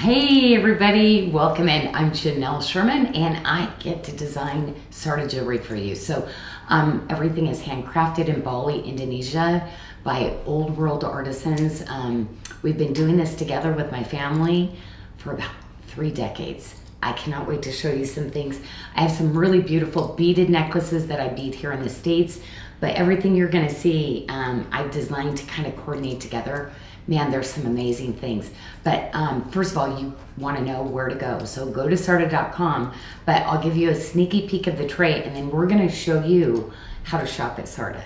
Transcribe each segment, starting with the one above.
Hey everybody, welcome in. I'm Janyl Sherman and I get to design SARDA jewelry for you. So everything is handcrafted in Bali, Indonesia by old world artisans. We've been doing this together with my family for about 3 decades. I cannot wait to show you some things. I have some really beautiful beaded necklaces that I bead here in the States, but everything you're gonna see, I've designed to kind of coordinate together. Man, there's some amazing things. But first of all, you want to know where to go. So go to sarda.com, but I'll give you a sneaky peek of the tray and then we're going to show you how to shop at SARDA.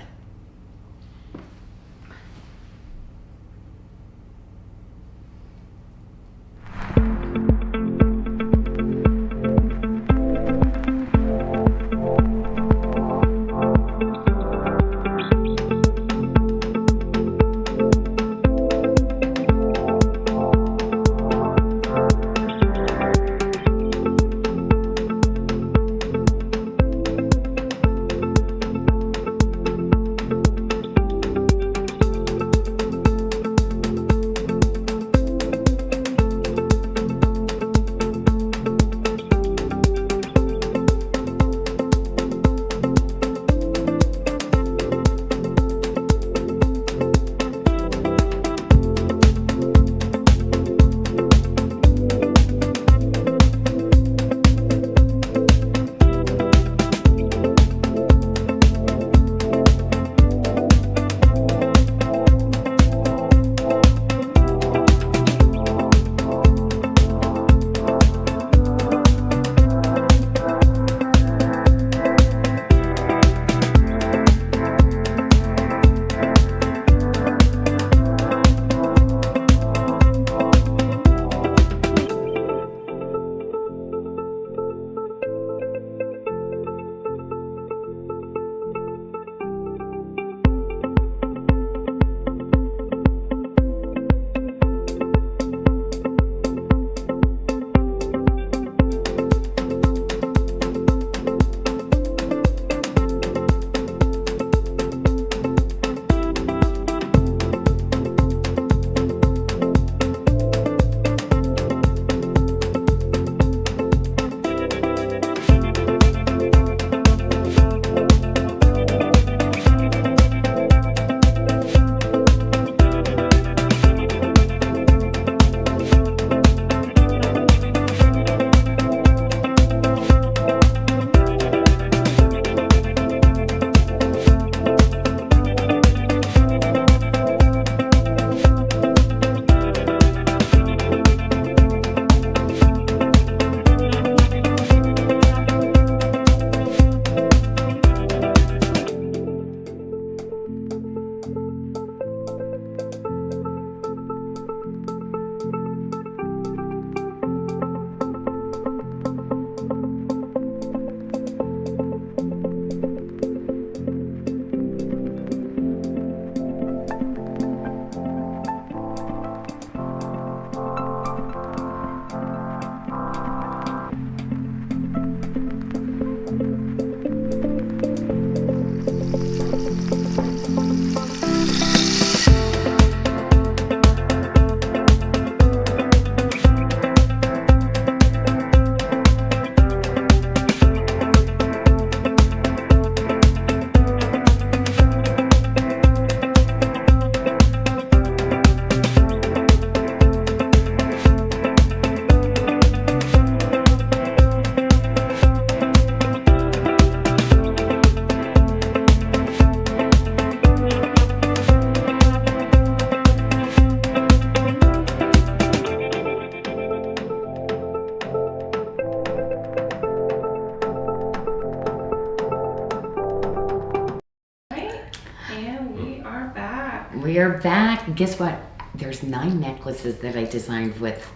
We are back. Guess what? There's 9 necklaces that I designed with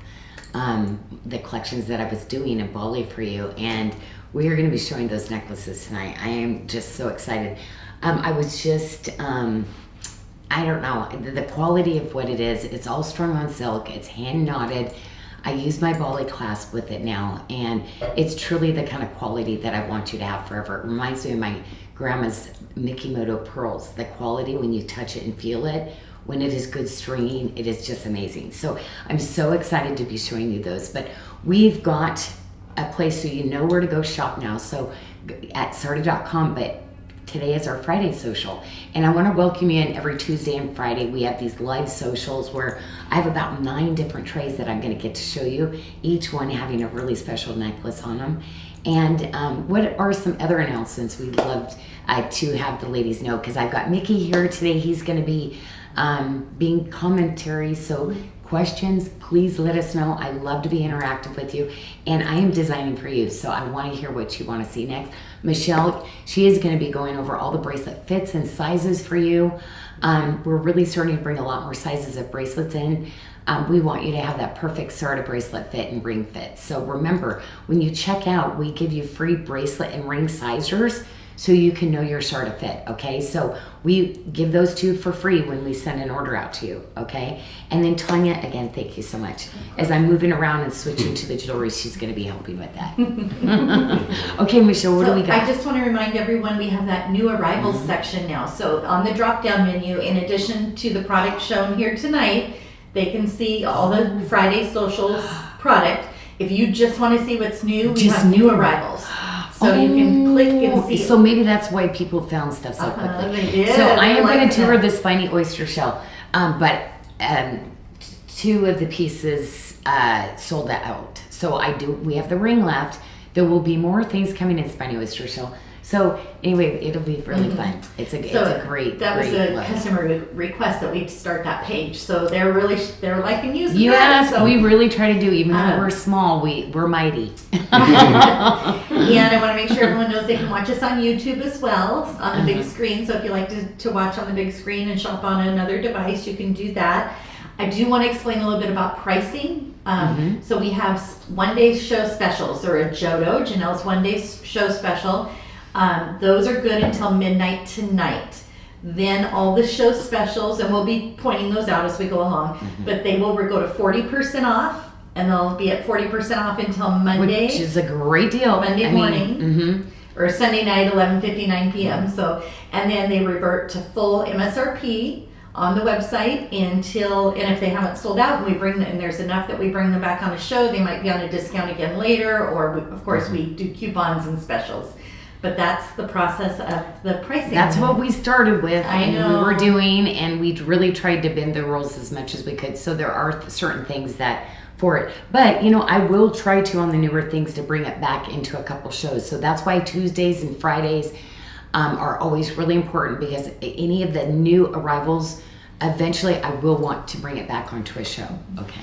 the collections that I was doing in Bali for you, and we are going to be showing those necklaces tonight. I am just so excited. I was just, I don't know, the quality of what it is. It's all strung on silk. It's hand knotted. I use my Bali clasp with it now, and it's truly the kind of quality that I want you to have forever. It reminds me of my grandma's Mikimoto pearls. The quality when you touch it and feel it when it is good stringing, it is just amazing. So I'm so excited to be showing you those. But we've got a place so you know where to go shop now. So at sarda.com, but today is our Friday social, and I want to welcome you in every Tuesday and Friday. We have these live socials where I have about 9 different trays that I'm going to get to show you, each one having a really special necklace on them. And what are some other announcements we'd love to have the ladies know? Because I've got Mickey here today. He's going to be being commentary, so questions, please let us know. I love to be interactive with you, and I am designing for you, so I want to hear what you want to see next. Michelle, she is going to be going over all the bracelet fits and sizes for you. We're really starting to bring a lot more sizes of bracelets in. We want you to have that perfect SARDA bracelet fit and ring fit. So remember, when you check out, we give you free bracelet and ring sizers so you can know your SARDA fit, okay? So we give those to you for free when we send an order out to you, okay? And then Tanya, again, thank you so much. As I'm moving around and switching to the jewelry, she's gonna be helping with that. Okay, Michelle, what do we got? I just want to remind everyone we have that new arrivals section now. So on the drop-down menu, in addition to the product shown here tonight, they can see all the Friday socials product. If you just want to see what's new, we have new arrivals. So you can click and see. So maybe that's why people found stuff so quickly. They did. So I am going to tour this spiny oyster shell, but 2 of the pieces sold out. So we have the ring left. There will be more things coming in spiny oyster shell. So anyway, it'll be really fun. It's a great. That was a look. customer request that we start that page. So they're liking using that. Yes, So. we really try to do. Even though we're small, we're mighty. And I want to make sure everyone knows they can watch us on YouTube as well on the big screen. So if you like to watch on the big screen and shop on another device, you can do that. I do want to explain a little bit about pricing. So we have one-day show specials, or a JODO, Janelle's one-day show special. Those are good until midnight tonight. Then all the show specials, and we'll be pointing those out as we go along, but they will go to 40% off, and they'll be at 40% off until Monday. Which is a great deal. Monday morning. Or Sunday night, 11:59 p.m. So, and then they revert to full MSRP on the website and if they haven't sold out, and there's enough that we bring them back on a show, they might be on a discount again later, or of course we do coupons and specials. But that's the process of the pricing. That's what we started with. I know. And we were doing, and we really tried to bend the rules as much as we could. So there are certain things that for it. But, I will try to, on the newer things, to bring it back into a couple shows. So that's why Tuesdays and Fridays are always really important, because any of the new arrivals, eventually I will want to bring it back onto a show. Okay.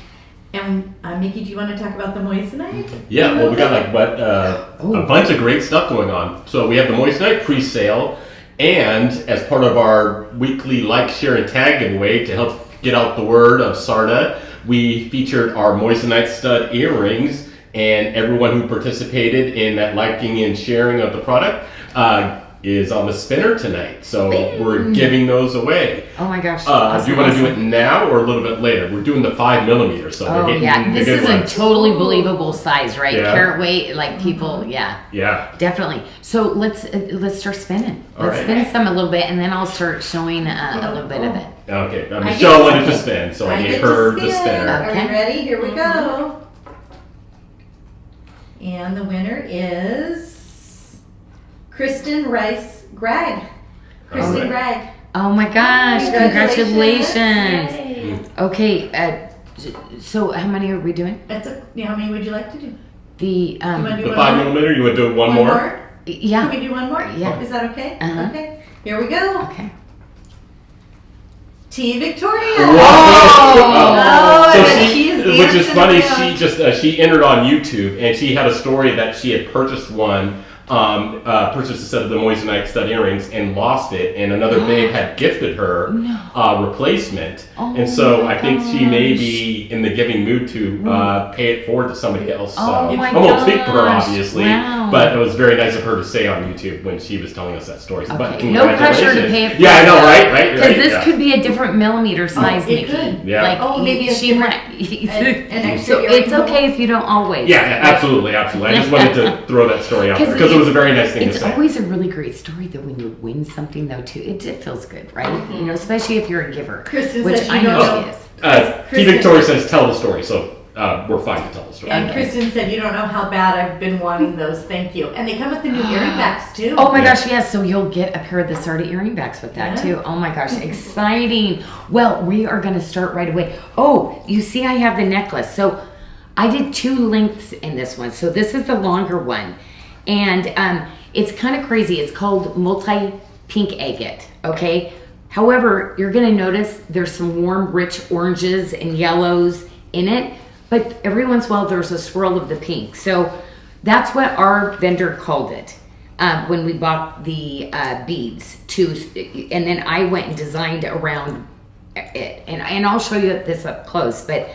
And Mickey, do you want to talk about the Moissanite? Yeah, well, we got a bunch of great stuff going on. So we have the Moissanite pre-sale, and as part of our weekly like, share, and tag giveaway to help get out the word of SARDA, we featured our Moissanite stud earrings, and everyone who participated in that liking and sharing of the product is on the spinner tonight. So we're giving those away. Oh my gosh. Do you want to do it now or a little bit later? We're doing the 5mm, so we're getting this is a totally believable size, right? Yeah. Carat weight, like people, yeah, definitely. So let's start spinning. Let's spin some a little bit, and then I'll start showing a little bit of it. Okay, Michelle wanted to spin, so I gave her the spinner. Okay. Are you ready? Here we go. And the winner is Kristen Rice Gragg. Kristen Gragg. Oh my gosh, congratulations. Yay. Okay, so how many are we doing? How many would you like to do? The 5mm, you want to do one more? Yeah. Can we do one more? Yeah. Is that okay? Okay. Here we go. Okay. T. Victoria. Whoa! So which is funny, she entered on YouTube, and she had a story that she had purchased one, purchased a set of the Moissanite stud earrings and lost it, and another babe had gifted her a replacement. And so I think she may be in the giving mood to pay it forward to somebody else. So I won't speak for her, obviously, but it was very nice of her to say on YouTube when she was telling us that story. So, but no pressure to pay it forward. Yeah, I know, right? Because this could be a different millimeter size, Nikki. Could. Yeah. Like, maybe she might. an extra So it's okay if you don't always. Yeah, absolutely. I just wanted to throw that story out there because it it was a very nice thing to It's say. always a really great story though when you win something though too. It feels good, right? You know, especially if you're a giver, Kristen which said I you know don't she is. T. Kristen- Victoria says tell the story, so we're fine to tell the story. And Kristen said, you don't know how bad I've been wanting those. Thank you. And they come with the new earring backs too. Oh my gosh, yes. So you'll get a pair of the SARDA earring backs with that Yeah. too. Oh my gosh, exciting. Well, we are going to start right away. Oh, you see I have the necklace. So I did 2 lengths in this one. So this is the longer one. And it's kind of crazy. It's called multi-pink agate, okay? However, you're going to notice there's some warm, rich oranges and yellows in it. But every once in a while, there's a swirl of the pink. So that's what our vendor called it when we bought the beads too. And then I went and designed around it. And I'll show you this up close. But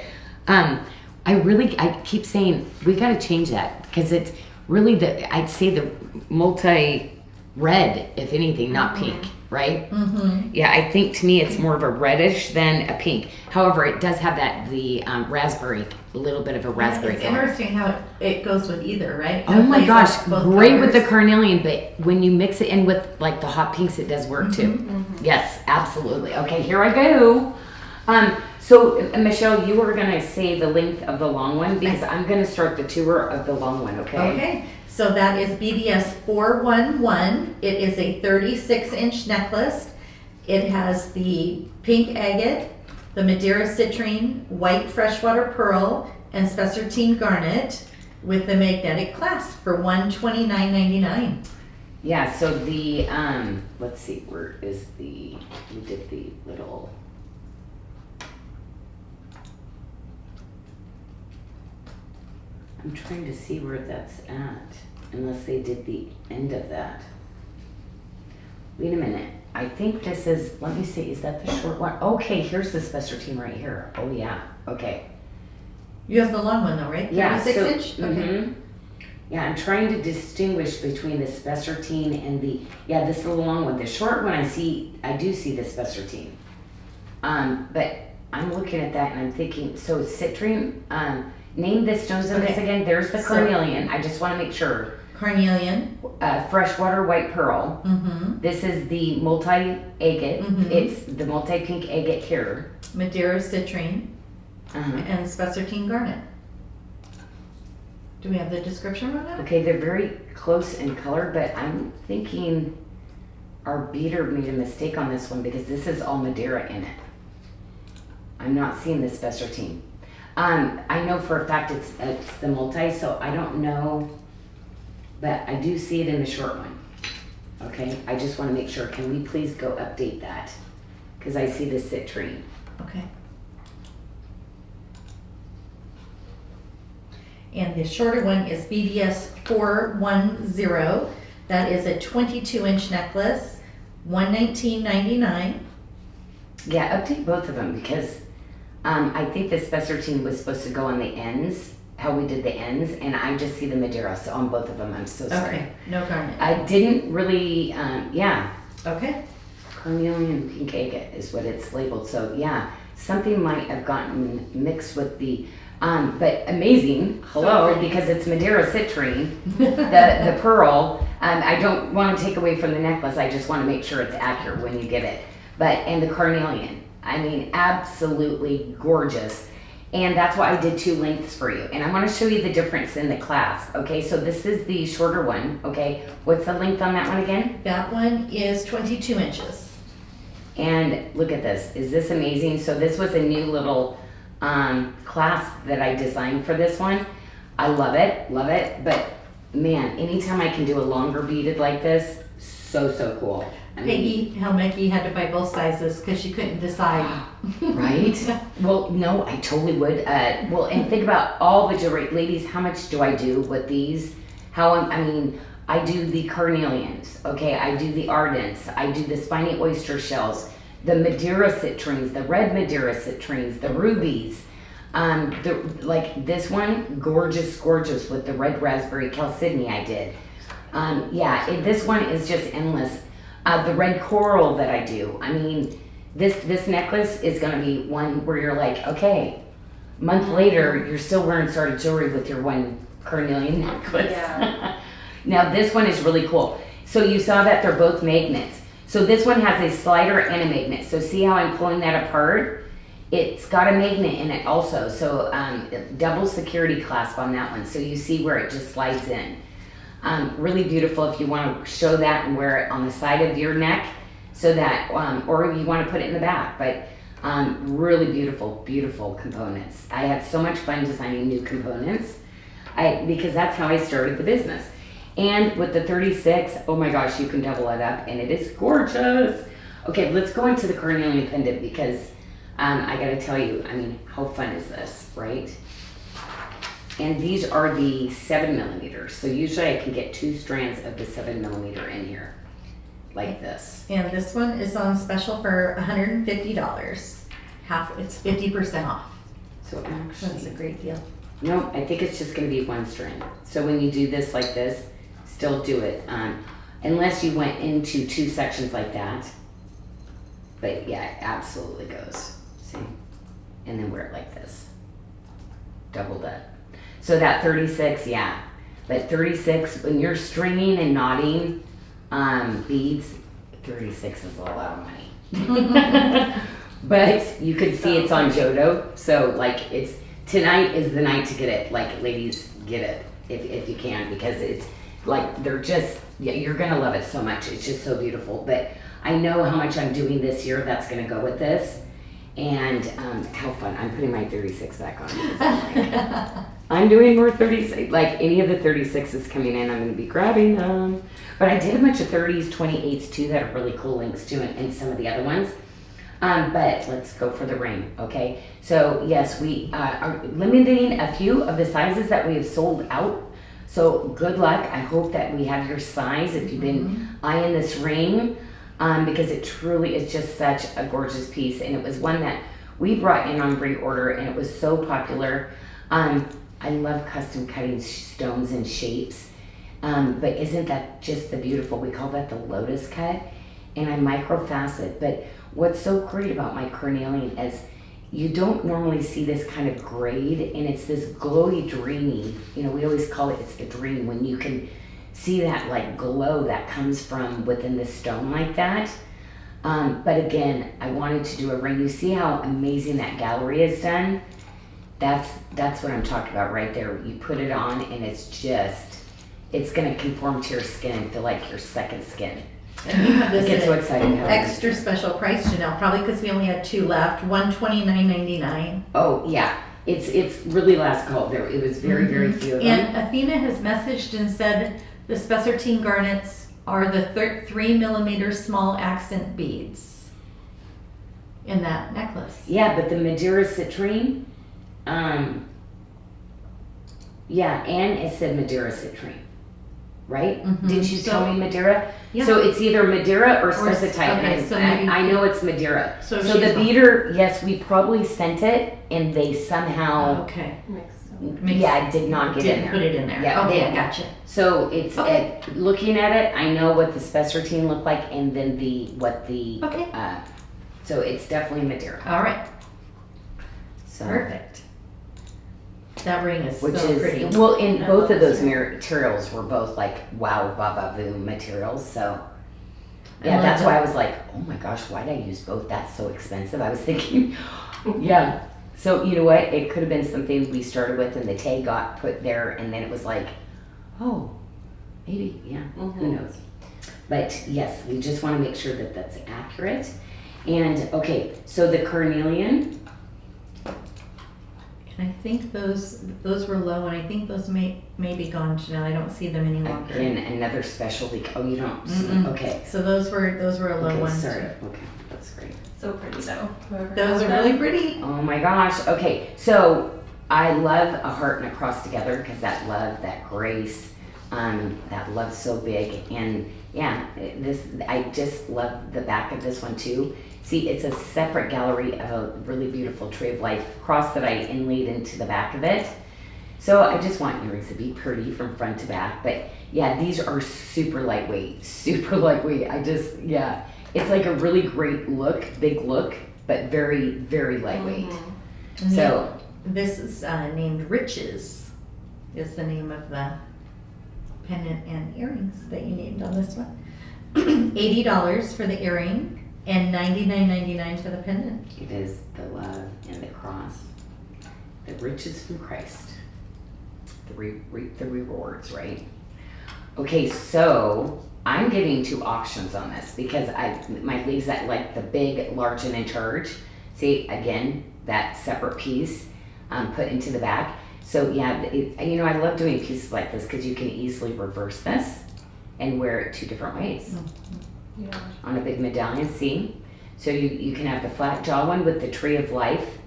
I keep saying, we got to change that because it's really I'd say the multi-red, if anything, not pink. Right? Mm-hmm. Yeah, I think to me it's more of a reddish than a pink. However, it does have the raspberry, a little bit of a raspberry It's color. interesting how it goes with either, right? Oh my Plays gosh, off both great with the colors. carnelian, but when you mix it in with like the hot pinks, it does work too. Yes, absolutely. Okay, here I go. So Michelle, you were gonna say the length of the long one because I'm gonna start the tour of the long one. Okay. Okay, so that is BBS 411. It is a 36-inch necklace. It has the pink agate, the Madeira citrine, white freshwater pearl, and spessartine garnet with the magnetic clasp for $129.99. Yeah. So the let's see, where is we did the little. I'm trying to see where that's at, unless they did the end of that. Wait a minute. I think this is, let me see, is that the short one? Okay, here's the spessartine right here. Oh yeah, okay. You have the long one though, right? Yeah, 36 inch? Okay. mhm. Yeah, I'm trying to distinguish between the spessartine and this is the long one. The short one I do see the spessartine. But I'm looking at that and I'm thinking, so citrine, name the stones of this Okay. again. There's the So- carnelian. I just want to make sure. Carnelian. Freshwater white pearl. Mm-hmm. This is the multi-agate. Mhm. It's the multi-pink agate here. Madeira citrine Uh-huh. and spessartine garnet. Do we have the description on that? Okay, they're very close in color, but I'm thinking our beater made a mistake on this one because this is all Madeira in it. I'm not seeing the spessartine. I know for a fact it's the multi, so I don't know, but I do see it in the short one. Okay, I just want to make sure. Can we please go update that? Because I see the citrine. Okay. And the shorter one is BDS 410. That is a 22-inch necklace, $119.99. Yeah, update both of them because I think the spessartine was supposed to go on the ends, how we did the ends, and I just see the Madeira, so on both of them, I'm so sorry. Okay, no garnet. I didn't really, Okay. carnelian pink agate is what it's labeled, so yeah, something might have gotten mixed with the, but amazing, hello, pretty. because it's Madeira citrine, the pearl. I don't want to take away from the necklace, I just want to make sure it's accurate when you get it. And the carnelian, I mean, absolutely gorgeous. And that's why I did 2 lengths for you. And I want to show you the difference in the clasp. Okay, so this is the shorter one. Okay, what's the length on that one again? That one is 22 inches. And look at this. Is this amazing? So this was a new little clasp that I designed for this one. I love it, love it. But man, anytime I can do a longer beaded like this, so cool. I mean, Peggy Helmicke had to buy both sizes because she couldn't decide. right? Well, no, I totally would. Well, and think about all the jewelry. Ladies, how much do I do with these? I do the carnelians, okay? I do the ardents. I do the spiny oyster shells, the Madeira citrines, the red Madeira citrines, the rubies. Like this one, gorgeous with the red raspberry chalcedony I did. This one is just endless. The red coral that I do. I mean, this necklace is going to be one where you're like, okay, a month later, you're still wearing SARDA jewelry with your one carnelian necklace. Yeah. Now this one is really cool. So you saw that they're both magnets. So this one has a slider and a magnet. So see how I'm pulling that apart? It's got a magnet in it also. So double security clasp on that one. So you see where it just slides in. Really beautiful if you want to show that and wear it on the side of your neck, so that, or you want to put it in the back. But really beautiful, beautiful components. I had so much fun designing new components because that's how I started the business. And with the 36, oh my gosh, you can double it up and it is gorgeous. Okay, let's go into the Carnelian pendant because I gotta tell you, I mean, how fun is this, right? And these are the 7mm. So usually I can get 2 strands of the 7mm in here, like this. And this one is on special for $150. It's 50% off. So That's a actually, great deal. no, I think it's just gonna be 1 strand. So when you do this like this, still do it. Unless you went into 2 sections like that. But yeah, it absolutely goes. See? And then wear it like this. Doubled up. So that 36, yeah. But 36, when you're stringing and knotting beads, 36 is a lot of money. But you could see it's on Jodo. So like tonight is the night to get it. Like ladies, get it if you can, because it's like, they're just, yeah, you're gonna love it so much. It's just so beautiful. But I know how much I'm doing this year that's gonna go with this. And how fun. I'm putting my 36 back on. I'm doing more 36. Like any of the 36s coming in, I'm gonna be grabbing them. But I did a bunch of 30s, 28s too that are really cool links to and some of the other ones. But let's go for the ring, okay? So yes, we are limiting a few of the sizes that we have sold out. So good luck. I hope that we have your size if you've been eyeing this ring, because it truly is just such a gorgeous piece. And it was one that we brought in on pre-order and it was so popular. I love custom cutting stones and shapes. But isn't that just the beautiful, we call that the lotus cut. And I microfacet. But what's so great about my Carnelian is you don't normally see this kind of grade, and it's this glowy, dreamy, we always call it, it's the dream, when you can see that like glow that comes from within the stone like that. But again, I wanted to do a ring. You see how amazing that gallery is done? That's what I'm talking about right there. You put it on and it's gonna conform to your skin and feel like your second skin. And you have this I get so at excited. extra special price, Janyl, probably because we only had 2 left. $129.99. Oh yeah, it's really last call. It was very few of them. And Athena has messaged and said the spessartine garnets are the 3mm small accent beads in that necklace. Yeah, but the Madeira citrine, yeah, and it said Madeira citrine, right? Did you tell me Madeira? Yeah. So it's either Madeira or Or- spessartine. okay, and so maybe- I know it's Madeira. So So she's the beater, yes, we probably sent it, and they somehow, Okay. yeah, did not get in Didn't there. put it in there. Yeah, Okay, they- I gotcha. So it's Okay. looking at it, I know what the spessartine looked like, and then Okay. so it's definitely Madeira. All right. So. Perfect. That ring is Which so is, pretty. well, in I both love of those this. materials were both like, wow, vavavoom materials. So, I yeah, love that's why that. I was like, oh my gosh, why did I use both? That's so expensive. I was thinking, yeah. So, you know what? It could have been something we started with and the tag got put there and then it was like, oh, maybe, yeah, who knows? But yes, we just want to make sure that that's accurate. And okay, so the Carnelian, And I think those were low, and I think those may be gone, Janyl. I don't see them any longer. again, another specialty. Oh, you don't see, Mm-mm. okay. So those were a low Okay, one. sorry. Okay, that's great. So pretty though. Whoever Those has are them. really pretty. Oh my gosh. Okay, so I love a heart and a cross together because that love, that grace, that love so big. And yeah, I just love the back of this one too. See, it's a separate gallery of a really beautiful Tree of Life cross that I inlaid into the back of it. So I just want earrings to be pretty from front to back. But yeah, these are super lightweight, super lightweight. Yeah, it's like a really great look, big look, but very, very lightweight. And So this is named Riches, is the name of the pendant and earrings that you named on this one. $80 for the earring and $99.99 for the pendant. It is the love and the cross, the riches from Christ, the reap the rewards, right? Okay, so I'm giving 2 options on this because my ladies that like the big, large, and in charge. See, again, that separate piece put into the back. So yeah, I love doing pieces like this because you can easily reverse this and wear it 2 different ways. Yeah. On a big medallion, see? So you can have the flat jaw one with the tree of life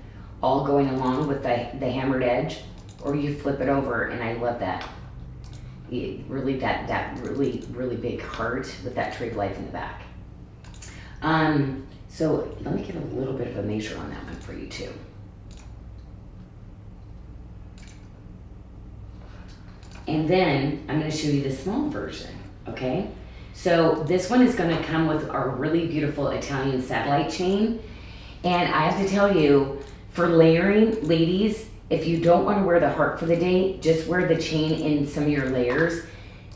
all going along with the hammered edge, or you flip it over, and I love that. Really that really, really big heart with that tree of life in the back. So let me get a little bit of a measure on that one for you too. And then I'm going to show you the small version, okay? So this one is going to come with our really beautiful Italian satellite chain. And I have to tell you, for layering, ladies, if you don't want to wear the heart for the day, just wear the chain in some of your layers.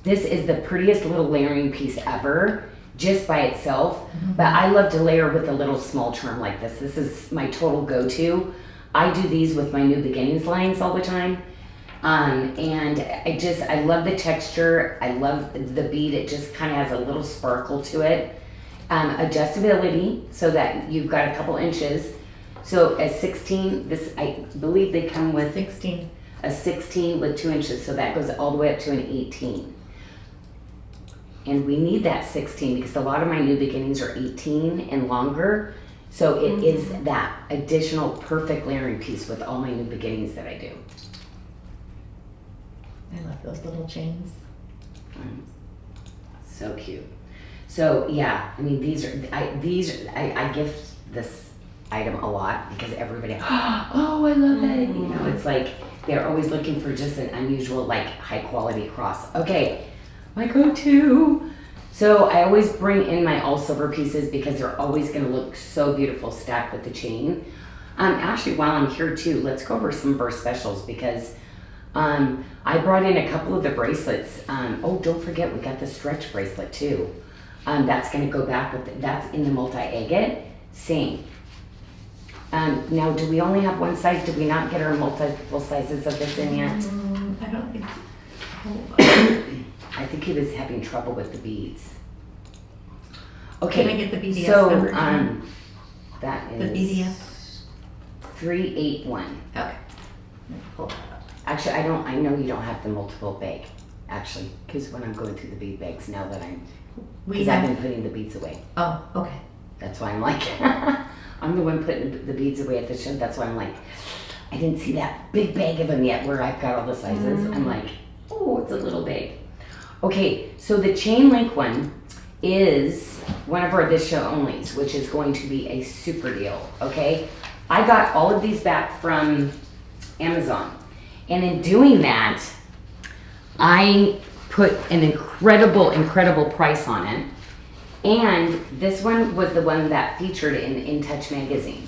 This is the prettiest little layering piece ever, just by itself. But I love to layer with a little small charm like this. This is my total go-to. I do these with my New Beginnings lines all the time. And I love the texture. I love the bead. It just kind of has a little sparkle to it. Adjustability, so that you've got a couple inches. So a 16, this, I believe they come with 16. A 16 with 2 inches, so that goes all the way up to an 18. And we need that 16 because a lot of my New Beginnings are 18 and longer. So it is that additional perfect layering piece with all my New Beginnings that I do. I love those little chains. So cute. So yeah, I mean I gift this item a lot because everybody, oh, I love it. You know, it's like they're always looking for just an unusual, like high quality cross. Okay, my go-to. So I always bring in my all silver pieces because they're always going to look so beautiful stacked with the chain. Actually, while I'm here too, let's go over some of our specials because I brought in a couple of the bracelets. Oh, don't forget, we got the stretch bracelet too. That's going to go back with, that's in the multi-agate. Same. Now, do we only have one size? Did we not get our multiple sizes of this in yet? I don't think. I think he was having trouble with the beads. Can I Okay, get the BDS so number? that The is BDS. 381. Okay. Pull that up. Actually, I know you don't have the multiple bag. Actually, because when I'm going through the bead bags now that because I've been putting the beads away. Oh, okay. That's why I'm like, I'm the one putting the beads away at the show. That's why I'm like, I didn't see that big bag of them yet where I've got all the sizes. I'm like, oh, it's a little big. Okay, so the chain link one is one of our this show onlys, which is going to be a super deal, okay? I got all of these back from Amazon. And in doing that, I put an incredible price on it. And this one was the one that featured in Touch magazine.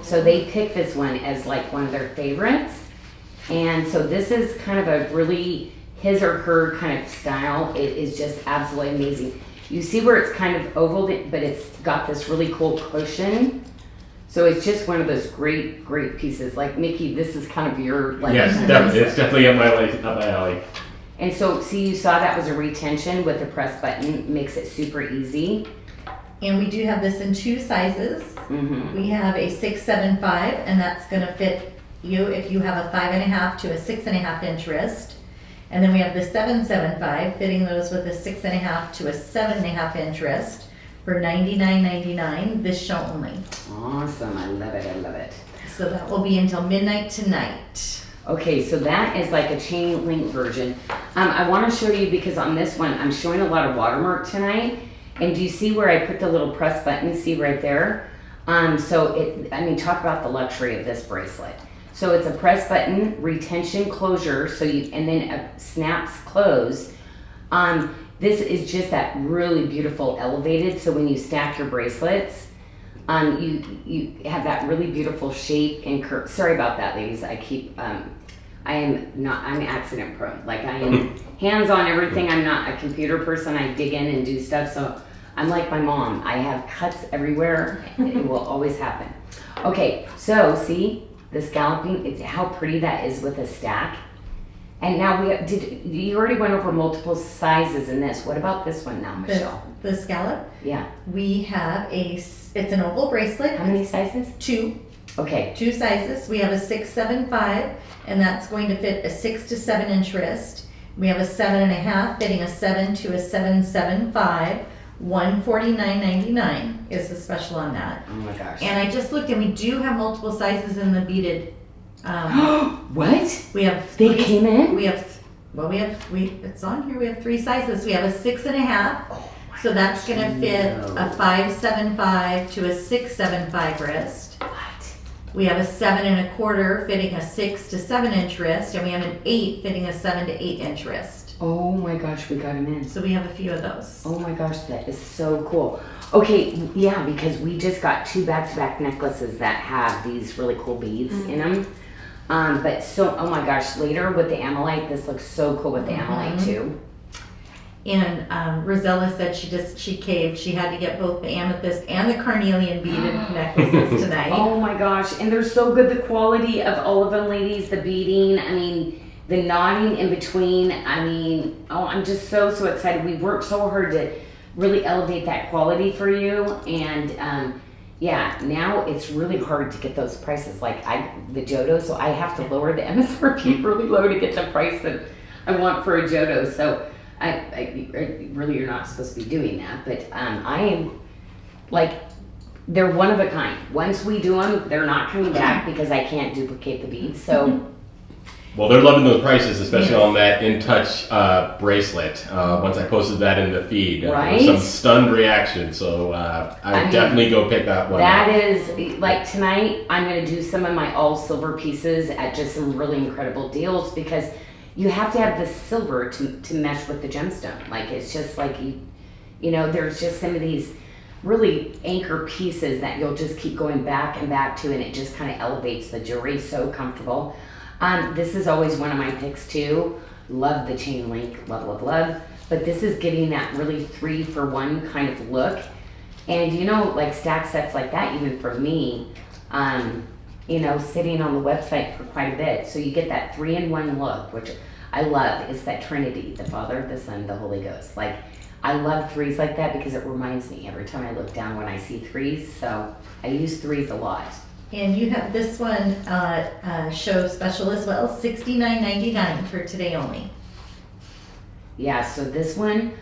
So they picked this one as like one of their favorites. And so this is kind of a really his or her kind of style. It is just absolutely amazing. You see where it's kind of oval, but it's got this really cool cushion. So it's just one of those great pieces. Like Mickey, this is kind of your like. Yes, definitely. It's definitely up my alley. And so, see, you saw that was a retention with a press button. Makes it super easy. And we do have this in 2 sizes. We have a 6, 7, 5, and that's going to fit you if you have a 5.5 to a 6.5 inch wrist. And then we have the 7, 7, 5, fitting those with a 6.5 to a 7.5 inch wrist for $99.99. This show only. Awesome, I love it. So that will be until midnight tonight. Okay, so that is like a chain link version. I want to show you because on this one, I'm showing a lot of watermark tonight. And do you see where I put the little press button? See right there? Talk about the luxury of this bracelet. So it's a press button, retention closure, and then it snaps close. This is just that really beautiful elevated. So when you stack your bracelets, you have that really beautiful shape and curve. Sorry about that, ladies. I keep I am not, I'm accident prone. Like I am hands on everything. I'm not a computer person. I dig in and do stuff. So I'm like my mom. I have cuts everywhere. It will always happen. Okay, so see the scalloping, it's how pretty that is with a stack. And now you already went over multiple sizes in this. What about this one now, Michelle? The scallop, Yeah. we have it's an oval bracelet. How many sizes? Two Okay. sizes. We have a 6, 7, 5, and that's going to fit a 6 to 7 inch wrist. We have a 7.5 fitting a 7 to a 7.75. $149.99 is the special on that. Oh my gosh. And I just looked, and we do have multiple sizes in the beaded. What? We have. They came in? We have. It's on here. We have 3 sizes. We have a 6.5. Oh my So that's gosh, gonna fit no. a 5.75 to a 6.75 wrist. What? We have a 7.25 fitting a 6 to 7 inch wrist, and we have an 8 fitting a 7 to 8 inch wrist. Oh my gosh, we got them in. So we have a few of those. Oh my gosh, that is so cool. Okay, yeah, because we just got 2 back-to-back necklaces that have these really cool beads in them. But so, oh my gosh, later with the amylite, this looks so cool with the amylite too. And Rosella said she caved. She had to get both the amethyst and the carnelian beaded necklaces tonight. Oh my gosh, and they're so good. The quality of all of them, ladies, the beading, I mean, the knotting in between, I mean, oh, I'm just so excited. We worked so hard to really elevate that quality for you. And yeah, now it's really hard to get those prices. Like the Jodo, so I have to lower the MSRP really low to get the price that I want for a Jodo. So I really, you're not supposed to be doing that. But I am, like, they're one of a kind. Once we do them, they're not coming back because I can't duplicate the beads. So. Well, they're loving those prices, especially Yes. on that In Touch bracelet. Once I posted that in the feed, there Right? was some stunned reaction. So I mean, definitely go pick that one That up. is, like tonight, I'm going to do some of my all silver pieces at just some really incredible deals because you have to have the silver to mesh with the gemstone. Like, it's just like, you know, there's just some of these really anchor pieces that you'll just keep going back and back to, and it just kind of elevates the jewelry. So comfortable. This is always one of my picks too. Love the chain link, love. But this is getting that really 3-for-1 kind of look. And you know, like stack sets like that, even for me, you know, sitting on the website for quite a bit. So you get that 3-in-1 look, which I love. It's that Trinity, the Father, the Son, the Holy Ghost. Like, I love 3s like that because it reminds me every time I look down when I see 3s. So I use 3s a lot. And you have this one show special as well, $69.99 for today only. Yeah, so this one,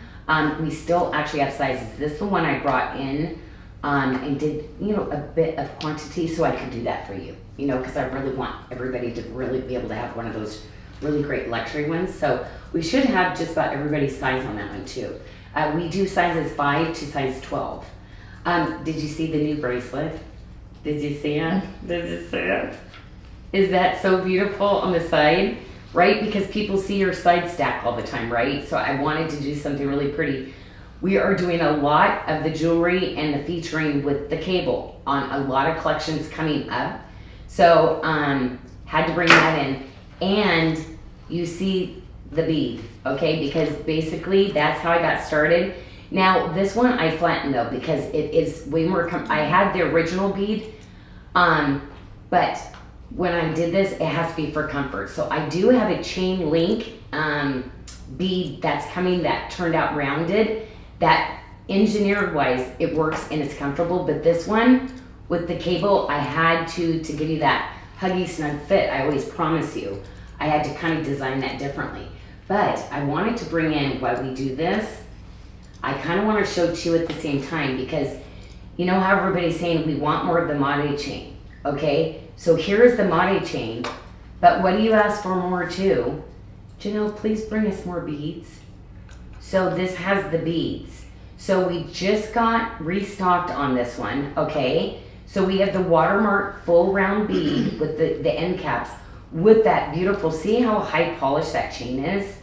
we still actually have sizes. This is the one I brought in and did, you know, a bit of quantity so I could do that for you. You know, because I really want everybody to really be able to have one of those really great luxury ones. So we should have just about everybody's size on that one too. We do sizes 5 to size 12. Did you see the new bracelet? Did you see it? Did you see it? Is that so beautiful on the side? Right? Because people see your side stack all the time, right? So I wanted to do something really pretty. We are doing a lot of the jewelry and the featuring with the cable on a lot of collections coming up. So had to bring that in. And you see the bead, okay? Because basically that's how I got started. Now this one I flattened though because it is way more, I had the original bead, but when I did this, it has to be for comfort. So I do have a chain link bead that's coming that turned out rounded, that engineered wise, it works and it's comfortable. But this one with the cable, I had to give you that huggy snug fit. I always promise you, I had to kind of design that differently. But I wanted to bring in, while we do this, I kind of want to show two at the same time because you know how everybody's saying we want more of the mate chain, okay? So here's the mate chain, but what do you ask for more too? Janyl, please bring us more beads. So this has the beads. So we just got restocked on this one, okay? So we have the watermark full round bead with the end caps with that beautiful, see how high polished that chain is?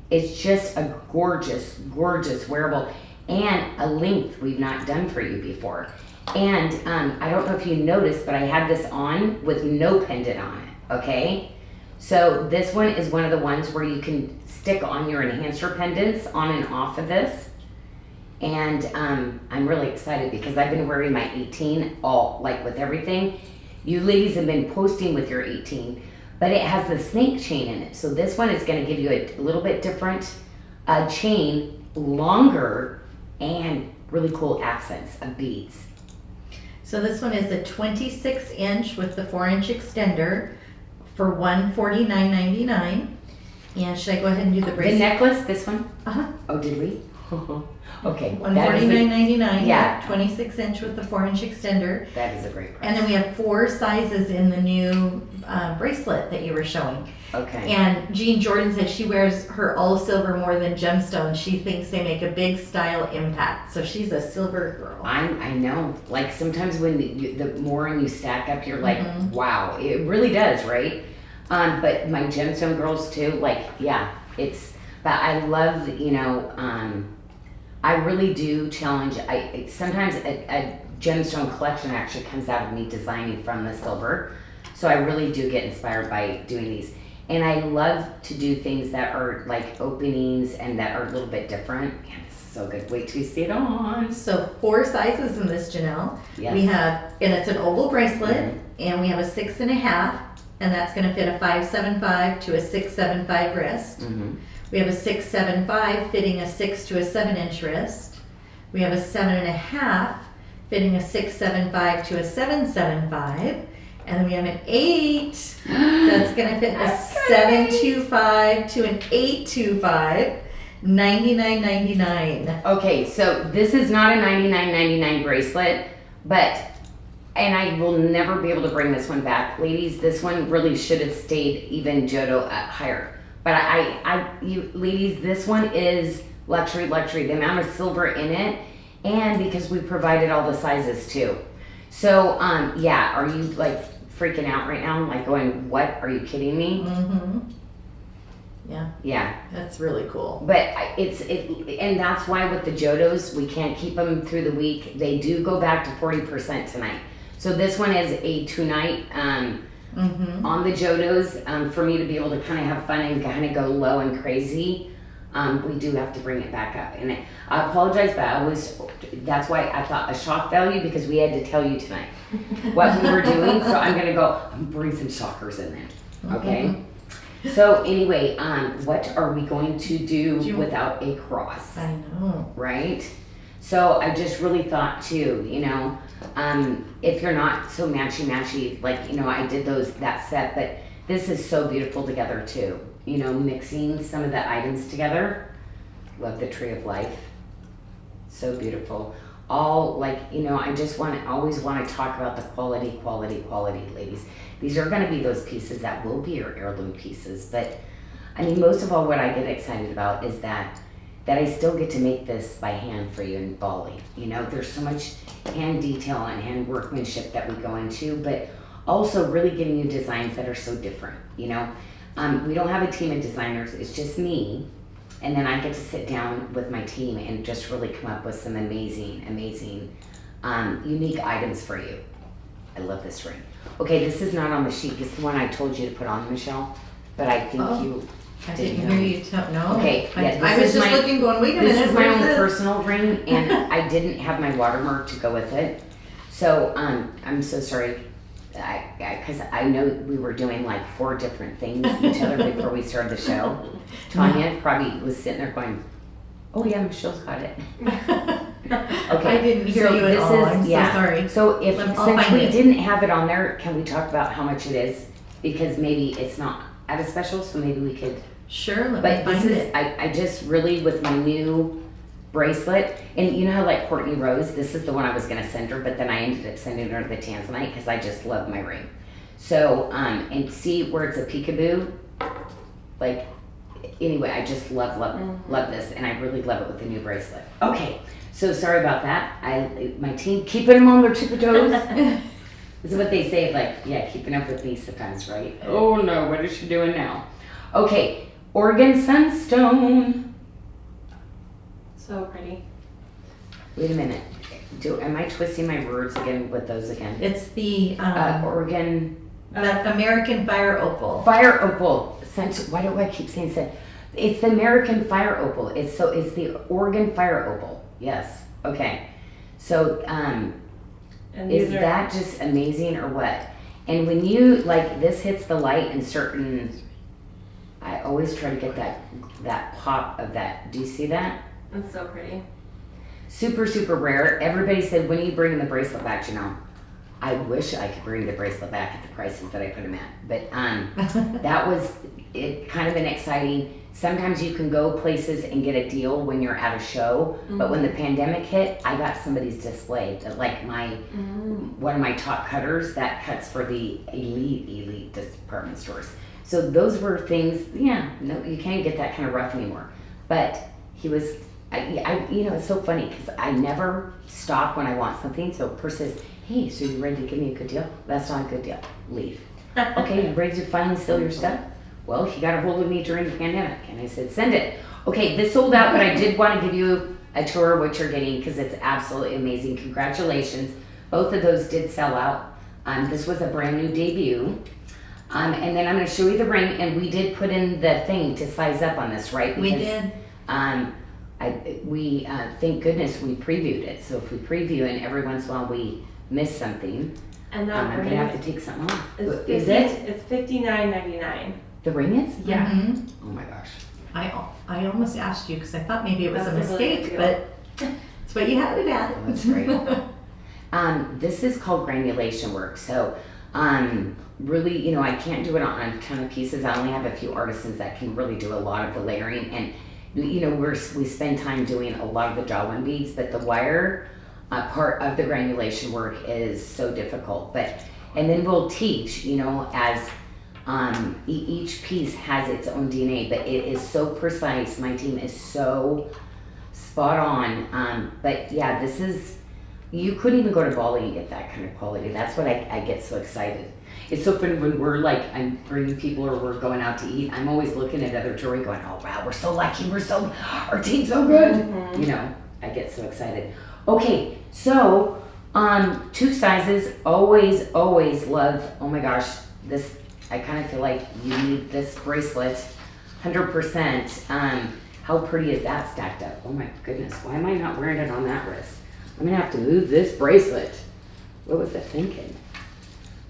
It's just a gorgeous, gorgeous wearable and a length we've not done for you before. And I don't know if you noticed, but I had this on with no pendant on it, okay? So this one is one of the ones where you can stick on your enhancer pendants on and off of this. And I'm really excited because I've been wearing my 18 all, like with everything. You ladies have been posting with your 18, but it has the snake chain in it. So this one is going to give you a little bit different chain, longer, and really cool accents of beads. So this one is a 26 inch with the 4-inch extender for $149.99. And should I go ahead and do the The bracelet? necklace, this one? Uh-huh. Oh, did we? Okay. $149.99. Yeah. 26 inch with the 4-inch extender. That is a great price. And then we have 4 sizes in the new bracelet that you were showing. Okay. And Jean Jordan said she wears her all silver more than gemstones. She thinks they make a big style impact. So she's a silver girl. I know. Like sometimes when the more you stack up, you're like, Mhm. wow, it really does, right? But my gemstone girls too, like, yeah, but I love, I really do challenge. Sometimes a gemstone collection actually comes out of me designing from the silver. So I really do get inspired by doing these. And I love to do things that are like openings and that are a little bit different. Man, this is so good. Wait till you see it on. So 4 sizes in this, Janyl. Yes. We have, and it's an oval bracelet, Mhm. and we have a 6.5, and that's going to fit a 5.75 to a 6.75 wrist. Mm-hmm. We have a 6.75 fitting a 6 to a 7-inch wrist. We have a 7.5 fitting a 6.75 to a 7.75. And then we have an 8 that's going to fit a 7.25 to an 8.25, $99.99. Okay, so this is not a $99.99 bracelet, and I will never be able to bring this one back. Ladies, this one really should have stayed even Jodo at higher. But you ladies, this one is luxury. The amount of silver in it, and because we provided all the sizes too. So, yeah, are you like freaking out right now? Like going, what? Are you kidding me? Mm-hmm. Yeah, Yeah. that's really cool. But and that's why with the Jodos, we can't keep them through the week. They do go back to 40% tonight. So this one is a 2-night Mm-hmm. on the Jodos. For me to be able to kind of have fun and kind of go low and crazy, we do have to bring it back up. And I apologize, but that's why I thought a shock value, because we had to tell you tonight what we were doing. So I'm going to bring some shockers in there. Okay. So anyway, what are we going to do without a cross? I know. Right? So I just really thought too, if you're not so matchy, like, I did that set, but this is so beautiful together too. Mixing some of the items together. Love the tree of life. So beautiful. All like, I just always want to talk about the quality, ladies. These are going to be those pieces that will be your heirloom pieces. But I mean, most of all, what I get excited about is that I still get to make this by hand for you in Bali. There's so much hand detail and hand workmanship that we go into, but also really giving you designs that are so different. We don't have a team of designers. It's just me. And then I get to sit down with my team and just really come up with some amazing, unique items for you. I love this ring. Okay, this is not on the sheet. This is the one I told you to put on, Michelle. But I think you I didn't didn't know. hear you tell. No. Okay, yeah, I was just looking, going, wait a minute. This is my where's own this? personal ring, and I didn't have my watermark to go with it. So I'm so sorry. Because I know we were doing like 4 different things each other before we started the show. Tanya probably was sitting there going, "Oh yeah, Michelle's got it." Okay, I didn't hear you at all. I'm so sorry. So I'll since find we it. didn't have it on there, can we talk about how much it is? Because maybe it's not at a special, so maybe we could. Sure, let me But find this is it. I just really with my new bracelet, and you know how like Courtney Rose, this is the one I was gonna send her, but then I ended up sending her the Tanzanite because I just love my ring. So and see where it's a peekaboo, like anyway, I just love this, and I really love it with the new bracelet. Okay, so sorry about that. My team keeping them on their tippy toes. This is what they say, like, yeah, keeping up with me sometimes, right? Oh no, what is she doing now? Okay, Oregon Sunstone. So pretty. Wait a minute. Am I twisting my words again with those again? It's the Oregon. American Fire Opal. Fire opal. Why do I keep saying that? It's the American Fire Opal. It's the Oregon Fire Opal. Yes. Okay. So And is these are, that just amazing or what? And when you like this hits the light in certain, I always try to get that pop of that. Do you see that? it's so pretty. Super, super rare. Everybody said, when are you bringing the bracelet back, Janyl? I wish I could bring the bracelet back at the prices that I put them at. But that was it. Kind of an exciting. Sometimes you can go places and get a deal when you're at a show. But when the pandemic hit, I got somebody's display. That like one of my top cutters that cuts for the elite department stores. So those were things. Yeah, no, you can't get that kind of rough anymore. But he was. It's so funny because I never stop when I want something. So a person says, hey, so you ready to give me a good deal? That's not a good deal. Leave. Okay, you ready to finally sell your stuff? Well, he got a hold of me during the pandemic, and I said, send it. Okay, this sold out, but I did want to give you a tour of what you're getting because it's absolutely amazing. Congratulations. Both of those did sell out. This was a brand new debut. And then I'm going to show you the ring, and we did put in the thing to size up on this, right? We did. Thank goodness we previewed it. So if we preview and every once in a while we miss something, And that I'm ring gonna have to take something off. is Is it? It's $59.99. The ring is? Yeah. Mhm. Oh my gosh. I almost asked you because I thought maybe it was That's a a really mistake, good but it's what you had it at. Oh, that's great. This is called granulation work. So really, I can't do it on a ton of pieces. I only have a few artisans that can really do a lot of the layering, and we spend time doing a lot of the jawline beads, but the wire part of the granulation work is so difficult. And then we'll teach, as each piece has its own DNA, but it is so precise. My team is so spot on. But yeah, you couldn't even go to Bali and get that kind of quality. That's what I get so excited. It's so funny when I'm bringing people or we're going out to eat, I'm always looking at other jewelry going, oh wow, we're so lucky, our team's so good. I get so excited. Okay, so 2 sizes, always love, oh my gosh, this, I kind of feel like you need this bracelet, 100%. How pretty is that stacked up? Oh my goodness, why am I not wearing it on that wrist? I'm gonna have to move this bracelet. What was I thinking?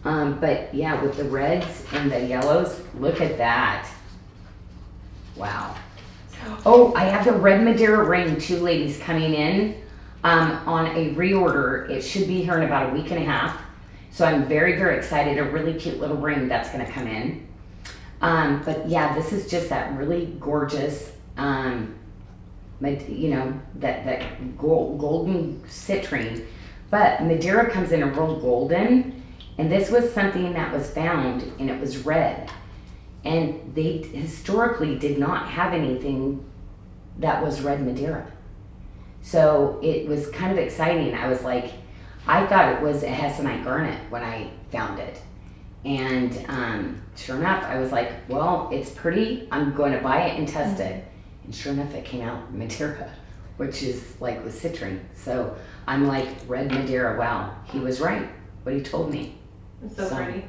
But yeah, with the reds and the yellows, look at that. Wow. Oh, I have the red Madeira ring, 2 ladies coming in on a reorder. It should be here in about a week and a half. So I'm very, very excited. A really cute little ring that's gonna come in. But yeah, this is just that really gorgeous, that golden citrine. But Madeira comes in a real golden. And this was something that was found, and it was red. And they historically did not have anything that was red Madeira. So it was kind of exciting. I was like, I thought it was a Hessenite garnet when I found it. And sure enough, I was like, well, it's pretty. I'm going to buy it and test it. And sure enough, it came out Madeira, which is like with citrine. So I'm like, red Madeira, wow, he was right, what he told me. It's so pretty.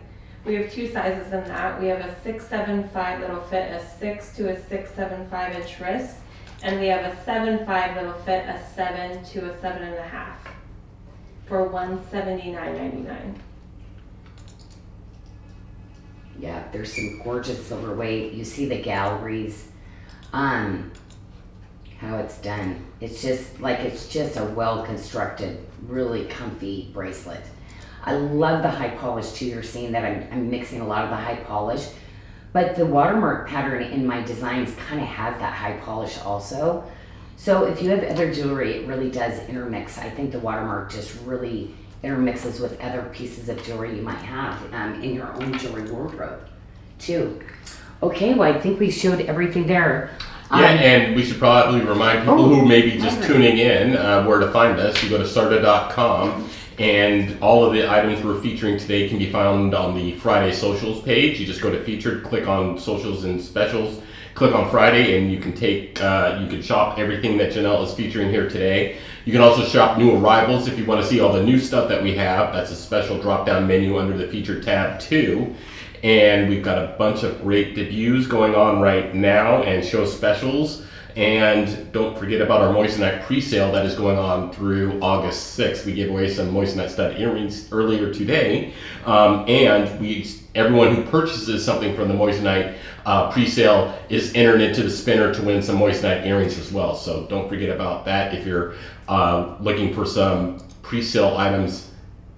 We have 2 sizes in that. We have a 6'7" that'll fit a 6 to a 6'7" inch wrist, and we have a 7'5" that'll fit a 7 to a 7.5 for $179.99. Yeah, there's some gorgeous silver weight. You see the galleries, how it's done. It's just a well-constructed, really comfy bracelet. I love the high polish too. You're seeing that I'm mixing a lot of the high polish, but the watermark pattern in my designs kind of has that high polish also. So if you have other jewelry, it really does intermix. I think the watermark just really intermixes with other pieces of jewelry you might have in your own jewelry wardrobe too. Okay, well I think we showed everything there. And we should probably remind people who may be just tuning in where to find us. You go to SARDA.com, and all of the items we're featuring today can be found on the Friday Socials page. You just go to Featured, click on Socials and Specials, click on Friday and you can you can shop everything that Janyl is featuring here today. You can also shop new arrivals if you want to see all the new stuff that we have. That's a special drop-down menu under the featured tab too. And we've got a bunch of great debuts going on right now and show specials. And don't forget about our Moissanite pre-sale that is going on through August 6th. We gave away some Moissanite stud earrings earlier today. Everyone who purchases something from the Moissanite pre-sale is entered into the spinner to win some Moissanite earrings as well. So don't forget about that if you're looking for some pre-sale items,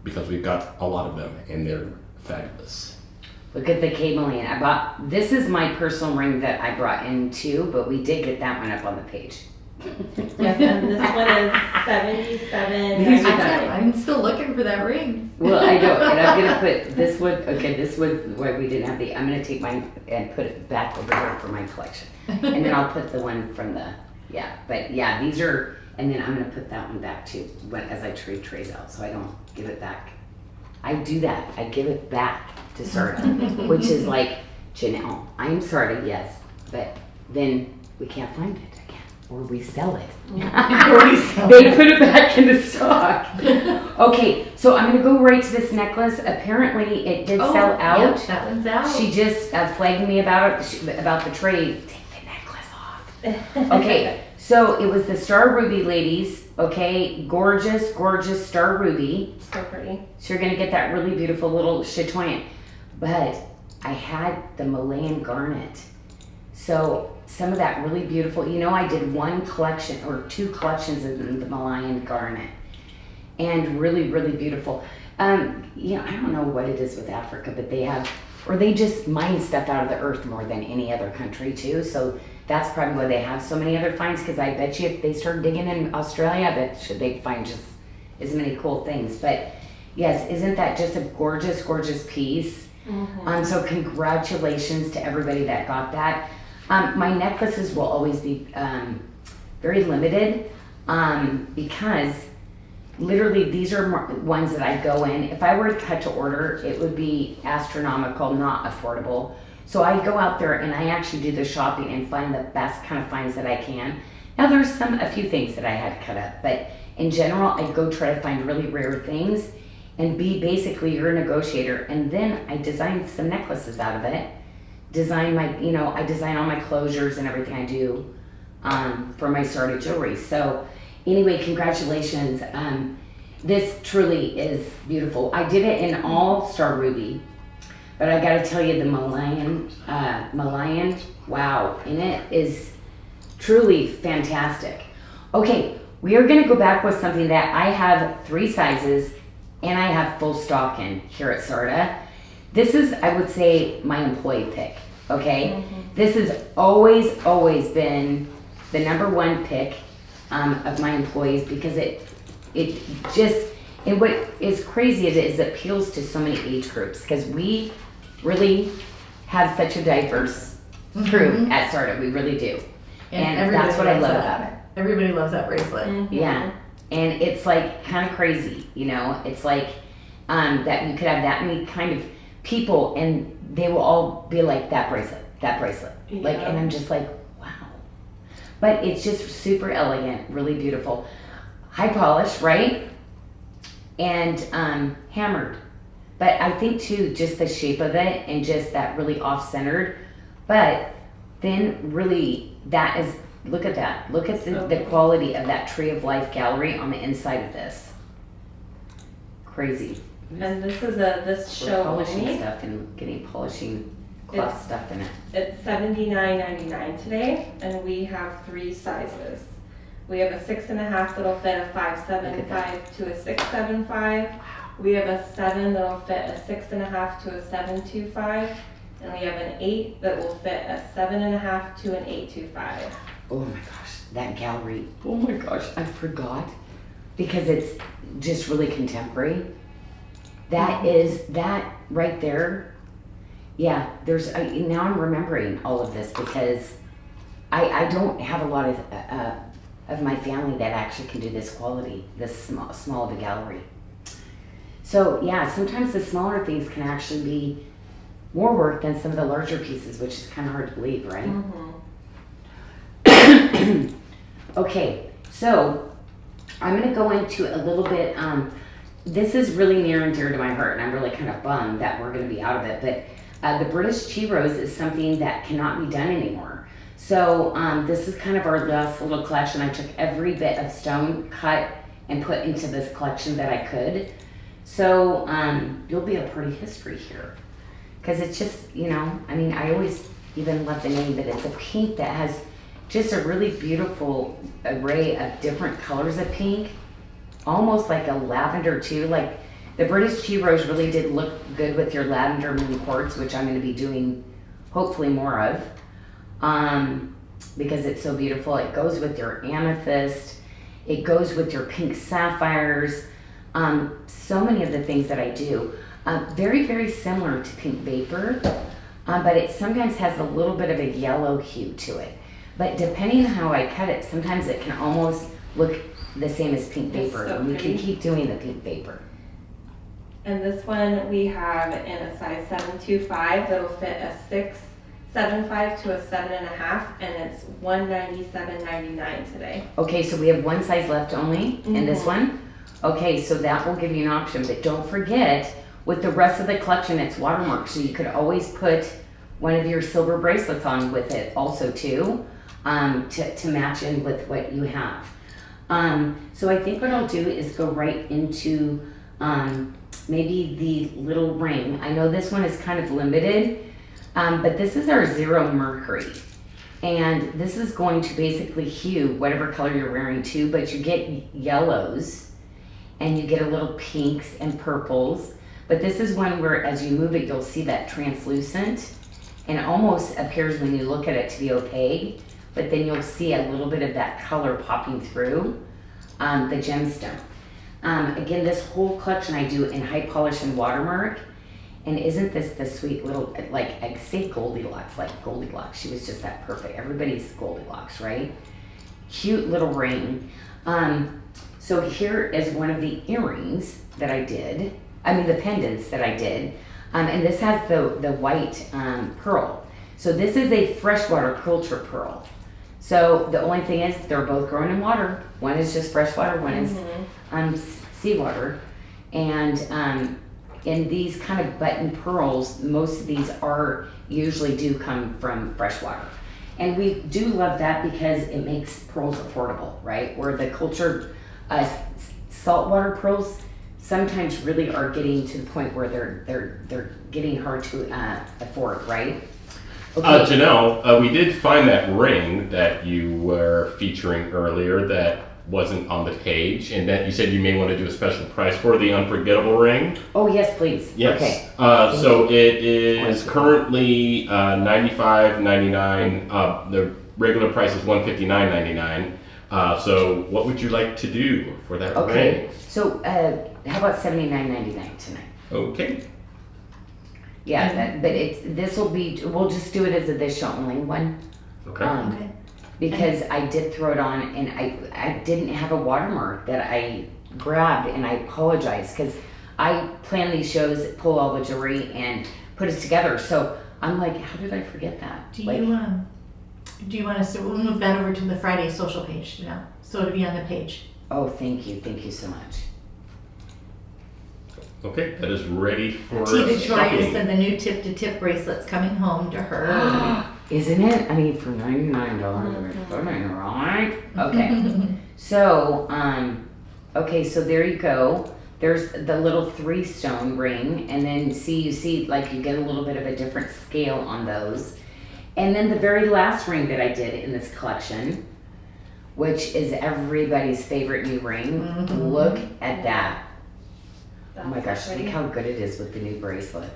because we've got a lot of them and they're fabulous. Look at the cabling. This is my personal ring that I brought in too, but we did get that one up on the page. Yes, and this one is $77.99. I'm still looking for that ring. Well, I know, and I'm gonna put this one. Okay, this was where we didn't have I'm gonna take mine and put it back over here for my collection, and then I'll put the one from these are. And then I'm gonna put that one back too, as I trade trays out, so I don't give it back. I do that. I give it back to SARDA, which is like, Janyl, I'm SARDA, yes, but then we can't find it again, or we sell it. They put it back into stock. Okay, so I'm gonna go right to this necklace. Apparently, it did sell out. Yep, that one's out. She just flagged me about the trade. Take the necklace off. Okay, so it was the Star Ruby ladies. Okay, gorgeous, gorgeous Star Ruby. So pretty. So you're gonna get that really beautiful little chatoyant. But I had the Malayan garnet. So some of that really beautiful, I did one collection or two collections in the Malayan garnet. And really, really beautiful. I don't know what it is with Africa, but they just mine stuff out of the earth more than any other country too. So that's probably why they have so many other finds, because I bet you if they start digging in Australia, I bet they'd find just as many cool things. But yes, isn't that just a gorgeous, gorgeous piece? Mm-hmm. So congratulations to everybody that got that. My necklaces will always be very limited because literally these are ones that I go in. If I were to cut to order, it would be astronomical, not affordable. So I go out there and I actually do the shopping and find the best kind of finds that I can. Now there's a few things that I had to cut up, but in general, I go try to find really rare things and be basically your negotiator. And then I design some necklaces out of it. I design all my closures and everything I do for my SARDA jewelry. So anyway, congratulations. This truly is beautiful. I did it in all Star Ruby. But I gotta tell you, the Malayan, wow, and it is truly fantastic. Okay, we are gonna go back with something that I have 3 sizes and I have full stock in here at SARDA. This is, I would say, my employee pick, okay? Mm-hmm. This has always been the #1 pick of my employees, because and what is crazy is it appeals to so many age groups, because we really have such a diverse crew at SARDA. We really do. And that's what I love about it. Everybody loves that bracelet. Mm-hmm. Yeah. And it's like kind of crazy, It's like that you could have that many kind of people and they will all be like, that bracelet. Yeah. Like, and I'm just like, wow. But it's just super elegant, really beautiful. High polish, right? And hammered. But I think too, just the shape of it and just that really off-centered. But then really that is, look at that. Look at the quality of that Tree of Life gallery on the inside of this. Crazy. And this is this show polishing only. stuff and getting polishing cloth stuff in it. It's $79.99 today, and we have 3 sizes. We have a 6.5 little fit, a 5.75 to a 6.75. We have a 7 that'll fit a 6.5 to a 7.25, and we have an 8 that will fit a 7.5 to an 8.25. Oh my gosh, that gallery. Oh my gosh, I forgot, because it's just really contemporary. That is, that right there. Yeah, now I'm remembering all of this, because I don't have a lot of my family that actually can do this quality, this small of a gallery. So yeah, sometimes the smaller things can actually be more work than some of the larger pieces, which is kind of hard to believe, right? Mm-hmm. Okay, so I'm gonna go into a little bit, this is really near and dear to my heart, and I'm really kind of bummed that we're gonna be out of it, but the British tea rose is something that cannot be done anymore. So this is kind of our last little collection. I took every bit of stone cut and put into this collection that I could. So you'll be a part of history here. Because it's just, you know, I mean, I always even love the name, but it's a pink that has just a really beautiful array of different colors of pink. Almost like a lavender too. Like the British tea rose really did look good with your lavender moon quartz, which I'm going to be doing hopefully more of. Because it's so beautiful. It goes with your amethyst. It goes with your pink sapphires. So many of the things that I do. Very, very similar to pink vapor, but it sometimes has a little bit of a yellow hue to it. But depending on how I cut it, sometimes it can almost look the same as pink vapor. So and we can pretty. keep doing the pink vapor. And this one we have in a size 725 that'll fit a 6.75 to a 7.5, and it's $197.99 today. Okay, so we have one size left only in this Mhm. one. Okay, so that will give you an option, but don't forget, with the rest of the collection, it's watermarked, so you could always put one of your silver bracelets on with it also too, to match in with what you have. So I think what I'll do is go right into maybe the little ring. I know this one is kind of limited, but this is our 0 mercury. And this is going to basically hue whatever color you're wearing too, but you get yellows and you get a little pinks and purples. But this is one where as you move it, you'll see that translucent and almost appears when you look at it to be opaque, but then you'll see a little bit of that color popping through the gemstone. Again, this whole collection I do in high polish and watermark. And isn't this the sweet little, like I say Goldilocks, like Goldilocks. She was just that perfect. Everybody's Goldilocks, right? Cute little ring. So here is one of the earrings that I did. I mean the pendants that I did. And this has the white pearl. So this is a freshwater culture pearl. So the only thing is they're both grown in water. One is just freshwater, one is seawater. And in these kind of button pearls, most of these usually do come from freshwater. And we do love that because it makes pearls affordable, right? Where the cultured saltwater pearls sometimes really are getting to the point where they're getting hard to afford, right? Okay. Janyl, we did find that ring that you were featuring earlier that wasn't on the page, and that you said you may want to do a special price for the unforgettable ring. Oh yes, please. Yes. Okay. So it is currently $95.99. The regular price is $159.99. So what would you like to do for that Okay. ring? So how about $79.99 tonight? Okay. Yeah, but we'll just do it as a this show only one. Okay. Okay. Because I did throw it on and I didn't have a watermark that I grabbed, and I apologize because I plan these shows, pull all the jewelry and put it together. So I'm like, how did I forget that? Do you want us to we'll move that over to the Friday social page now, so it'll be on the page. Oh, thank you so much. Okay, that is ready for T. Victoria shopping. said the new tip-to-tip bracelets coming home to her. Isn't it? I mean, for $99, right? Okay. So, okay, so there you go. There's the little 3-stone ring, and then you see like you get a little bit of a different scale on those. And then the very last ring that I did in this collection, which is everybody's favorite new ring. Mhm. Look at that. That's Oh my gosh, pretty. look how good it is with the new bracelet.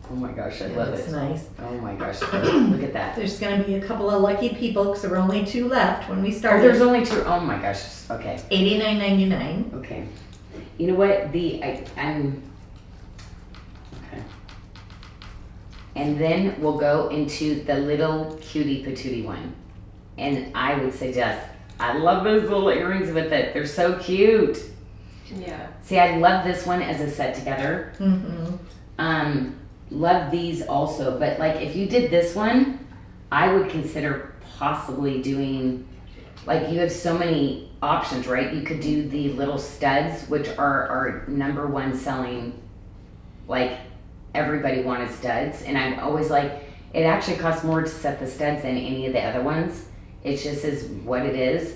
Oh my gosh, I love That's it. nice. Oh my gosh, look at that. There's gonna be a couple of lucky people because there were only 2 left when we Oh, started. there's only 2. Oh my gosh, okay. $89.99. Okay. You know what? I'm okay. And then we'll go into the little cutie patootie one. And I would suggest, I love those little earrings with it. They're so cute. Yeah. See, I love this one as a set together. Mm-hmm. Love these also, but like if you did this one, I would consider possibly doing, like, you have so many options, right? You could do the little studs, which are our #1 selling, like, everybody wanted studs. And I'm always like, it actually costs more to set the studs than any of the other ones. It just is what it is.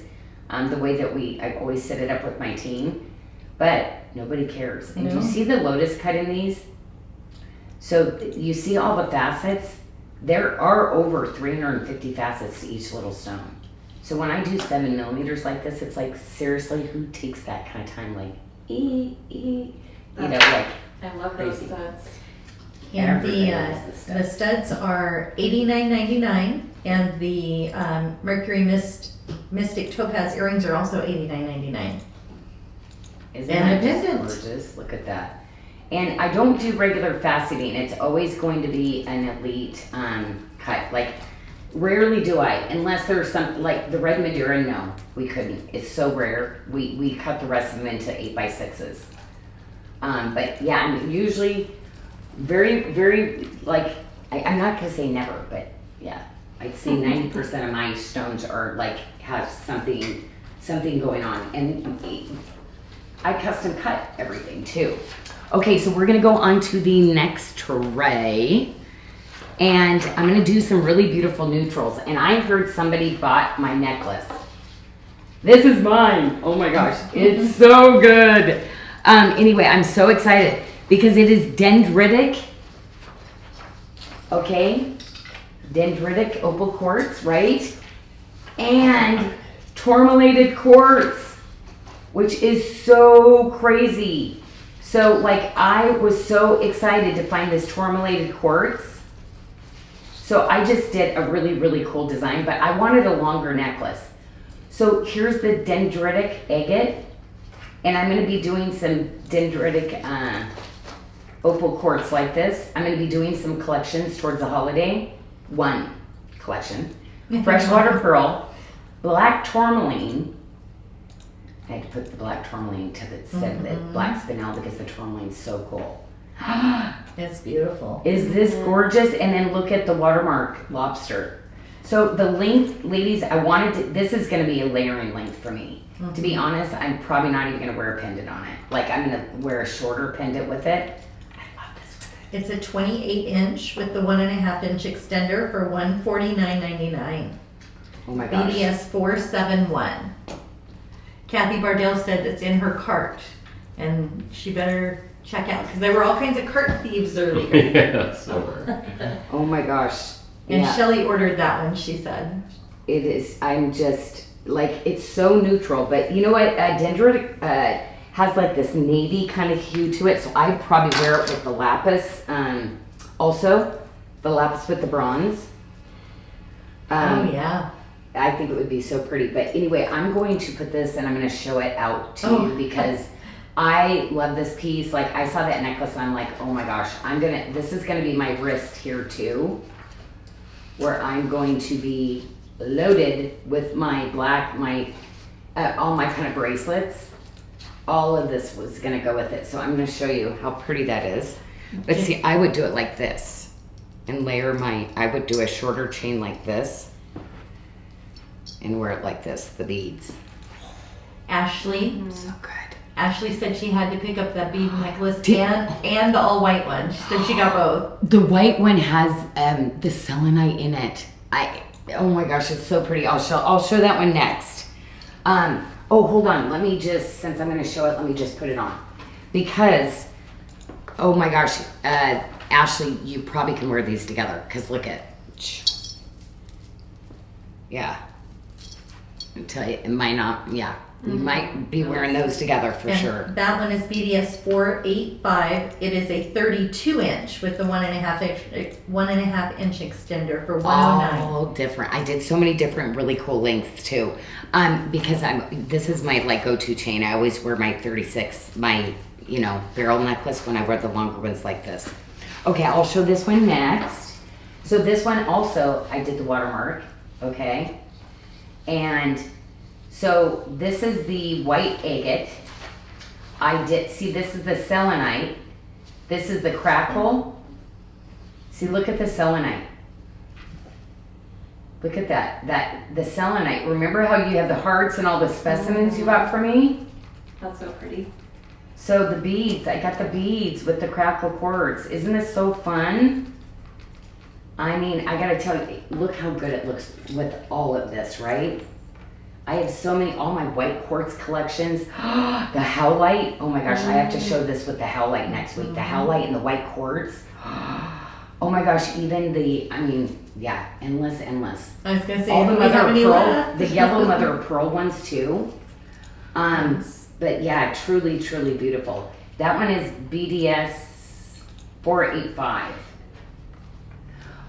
The way that I always set it up with my team. But nobody cares. And do you see the lotus cut in these? So you see all the facets? There are over 350 facets to each little stone. So when I do 7 millimeters like this, it's like, seriously, who takes that kind of time? Like, you know, like, I love those studs. And everybody loves the studs are $89.99, and the Mercury Mystic Topaz earrings are also $89.99. Isn't And that a just pendant. gorgeous? Look at that. And I don't do regular faceting. It's always going to be an elite cut. Like, rarely do I, unless there's some, like the red Madeira, no, we couldn't. It's so rare. We cut the rest of them into 8x6s. But yeah, I'm usually very, very, like, I'm not gonna say never, but yeah, I'd say 90% of my stones are like, have something going on. And I custom cut everything too. Okay, so we're gonna go on to the next tray. And I'm gonna do some really beautiful neutrals. And I heard somebody bought my necklace. This is mine. Oh my gosh, it's so good. Anyway, I'm so excited because it is dendritic. Okay, dendritic opal quartz, right? And tourmalated quartz, which is so crazy. So like, I was so excited to find this tourmalated quartz. So I just did a really, really cool design, but I wanted a longer necklace. So here's the dendritic agate, and I'm gonna be doing some dendritic opal quartz like this. I'm gonna be doing some collections towards the holiday. One collection. Freshwater pearl, black tourmaline. I had to put the black tourmaline to the set the black spinel because the tourmaline's so cool. It's beautiful. Is this gorgeous? And then look at the watermark lobster. So the length, ladies, I wanted to, this is gonna be a layering length for me. To be honest, I'm probably not even gonna wear a pendant on it. Like, I'm gonna wear a shorter pendant with it. I love this with it. It's a 28-inch with the 1.5-inch extender for $149.99. Oh my gosh. BDS 471. Kathy Bardell said it's in her cart, and she better check out because there were all kinds of cart thieves earlier. Yeah, so. Oh my gosh. And Yeah. Shelly ordered that one, she said. It is, I'm just, like, it's so neutral, but you know what, dendritic has like this navy kind of hue to it, so I'd probably wear it with the lapis, also, the lapis with the bronze. Oh yeah. I think it would be so pretty, but anyway, I'm going to put this and I'm going to show it out to you because I love this piece. Like, I saw that necklace and I'm like, oh my gosh, this is going to be my wrist here too, where I'm going to be loaded with my black, all my kind of bracelets. All of this was going to go with it. So I'm going to show you how pretty that is. But see, I would do it like this and layer I would do a shorter chain like this and wear it like this, the beads. Ashley. So good. Ashley said she had to pick up the bead necklace and the all white one. She said she got both. The white one has the selenite in it. Oh my gosh, it's so pretty. I'll show that one next. Oh, hold on. Let me just, since I'm going to show it, let me just put it on. Because, oh my gosh, Ashley, you probably can wear these together. Because look at, yeah. I'll tell you, it might not, yeah. You might be wearing those together for And sure. that one is BDS 485. It is a 32-inch with the 1.5-inch extender for $109. All different. I did so many different really cool lengths too. Because this is my like go-to chain. I always wear my 36, my, barrel necklace when I wear the longer ones like this. Okay, I'll show this one next. So this one also, I did the watermark, okay? And so this is the white agate. See, this is the selenite. This is the crackle. See, look at the selenite. Look at that. The selenite. Remember how you have the hearts and all the specimens you got for me? That's so pretty. So the beads, I got the beads with the crackle quartz. Isn't this so fun? I mean, I gotta tell you, look how good it looks with all of this, right? I have so many, all my white quartz collections. The howlite, oh my gosh, I have to show this with the howlite next week. The howlite and the white quartz. Oh my gosh, even yeah, endless. I was gonna say, All the do we have mother of any pearl, left? the yellow mother of pearl ones too. But yeah, truly beautiful. That one is BDS 485.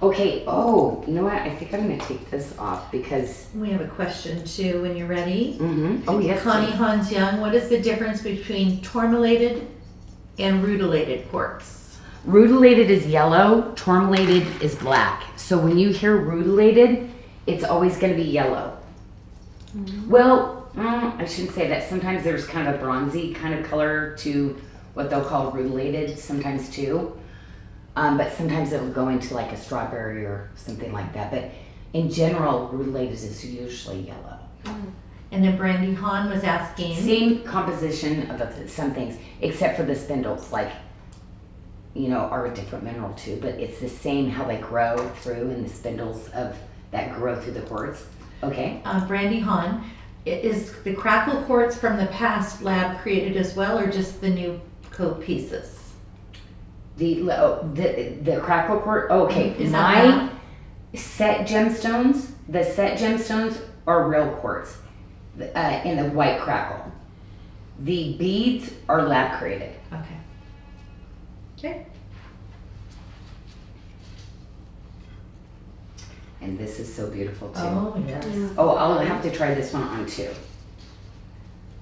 Okay, oh, you know what? I think I'm gonna take this off because, We have a question too, when you're ready. oh yes. Connie please. Hans Young, what is the difference between tourmalated and rutilated quartz? Rutilated is yellow, tourmalated is black. So when you hear rutilated, it's always gonna be yellow. Well, I shouldn't say that. Sometimes there's kind of a bronzy kind of color to what they'll call rutilated sometimes too. But sometimes it'll go into like a strawberry or something like that. But in general, rutilated is usually yellow. And then Brandy Hahn was asking. Same composition of some things, except for the spindles, like, are a different mineral too, but it's the same how they grow through and the spindles of that grow through the quartz. Okay. Brandy Hahn, is the crackle quartz from the past lab created as well, or just the new coat pieces? The crackle quartz. Okay, Is that my set gemstones. The set gemstones are real quartz, in the white crackle. The beads are lab created. Okay. Okay. And this is so beautiful too. Oh, yes. Oh, I'll have to try this one on too.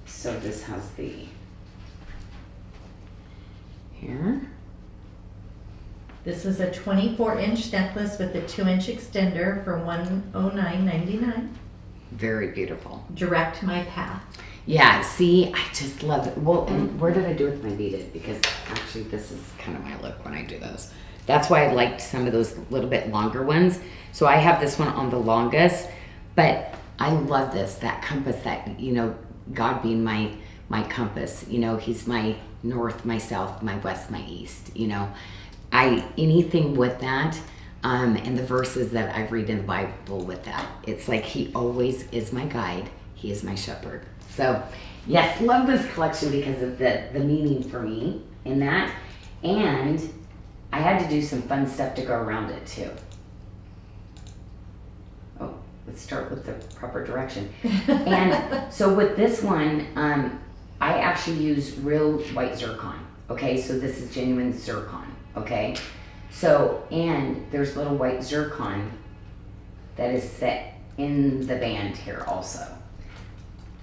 So this has the here. This is a 24-inch necklace with a 2-inch extender for $109.99. Very beautiful. Direct my path. Yeah, see, I just love it. Well, and where did I do with my beaded? Because actually this is kind of my look when I do those. That's why I liked some of those little bit longer ones. So I have this one on the longest, but I love this, that compass that, God being my compass, he's my north, my south, my west, my east, anything with that, and the verses that I read in the Bible with that, it's like he always is my guide. He is my shepherd. So yes, love this collection because of the meaning for me in that. And I had to do some fun stuff to go around it too. Oh, let's start with the proper direction. And so with this one, I actually use real white zircon. Okay, so this is genuine zircon. Okay, so, and there's little white zircon that is set in the band here also.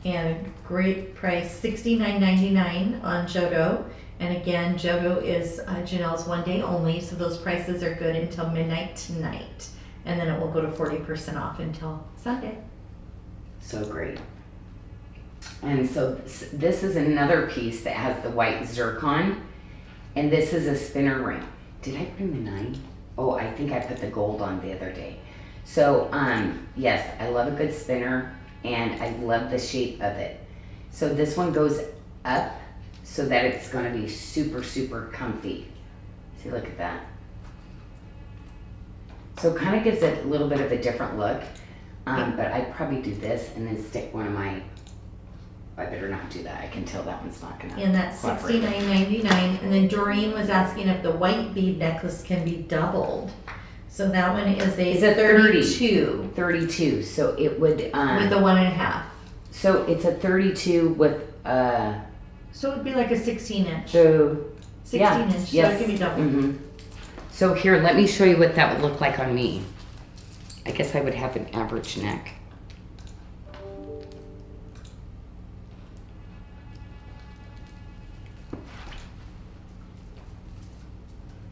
And a great price, $69.99 on Jodo. And again, Jodo is Janelle's one day only, so those prices are good until midnight tonight. And then it will go to 40% off until Sunday. So great. And so this is another piece that has the white zircon, and this is a spinner ring. Did I bring the 9? Oh, I think I put the gold on the other day. So yes, I love a good spinner, and I love the shape of it. So this one goes up so that it's going to be super comfy. See, look at that. So it kind of gives it a little bit of a different look, but I'd probably do this and then stick one of my, I better not do that. I can tell that one's not gonna. And that's $69.99. And then Doreen was asking if the white bead necklace can be doubled. So that one is a 32. 32, so it would, With a 1.5. so it's a 32 with, So it would be like a 16-inch. so, 16-inch, so yes. it can be doubled. Mm-hmm. So here, let me show you what that would look like on me. I guess I would have an average neck.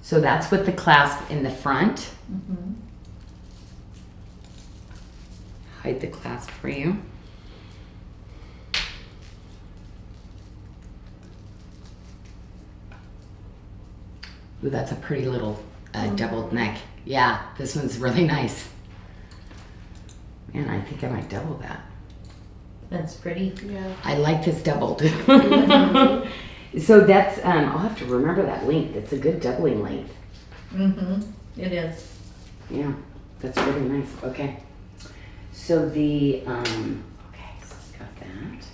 So that's with the clasp in the front. Mhm. Hide the clasp for you. Ooh, that's a pretty little doubled neck. Yeah, this one's really nice. And I think I might double that. That's pretty. Yeah. I like this doubled. So that's, I'll have to remember that length. It's a good doubling length. It is. Yeah, that's really nice. Okay. So the, okay, so we got that.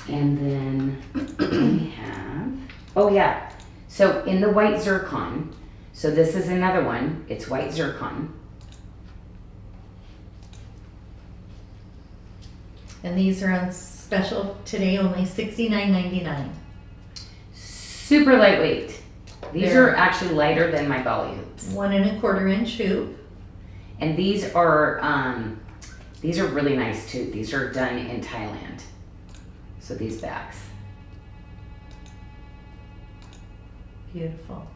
And then we have, oh yeah. So in the white zircon, so this is another one. It's white zircon. And these are on special today, only $69.99. Super lightweight. These They're- are actually lighter than my Bali hoops. 1 1/4 inch hoop. And these are really nice too. These are done in Thailand. So these bags. Beautiful.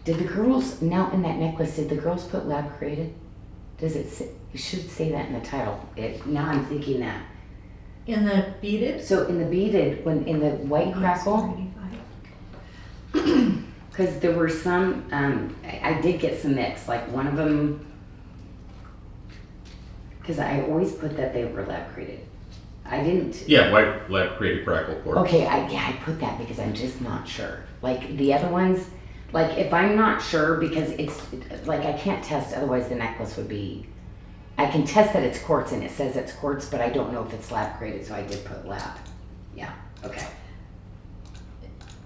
Did the girls, now in that necklace, did the girls put lab created? Does it say, it should say that in the title. Now I'm thinking that. In the beaded? So in the beaded, when in the white crackle, because there were some, I did get some mix, like one of them, because I always put that they were lab created. I didn't. Yeah, white lab created crackle quartz. Okay, I put that because I'm just not sure. Like the other ones, like if I'm not sure because it's like I can't test, otherwise the necklace would be. I can test that it's quartz and it says it's quartz, but I don't know if it's lab created, so I did put lab. Yeah. Okay.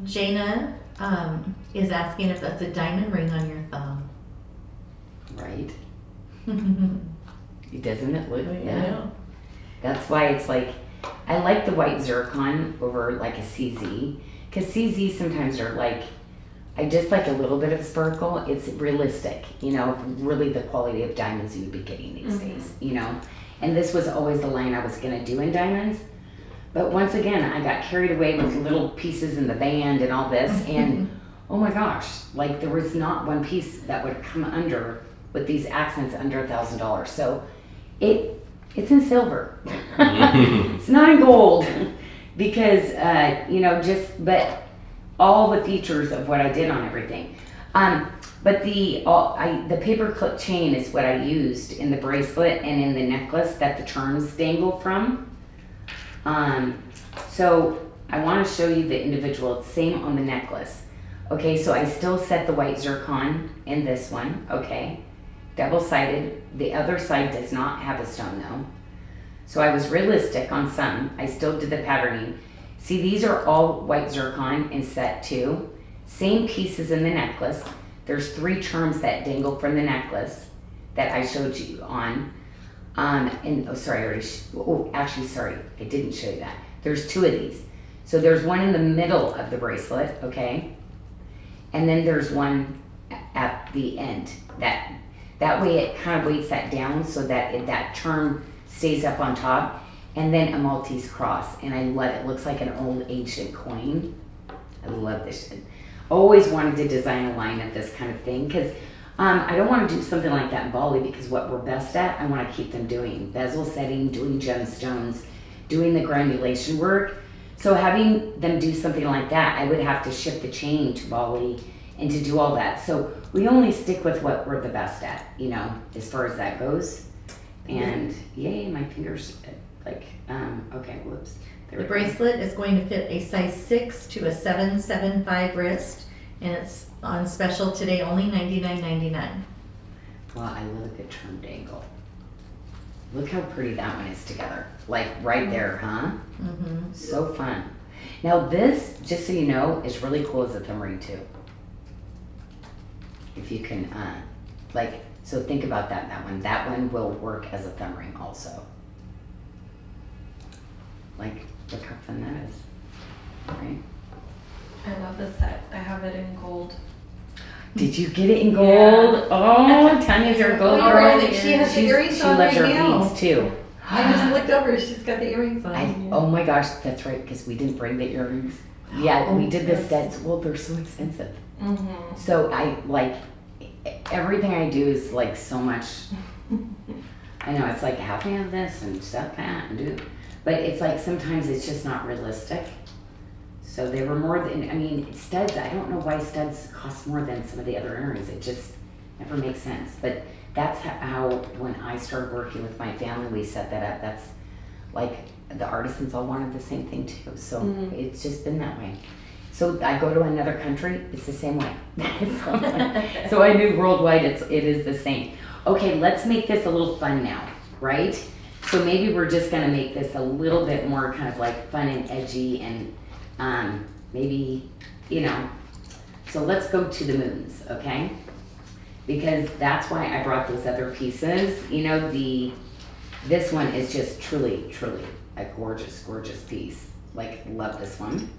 Jana is asking if that's a diamond ring on your thumb. Right. Doesn't it look? Yeah. That's why it's like, I like the white zircon over like a CZ, because CZ sometimes are like, I just like a little bit of sparkle. It's realistic, you know, really the quality of diamonds you would be getting these days, you know. And this was always the line I was gonna do in diamonds. But once again, I got carried away with little pieces in the band and all this, and oh my gosh, like there was not one piece that would come under with these accents under $1,000. So it's in silver. It's not in gold because you know, but all the features of what I did on everything. But the paper clip chain is what I used in the bracelet and in the necklace that the charms dangle from. So I want to show you the individual. It's same on the necklace. Okay, so I still set the white zircon in this one. Okay, double-sided. The other side does not have a stone though. So I was realistic on some. I still did the patterning. See, these are all white zircon in set 2. Same pieces in the necklace. There's 3 charms that dangle from the necklace that I showed you on. And oh, sorry, I already. Actually, sorry, I didn't show you that. There's 2 of these. So there's one in the middle of the bracelet, okay, and then there's one at the end. That way it kind of weights that down so that that charm stays up on top. And then a Maltese cross, and I love it. It looks like an old ancient coin. I love this. Always wanted to design a line of this kind of thing because I don't want to do something like that in Bali because what we're best at, I want to keep them doing bezel setting, doing gemstones, doing the granulation work. So having them do something like that, I would have to ship the chain to Bali and to do all that. So we only stick with what we're the best at, you know, as far as that goes. And yay, my fingers. Okay, whoops. The bracelet is going to fit a size 6 to a 7/7/5 wrist, and it's on special today, only $99.99. Well, I look at charm dangle. Look how pretty that one is together. Like right there, huh? Mm-hmm. So fun. Now this, just so you know, is really cool as a thumb ring too. If you can, so think about that one. That one will work as a thumb ring also. Like, look how fun that is, right? I love this set. I have it in gold. Did you get it in gold? Oh, Tanya's our gold Oh, girl. really? She has the earrings She on loves right her now. beads too. I just looked over, she's got the earrings on. Oh my gosh, that's right, because we didn't bring the earrings. Yeah, we did the studs. Well, they're so expensive. Mm-hmm. So everything I do is like so much. I know, it's like half of this and stuff that and do. But it's like sometimes it's just not realistic. So they were more than, I mean, studs, I don't know why studs cost more than some of the other earrings. It just never makes sense. But that's how when I started working with my family, we set that up. That's like the artisans all wanted the same thing too. So it's just been that way. So I go to another country, it's the same way. So I knew worldwide it is the same. Okay, let's make this a little fun now, right? So maybe we're just gonna make this a little bit more kind of like fun and edgy and maybe, you know. So let's go to the moons, okay? Because that's why I brought those other pieces. You know, this one is just truly, truly a gorgeous, gorgeous piece. Like, love this one.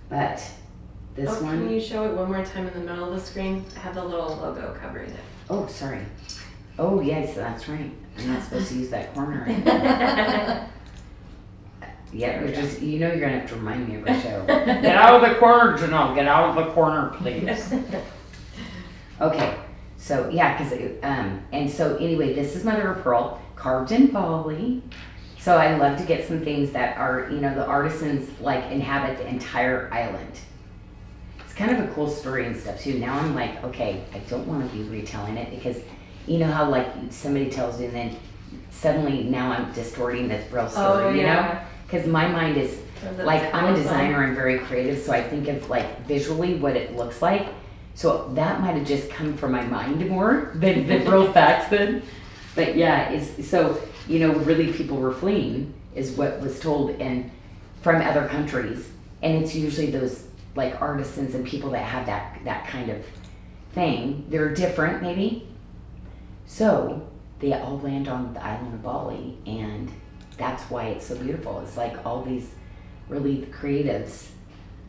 But this one. Can you show it one more time in the middle of the screen? I have the little logo covering it. Oh, sorry. Oh, yes, that's right. I'm not supposed to use that corner. Yeah, you're just, you know, you're gonna have to remind me every show. Get out of the corner, Janyl. Get out of the corner, please. Okay, so yeah, and so anyway, this is mother of pearl, carved in Bali. So I love to get some things that are, you know, the artisans like inhabit the entire island. It's kind of a cool story and stuff too. Now I'm like, okay, I don't want to be retelling it because you know how like somebody tells you and then suddenly now I'm distorting the real story, you know? Because my mind is like, I'm a designer and very creative, so I think of like visually what it looks like. So that might have just come from my mind more than the real facts then. But yeah, it's so, you know, really people were fleeing is what was told and from other countries. And it's usually those like artisans and people that have that kind of thing. They're different maybe. So they all land on the island of Bali and that's why it's so beautiful. It's like all these really creatives,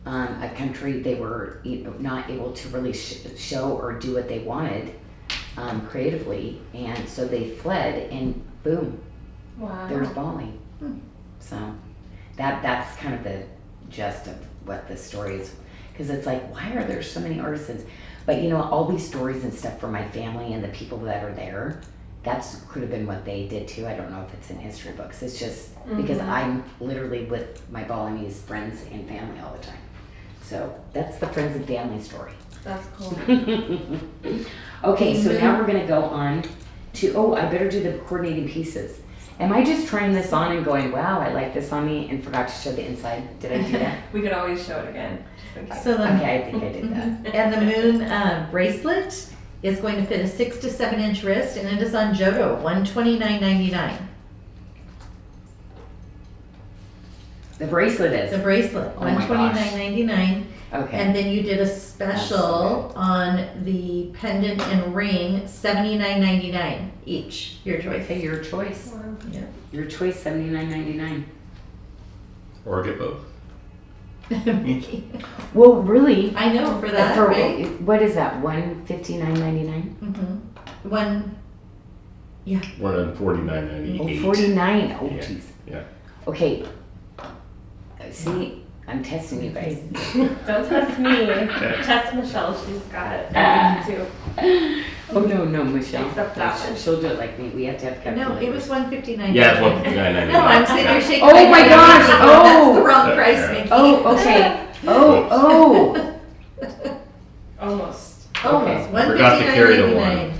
a country they were not able to really show or do what they wanted creatively, and so they fled, and boom, wow, there's Bali. So that's kind of the gist of what the story is, because it's like, why are there so many artisans? But you know, all these stories and stuff from my family and the people that are there, could have been what they did too. I don't know if it's in history books. It's just because I'm literally with my Balinese friends and family all the time. So that's the friends and family story. That's cool. Okay, so now we're gonna go on to, I better do the coordinating pieces. Am I just trying this on and going, wow, I like this on me and forgot to show the inside? Did I do that? We could always show it again. Just in case. So Okay, I think I did that. And the moon bracelet is going to fit a 6 to 7 inch wrist, and it is on Jodo, $129.99. The bracelet is. The bracelet, Oh my gosh. $129.99. Okay. And then you did a special on the pendant and ring, $79.99 each. Your choice. Okay, your choice. Wow. Yeah. Your choice, $79.99. Or get both. Well, really, I know for that, for right? what is that? $159.99. Mm-hmm. One. Yeah. $149.98. Oh, 49. Oh, Yeah. jeez. Yeah. Okay. See, I'm testing you guys. Don't test me. Test Michelle. She's got it too. Oh no, Michelle. Except that one. She'll do it like me. We have to have No, it was $159.99. Yeah, it's $159.99. No, I'm sitting there shaking. Oh my my head. gosh, That's oh. the wrong price, Yeah. Mickey. Oh, okay. Oh. Almost. Almost. I forgot to carry the $159.99.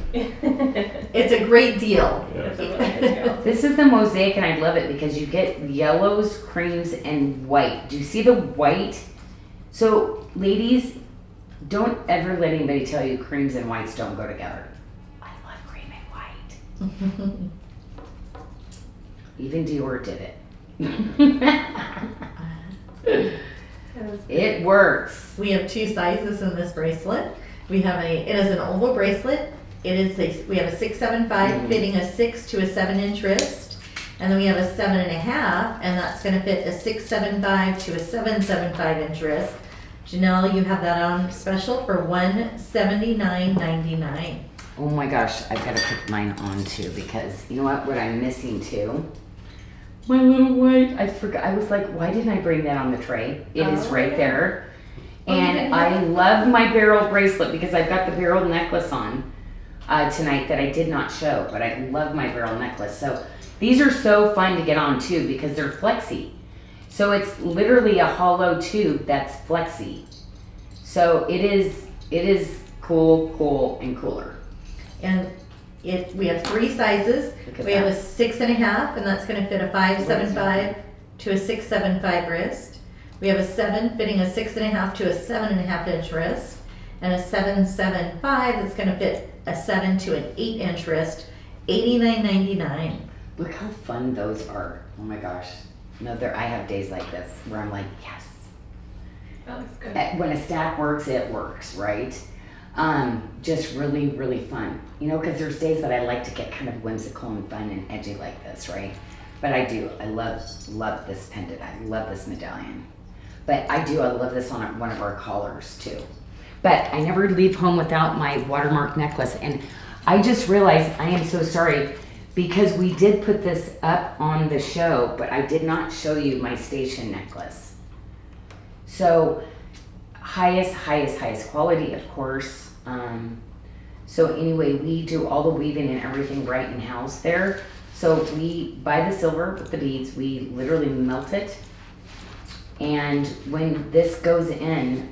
It's a great deal. Yeah. It's a really good deal. This is the mosaic, and I love it because you get yellows, creams, and white. Do you see the white? So, ladies, don't ever let anybody tell you creams and whites don't go together. I love cream and white. Even Dior did it. It works. We have 2 sizes in this bracelet. We have it is an oval bracelet. We have a 675 fitting a 6 to a 7 inch wrist. And then we have a 7.5, and that's gonna fit a 675 to a 775 inch wrist. Janyl, you have that on special for $179.99. Oh my gosh, I've got to put mine on too because you know what I'm missing too? My little white. I forgot. I was like, why didn't I bring that on the tray? It is right there. And I love my beryl bracelet because I've got the beryl necklace on tonight that I did not show, but I love my beryl necklace. So these are so fun to get on too because they're flexy. So it's literally a hollow tube that's flexy. So it is cool, and cooler. And we have 3 sizes. Look at We have that. a 6.5, and that's gonna fit a 5.75 to a 6.75 wrist. We have a 7 fitting a 6.5 to a 7.5 inch wrist, and a 7.75 that's gonna fit a 7 to an 8 inch wrist, $89.99. Look how fun those are. Oh my gosh. No, I have days like this where I'm like, yes. That looks good. When a stack works, it works, right? Just really, really fun. You know, because there's days that I like to get kind of whimsical and fun and edgy like this, right? But I do. I love this pendant. I love this medallion. But I love this on one of our collars too. But I never leave home without my watermark necklace. And I just realized I am so sorry because we did put this up on the show, but I did not show you my station necklace. So highest quality, of course. So anyway, we do all the weaving and everything right in house there. So we buy the silver with the beads, we literally melt it. And when this goes in,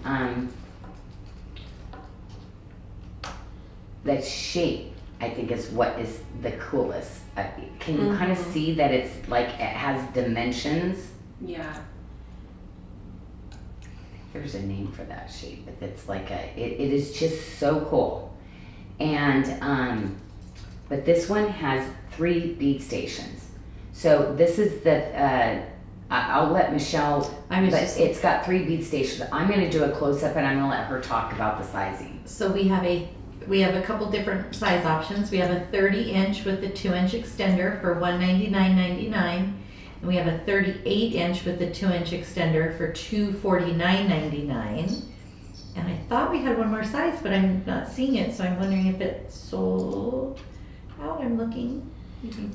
that shape, I think, is what is the coolest. Can you kind of see that it's like it has dimensions? Yeah. There's a name for that shape, but it's like it is just so cool. And but this one has 3 bead stations. So this is the I'll let Michelle, it's got 3 bead stations. I'm going to do a close-up and I'm going to let her talk about the sizing. So we have a couple different size options. We have a 30 inch with a 2 inch extender for $199.99. And we have a 38 inch with a 2 inch extender for $249.99. And I thought we had one more size, but I'm not seeing it. So I'm wondering if it's sold out. I'm looking.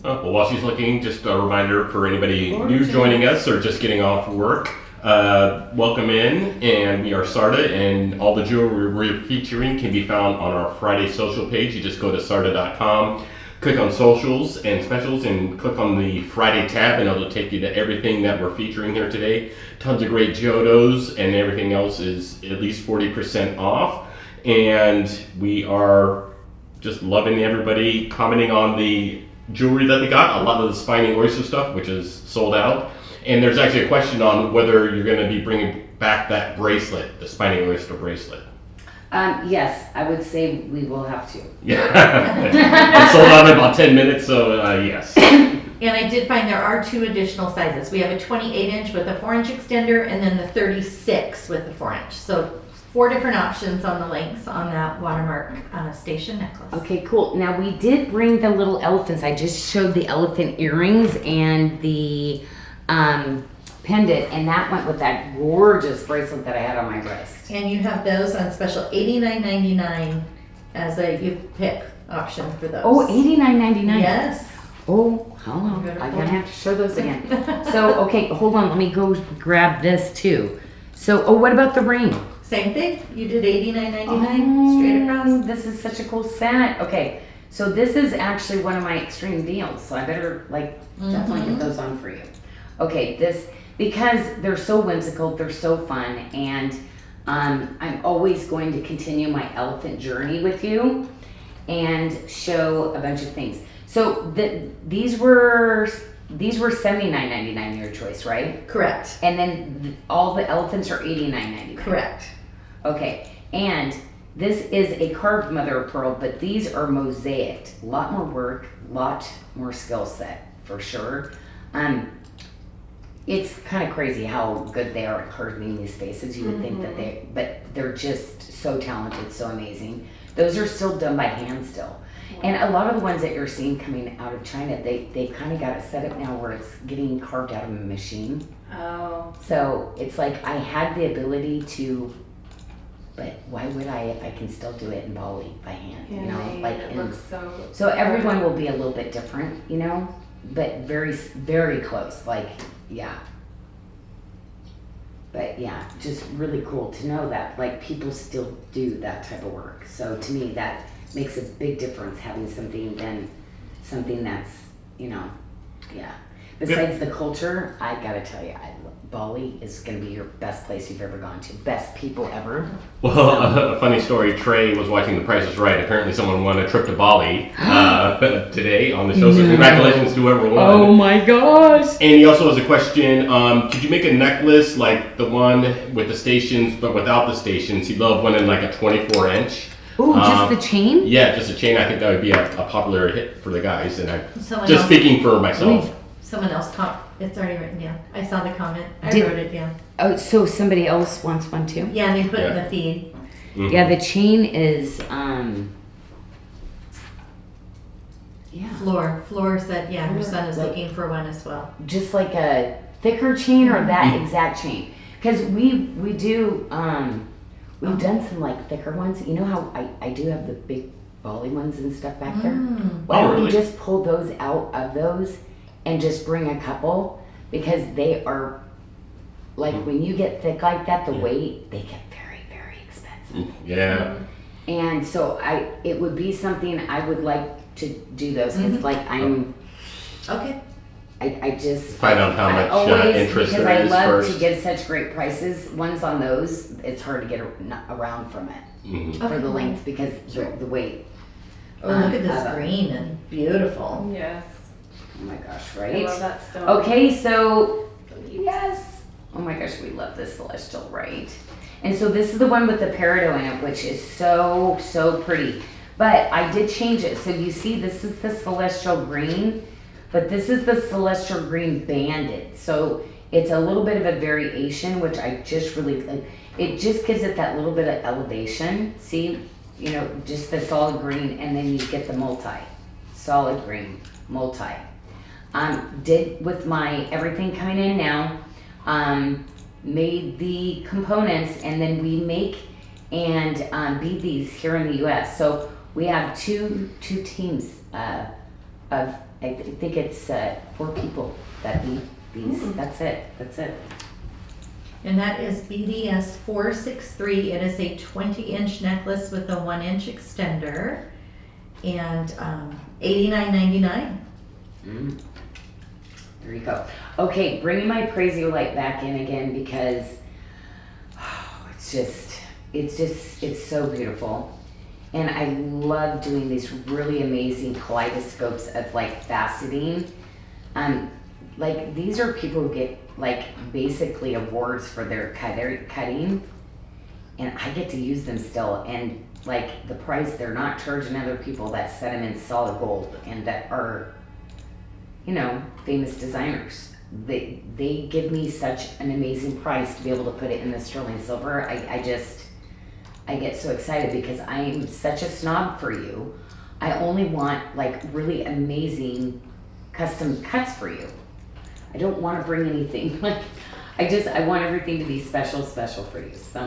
Well, while she's looking, just a reminder for anybody new joining us or just getting off work, welcome in, and we are SARDA, and all the jewelry we're featuring can be found on our Friday social page. You just go to sarda.com, click on socials and specials, and click on the Friday tab, and it'll take you to everything that we're featuring here today. Tons of great Jodos, and everything else is at least 40% off, and we are just loving everybody commenting on the jewelry that they got. A lot of the spiny oyster stuff, which is sold out. And there's actually a question on whether you're going to be bringing back that bracelet, the spiny oyster bracelet. Yes, I would say we will have to. Yeah, it's sold out in about 10 minutes, so yes. And I did find there are 2 additional sizes. We have a 28 inch with a 4 inch extender, and then the 36 with the 4 inch. So 4 different options on the lengths on that watermark station necklace. Okay, cool. Now we did bring the little elephants. I just showed the elephant earrings and the pendant, and that went with that gorgeous bracelet that I had on my wrist. And you have those on special $89.99 as a you pick option for those. Oh, $89.99. Yes. Oh, hold on. I'm gonna have to show those again. So, okay, hold on. Let me go grab this too. So, what about the ring? Same thing. You did $89.99 straight across. This is such a cool set. Okay, so this is actually one of my extreme deals. So I better definitely get those on for you. Okay, because they're so whimsical, they're so fun, and I'm always going to continue my elephant journey with you and show a bunch of things. So these were $79.99 your choice, right? Correct. And then all the elephants are $89.99. Correct. Okay, and this is a carved mother of pearl, but these are mosaiced. A lot more work, a lot more skill set for sure. It's kind of crazy how good they are at carving these faces. You would think that but they're just so talented, so amazing. Those are still done by hand still. And a lot of the ones that you're seeing coming out of China, they kind of got it set up now where it's getting carved out of a machine. Oh. So it's like I had the ability to, but why would I if I can still do it in Bali by hand? Yeah, You know, it looks so. So everyone will be a little bit different, you know, but very, very close. Yeah. But yeah, just really cool to know that people still do that type of work. So to me, that makes a big difference having something that's, yeah. Besides the culture, I gotta tell you, Bali is gonna be your best place you've ever gone to. Best people ever. Well, a funny story. Trey was watching The Price is Right. Apparently, someone won a trip to Bali today on the show. So congratulations to whoever won. Oh my gosh! And he also has a question. Could you make a necklace like the one with the stations, but without the stations? He'd love one in like a 24-inch. Ooh, just the chain? Yeah, just a chain. I think that would be a popular hit for the guys. And Someone just else- speaking for myself. Someone else it's already written down. I saw the comment. I Did- wrote it down. Oh, so somebody else wants one too? Yeah, and they put it in Yeah. the feed. Mhm. Yeah, the chain is, yeah, Floor said, yeah, her son is looking for one as well. just like a thicker chain or that exact chain. Because we do, we've done some like thicker ones. You know how I do have the big Bali ones and stuff back there? Why don't we really? just pull those out of those and just bring a couple? Because they are, like when you get thick like that, the weight, they get very, very expensive. Yeah. And so it would be something I would like to do those because like Okay. I just Find out how much interest because there I is love first. to give such great prices. Ones on those, it's hard to get around from it Mhm. for the length because the weight. Oh, look at I this love it. green and beautiful. Yes. Oh my gosh, I right? love that stone. Okay, so yes. Oh my gosh, we love this celestial, right? And so this is the one with the peridot in it, which is so pretty. But I did change it. So you see, this is the celestial green, but this is the celestial green banded. So it's a little bit of a variation, which I just really like. It just gives it that little bit of elevation. See, you know, just the solid green, and then you get the multi, solid green, multi. Did with my everything coming in now, made the components, and then we make and bead these here in the U.S. So we have two teams of I think it's 4 people that bead these. That's it. And that is BDS 463. It is a 20-inch necklace with a 1-inch extender. And $89.99. There you go. Okay, bringing my Praisiolite back in again because it's so beautiful. And I love doing these really amazing kaleidoscopes of like faceting. Like these are people who get like basically awards for their cutting, and I get to use them still. And like the price, they're not charging other people that set them in solid gold and that are, you know, famous designers. They give me such an amazing price to be able to put it in the sterling silver. I get so excited because I'm such a snob for you. I only want like really amazing custom cuts for you. I don't want to bring anything like, I want everything to be special for you. So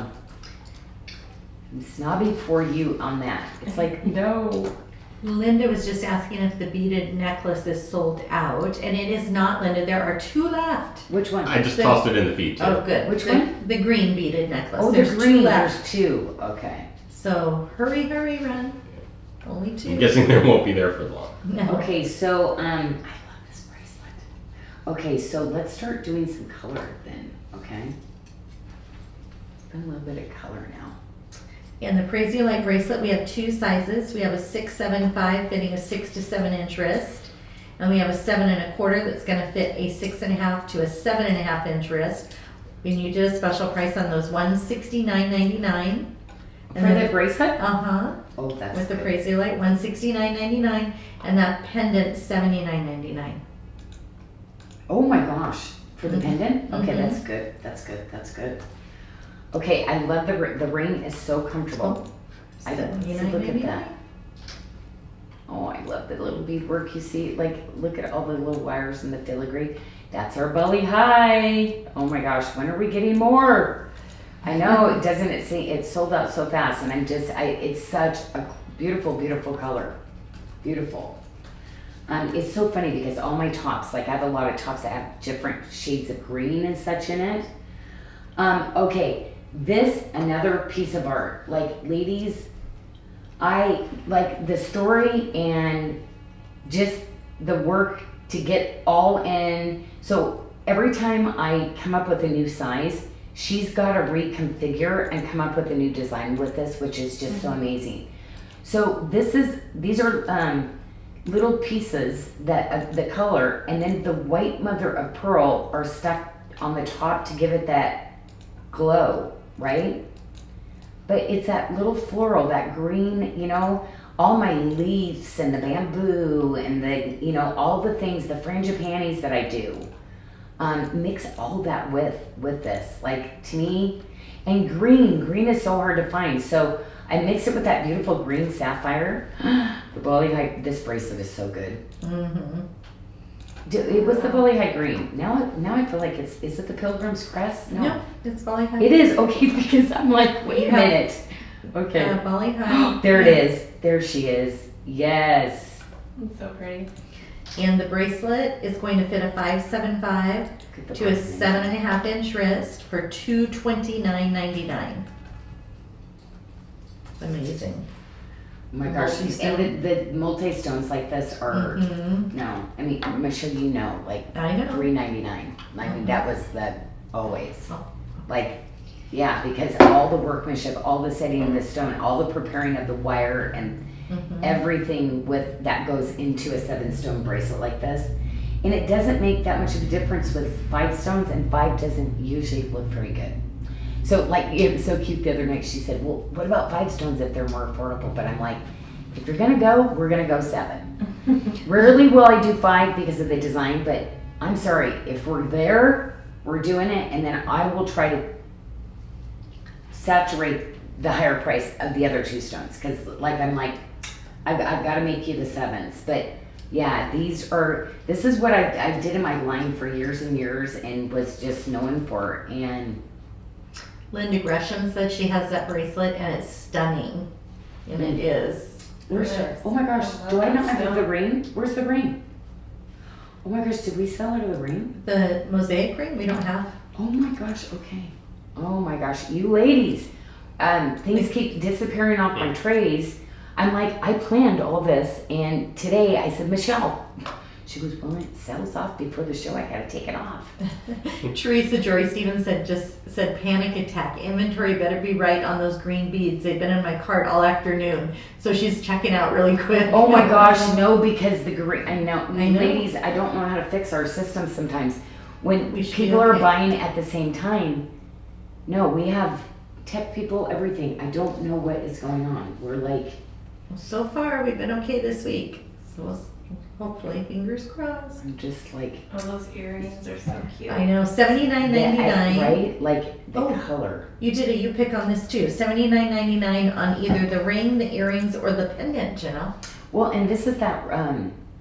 I'm snobby for you on that. It's like, no. Linda was just asking if the beaded necklace is sold out, and it is not, Linda. There are 2 left. Which one? I just tossed it in the feed too. Oh, good. Which the, one? The green beaded necklace. Oh, there's there's green. 2 left. There's 2. Okay. So hurry, run. Only 2. I'm guessing they won't be there for long. No. Okay, so I love this bracelet. Okay, so let's start doing some color then. Okay. A little bit of color now. In the Praisiolite bracelet, we have 2 sizes. We have a 6.75 fitting a 6 to 7 inch wrist, and we have a 7 1/4 that's going to fit a 6.5 to a 7.5 inch wrist. And you did a special price on those, $169.99. For the bracelet? Oh, that's with the good. Praisiolite, $169.99, and that pendant $79.99. Oh my gosh. For the pendant? Okay, Mhm. that's good. Okay, I love the ring is so comfortable. I look at $79.99. that. Oh, I love the little beadwork. You see, like, look at all the little wires and the filigree. That's our belly high. Oh my gosh, when are we getting more? I know, it's sold out so fast, and it's such a beautiful color. Beautiful. It's so funny because all my tops, like I have a lot of tops that have different shades of green and such in it. Okay, this, another piece of art. Like, ladies, I like the story and just the work to get all in. So every time I come up with a new size, she's got to reconfigure and come up with a new design with this, which is just so amazing. So these are little pieces that the color, and then the white mother of pearl are stuck on the top to give it that glow, right? But it's that little floral, that green, you know, all my leaves and the bamboo and the, you know, all the things, the frangipanis that I do, mix all that with this. Like, to me, and green is so hard to find. So I mix it with that beautiful green sapphire. The Bollyhide, this bracelet is so good. Mm-hmm. It was the Bollyhide green. Now I feel like is it the Pilgrim's Crest? No, it's Bollyhide. It is, okay, because I'm like, wait a minute. Okay. Bollyhide. There it is. There she is. Yes. It's so pretty. And the bracelet is going to fit a 575 to a 7.5 inch wrist for $229.99. Amazing. Oh my gosh, and the multi-stones like this are, Mhm. no, I mean, I'm sure you know, like I know. $3.99. I mean, that was the always. Oh. Like, yeah, because all the workmanship, all the setting of the stone, all the preparing of the wire and Mhm. everything with that goes into a 7-stone bracelet like this. And it doesn't make that much of a difference with 5 stones, and 5 doesn't usually look very good. So, like, it was so cute the other night. She said, well, what about 5 stones if they're more affordable? But I'm like, if you're going to go, we're going to go 7. Rarely will I do 5 because of the design, but I'm sorry. If we're there, we're doing it, and then I will try to saturate the higher price of the other 2 stones. Because, like, I'm like, I've got to make you the 7s. But, yeah, this is what I did in my line for years and years and was just known for. And Linda Gresham said she has that bracelet and it's stunning. And it is. oh my gosh, do I not have the ring? Where's the ring? Oh my gosh, did we sell her the ring? The mosaic ring we don't have. Oh my gosh, okay. Oh my gosh, you ladies, things keep disappearing off my trays. I'm like, I planned all this, and today I said, Michelle, she goes, well, it sells off before the show, I gotta take it off. Teresa Jory Stevens said panic attack. Inventory better be right on those green beads. They've been in my cart all afternoon. So she's checking out really quick. Oh my gosh, no, because the green, I know, I know. ladies, I don't know how to fix our system sometimes. When We should be people are okay. buying at the same time, no, we have tech people, everything. I don't know what is going on. We're like, So far we've been okay this week. So hopefully, fingers crossed. I'm just like, Oh, those earrings are so cute. I know, $79.99. right? Like the Oh. color. You pick on this too. $79.99 on either the ring, the earrings, or the pendant, you know? Well, and this is that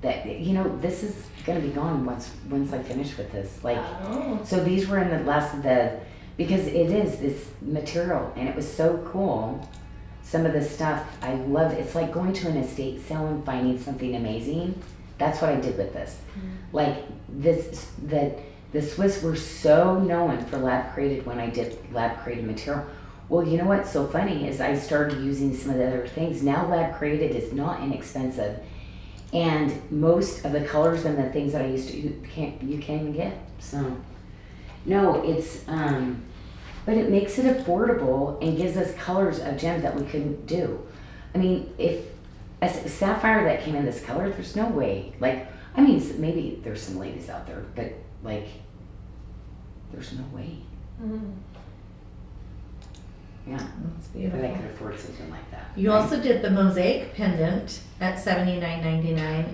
this is gonna be gone once I finish with this. Like, Oh. so these were in the last of the, because it is this material and it was so cool. Some of the stuff I love. It's like going to an estate sale and finding something amazing. That's what I did with this. Like this, the Swiss were so known for lab created when I did lab created material. Well, you know what's so funny is I started using some of the other things. Now lab created is not inexpensive, and most of the colors and the things that I used to you can't even get. So no, it's but it makes it affordable and gives us colors of gems that we couldn't do. I mean, if a sapphire that came in this color, there's no way. Like, I mean, maybe there's some ladies out there, but like, there's no way. Mm. Yeah, That's that I beautiful. could afford something like that. You right? also did the mosaic pendant at $79.99,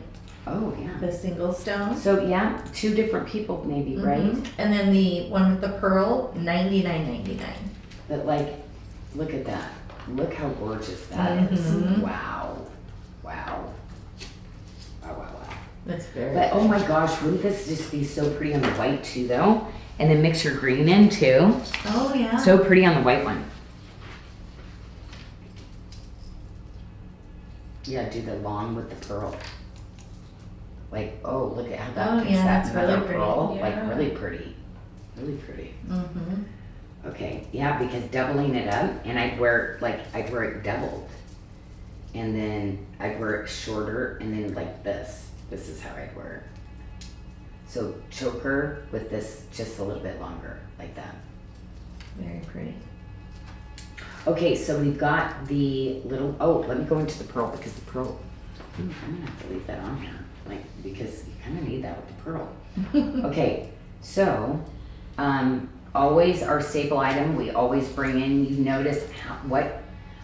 Oh yeah. the single stone. So yeah, 2 different people maybe, right? Mhm. And then the one with the pearl, $99.99. But like, look at that. Look how gorgeous that is. Mhm. Wow. Wow. Wow, wow, wow. That's very. But oh my gosh, wouldn't this just be so pretty on the white too though? And then mix your green in too. Oh yeah. So pretty on the white one. Yeah, do the long with the pearl. Like, oh, look at how that Oh, picks yeah, that that's really mother pretty. pearl. Yeah. Like really pretty. Really pretty. Mhm. Okay, yeah, because doubling it up, and I'd wear it doubled. And then I'd wear it shorter, and then like this. This is how I'd wear it. So choker with this just a little bit longer, like that. Very pretty. Okay, so we've got the little, oh, let me go into the pearl because the pearl, I'm gonna have to leave that on here, like, because you kind of need that with the pearl. Okay, so, always our staple item, we always bring in, you notice what,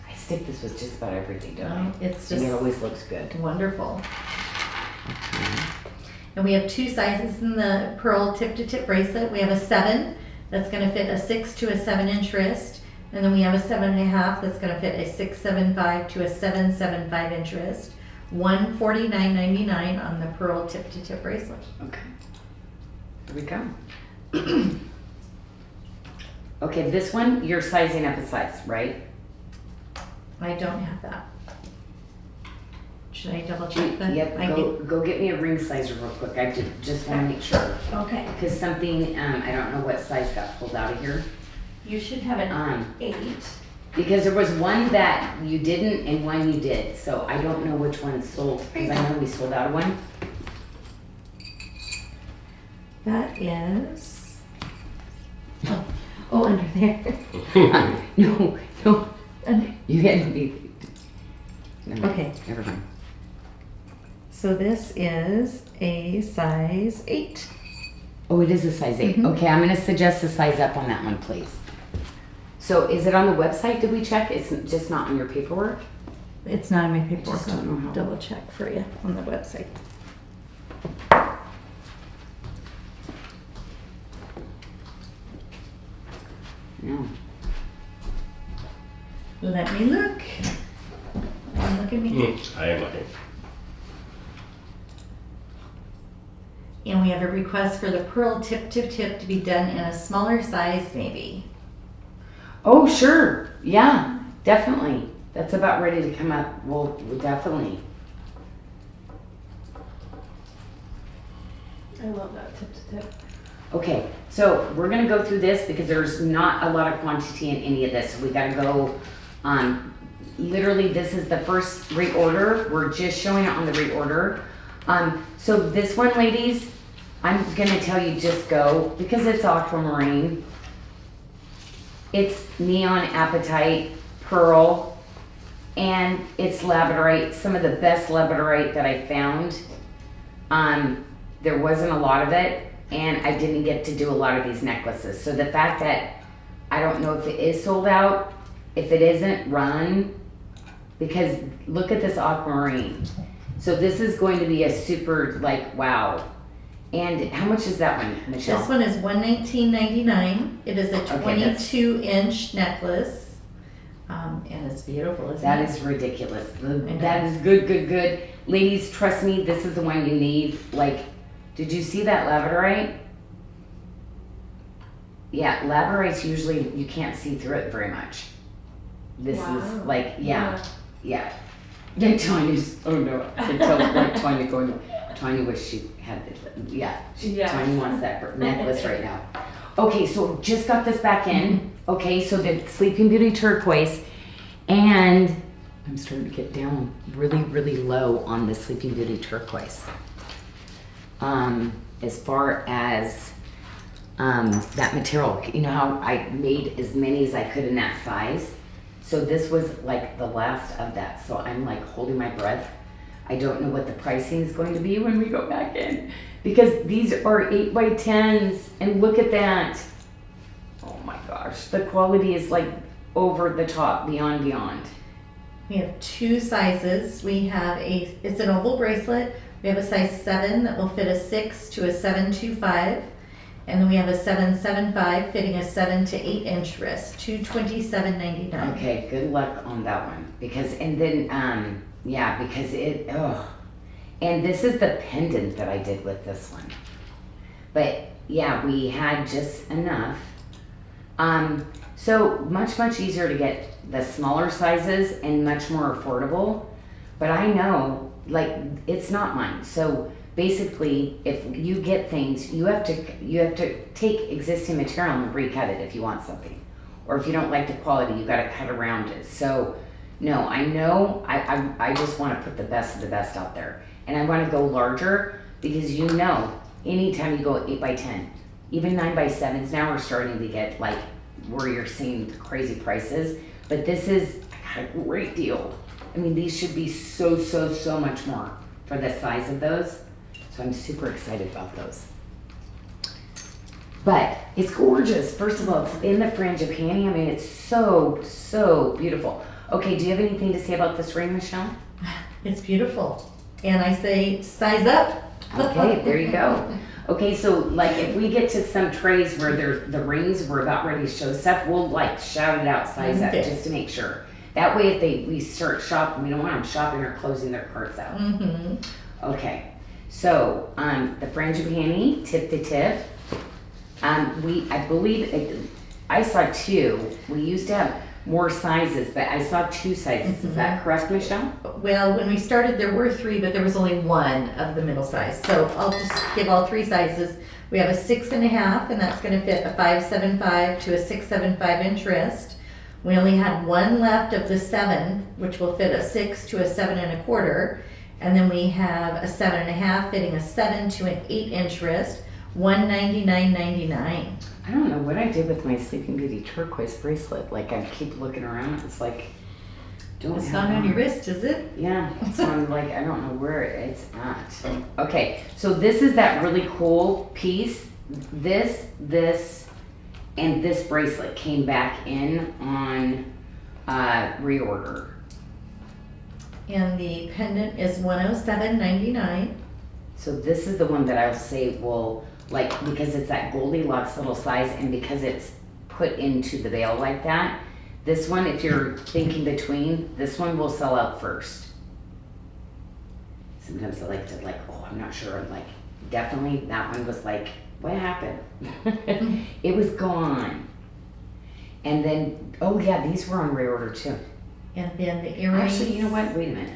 I stick this with just about everything, don't I? It's And just it always looks good. wonderful. Okay. And we have 2 sizes in the pearl tip-to-tip bracelet. We have a 7 that's going to fit a 6 to a 7-inch wrist. And then we have a 7.5 that's going to fit a 6.75 to a 7.75-inch wrist. $149.99 on the pearl tip-to-tip bracelet. Okay. There we go. Okay, this one, you're sizing up a size, right? I don't have that. Should I double check that? Yep, go get me a ring sizer real quick. I just want to make sure. Okay. Because something, I don't know what size got pulled out of here. You should have an 8. Because there was one that you didn't and one you did. So I don't know which one sold, because I know we sold out of one. That is. Oh, under there. No. Under. You had me. Okay. Never mind. So this is a size 8. Oh, it is a size 8. Mhm. Okay, I'm going to suggest a size up on that one, please. So is it on the website? Did we check? It's just not on your paperwork? It's not in my paperwork. just don't know how. I'll double check for you on the website. No. Let me look. Look at me. I am looking. And we have a request for the pearl tip to be done in a smaller size maybe. Oh, sure. Yeah, definitely. That's about ready to come up. We'll definitely. I love that tip to tip. Okay, so we're gonna go through this because there's not a lot of quantity in any of this. We gotta go, literally this is the first reorder. We're just showing it on the reorder. So this one, ladies, I'm gonna tell you just go because it's aquamarine. It's neon apatite pearl and it's labradorite, some of the best labradorite that I found. There wasn't a lot of it and I didn't get to do a lot of these necklaces. So the fact that I don't know if it is sold out, if it isn't, run, because look at this aquamarine. So this is going to be a super, like, wow. And how much is that one, Michelle? This one is $119.99. It is a Okay, that's- 22-inch necklace. And it's beautiful, isn't That it? is ridiculous. know. That is good. Ladies, trust me, this is the one you need. Like, did you see that labradorite? Yeah, labradorite's usually, you can't see through it very much. This Wow. is like, yeah. Yeah, Tanya's, oh no, I can tell like Tanya going, Tanya wish she had it. Yeah, Yes. Tanya wants that necklace right now. Okay, so just got this back in. Okay, so the Sleeping Beauty turquoise, and I'm starting to get down really low on the Sleeping Beauty turquoise. As far as that material, you know how I made as many as I could in that size. So this was like the last of that. So I'm like holding my breath. I don't know what the pricing is going to be when we go back in because these are 8x10s and look at that. Oh my gosh, the quality is like over the top, beyond. We have 2 sizes. We have it's an oval bracelet. We have a size 7 that will fit a 6 to a 7.25. And then we have a 7.75 fitting a 7 to 8-inch wrist, $227.99. Okay, good luck on that one because, and then, yeah, because and this is the pendant that I did with this one. But yeah, we had just enough. So much easier to get the smaller sizes and much more affordable. But I know, like, it's not mine. So basically, if you get things, you have to take existing material and recut it if you want something. Or if you don't like the quality, you gotta cut around it. So no, I know, I just wanna put the best of the best out there. And I wanna go larger because you know, anytime you go 8 by 10, even 9 by 7s, now we're starting to get like where you're seeing crazy prices. But this is a great deal. I mean, these should be so much more for the size of those. So I'm super excited about those. But it's gorgeous. First of all, it's in the frangipani. I mean, it's so beautiful. Okay, do you have anything to say about this ring, Michelle? It's beautiful. And I say size up. Okay, there you go. Okay, so like if we get to some trays where the rings we're about ready to show stuff, we'll like shout it out, size up, just to make sure. That way if we start shopping, we don't want them shopping or closing their carts out. Okay, so the frangipani, tip to tip. I believe, I saw 2. We used to have more sizes, but I saw 2 sizes. Is that correct, Michelle? Well, when we started, there were 3, but there was only 1 of the middle size. So I'll just give all 3 sizes. We have a 6.5, and that's going to fit a 5.75 to a 6.75 inch wrist. We only had 1 left of the 7, which will fit a 6 to a 7.25. And then we have a 7.5 fitting a 7 to an 8 inch wrist. $199.99. I don't know what I did with my Sleeping Beauty turquoise bracelet. Like I keep looking around, it's like, It's not on your wrist, is it? Yeah, so I'm like, I don't know where it's at. Okay, so this is that really cool piece. This, and this bracelet came back in on reorder. And the pendant is $107.99. So this is the one that I'll say will, like, because it's that Goldilocks little size and because it's put into the veil like that, this one, if you're thinking between, this one will sell out first. Sometimes I like to I'm not sure. I'm like, definitely that one was like, what happened? It was gone. And then, oh yeah, these were on reorder too. And then the earrings. Actually, you know what? Wait a minute.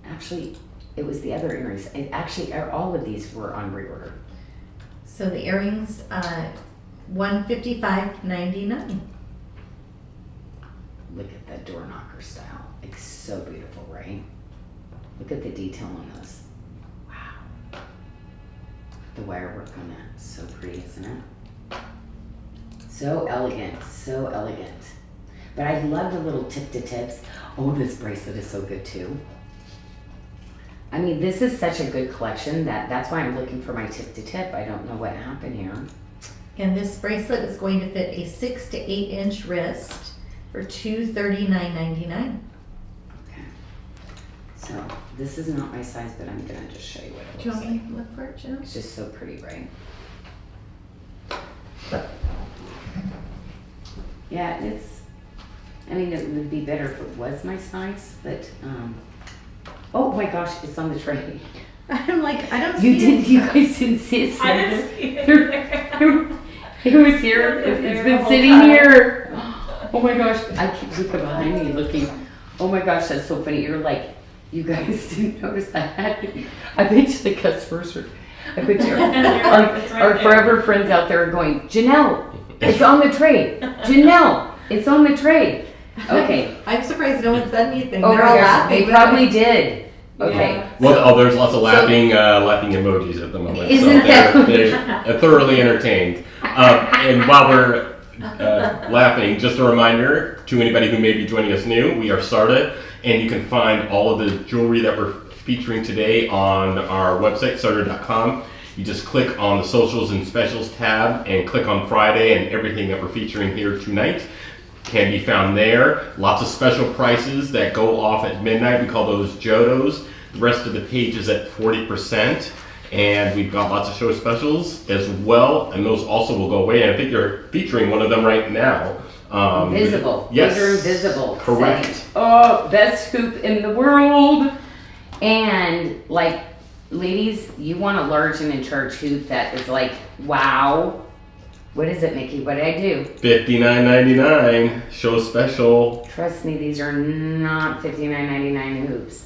Actually, it was the other earrings. All of these were on reorder. So the earrings, $155.99. Look at that door knocker style. It's so beautiful, right? Look at the detail on those. Wow. The wire work on that. So pretty, isn't it? So elegant. So elegant. But I love the little tip to tips. Oh, this bracelet is so good too. I mean, this is such a good collection that's why I'm looking for my tip to tip. I don't know what happened here. And this bracelet is going to fit a 6 to 8 inch wrist for $239.99. Okay. So this is not my size, but I'm gonna just show you what it Do you looks want me like. to look for it, Jill? It's just so pretty, right? Yeah, I mean, it would be better if it was my size, but, oh my gosh, it's on the tray. I'm like, I don't see You guys didn't see it. I didn't see it. It was here. It's been sitting here. Oh my gosh, I keep looking behind me looking. Oh my gosh, that's so funny. You're like, you guys didn't notice that. I bet you the customers are, I bet you our forever friends out there are going, Janyl, it's on the tray. Janyl, it's on the tray. Okay. I'm surprised no one said anything. Oh They're my all gosh, laughing. they probably did. Okay. Yeah. Well, there's lots of laughing emojis at the moment. Isn't they're thoroughly entertained. And while we're laughing, just a reminder to anybody who may be joining us new, we are SARDA, and you can find all of the jewelry that we're featuring today on our website, sarda.com. You just click on the socials and specials tab and click on Friday, and everything that we're featuring here tonight can be found there. Lots of special prices that go off at midnight. We call those Jodos. The rest of the page is at 40%. And we've got lots of show specials as well. And those also will go away. And I think you're featuring one of them right now. Invisible. Yes. These are invisible. Correct. Saying, oh, best hoop in the world. And like, ladies, you want a large and in charge hoop that is like, wow. What is it, Mickey? What did I do? $59.99 show special. Trust me, these are not $59.99 hoops.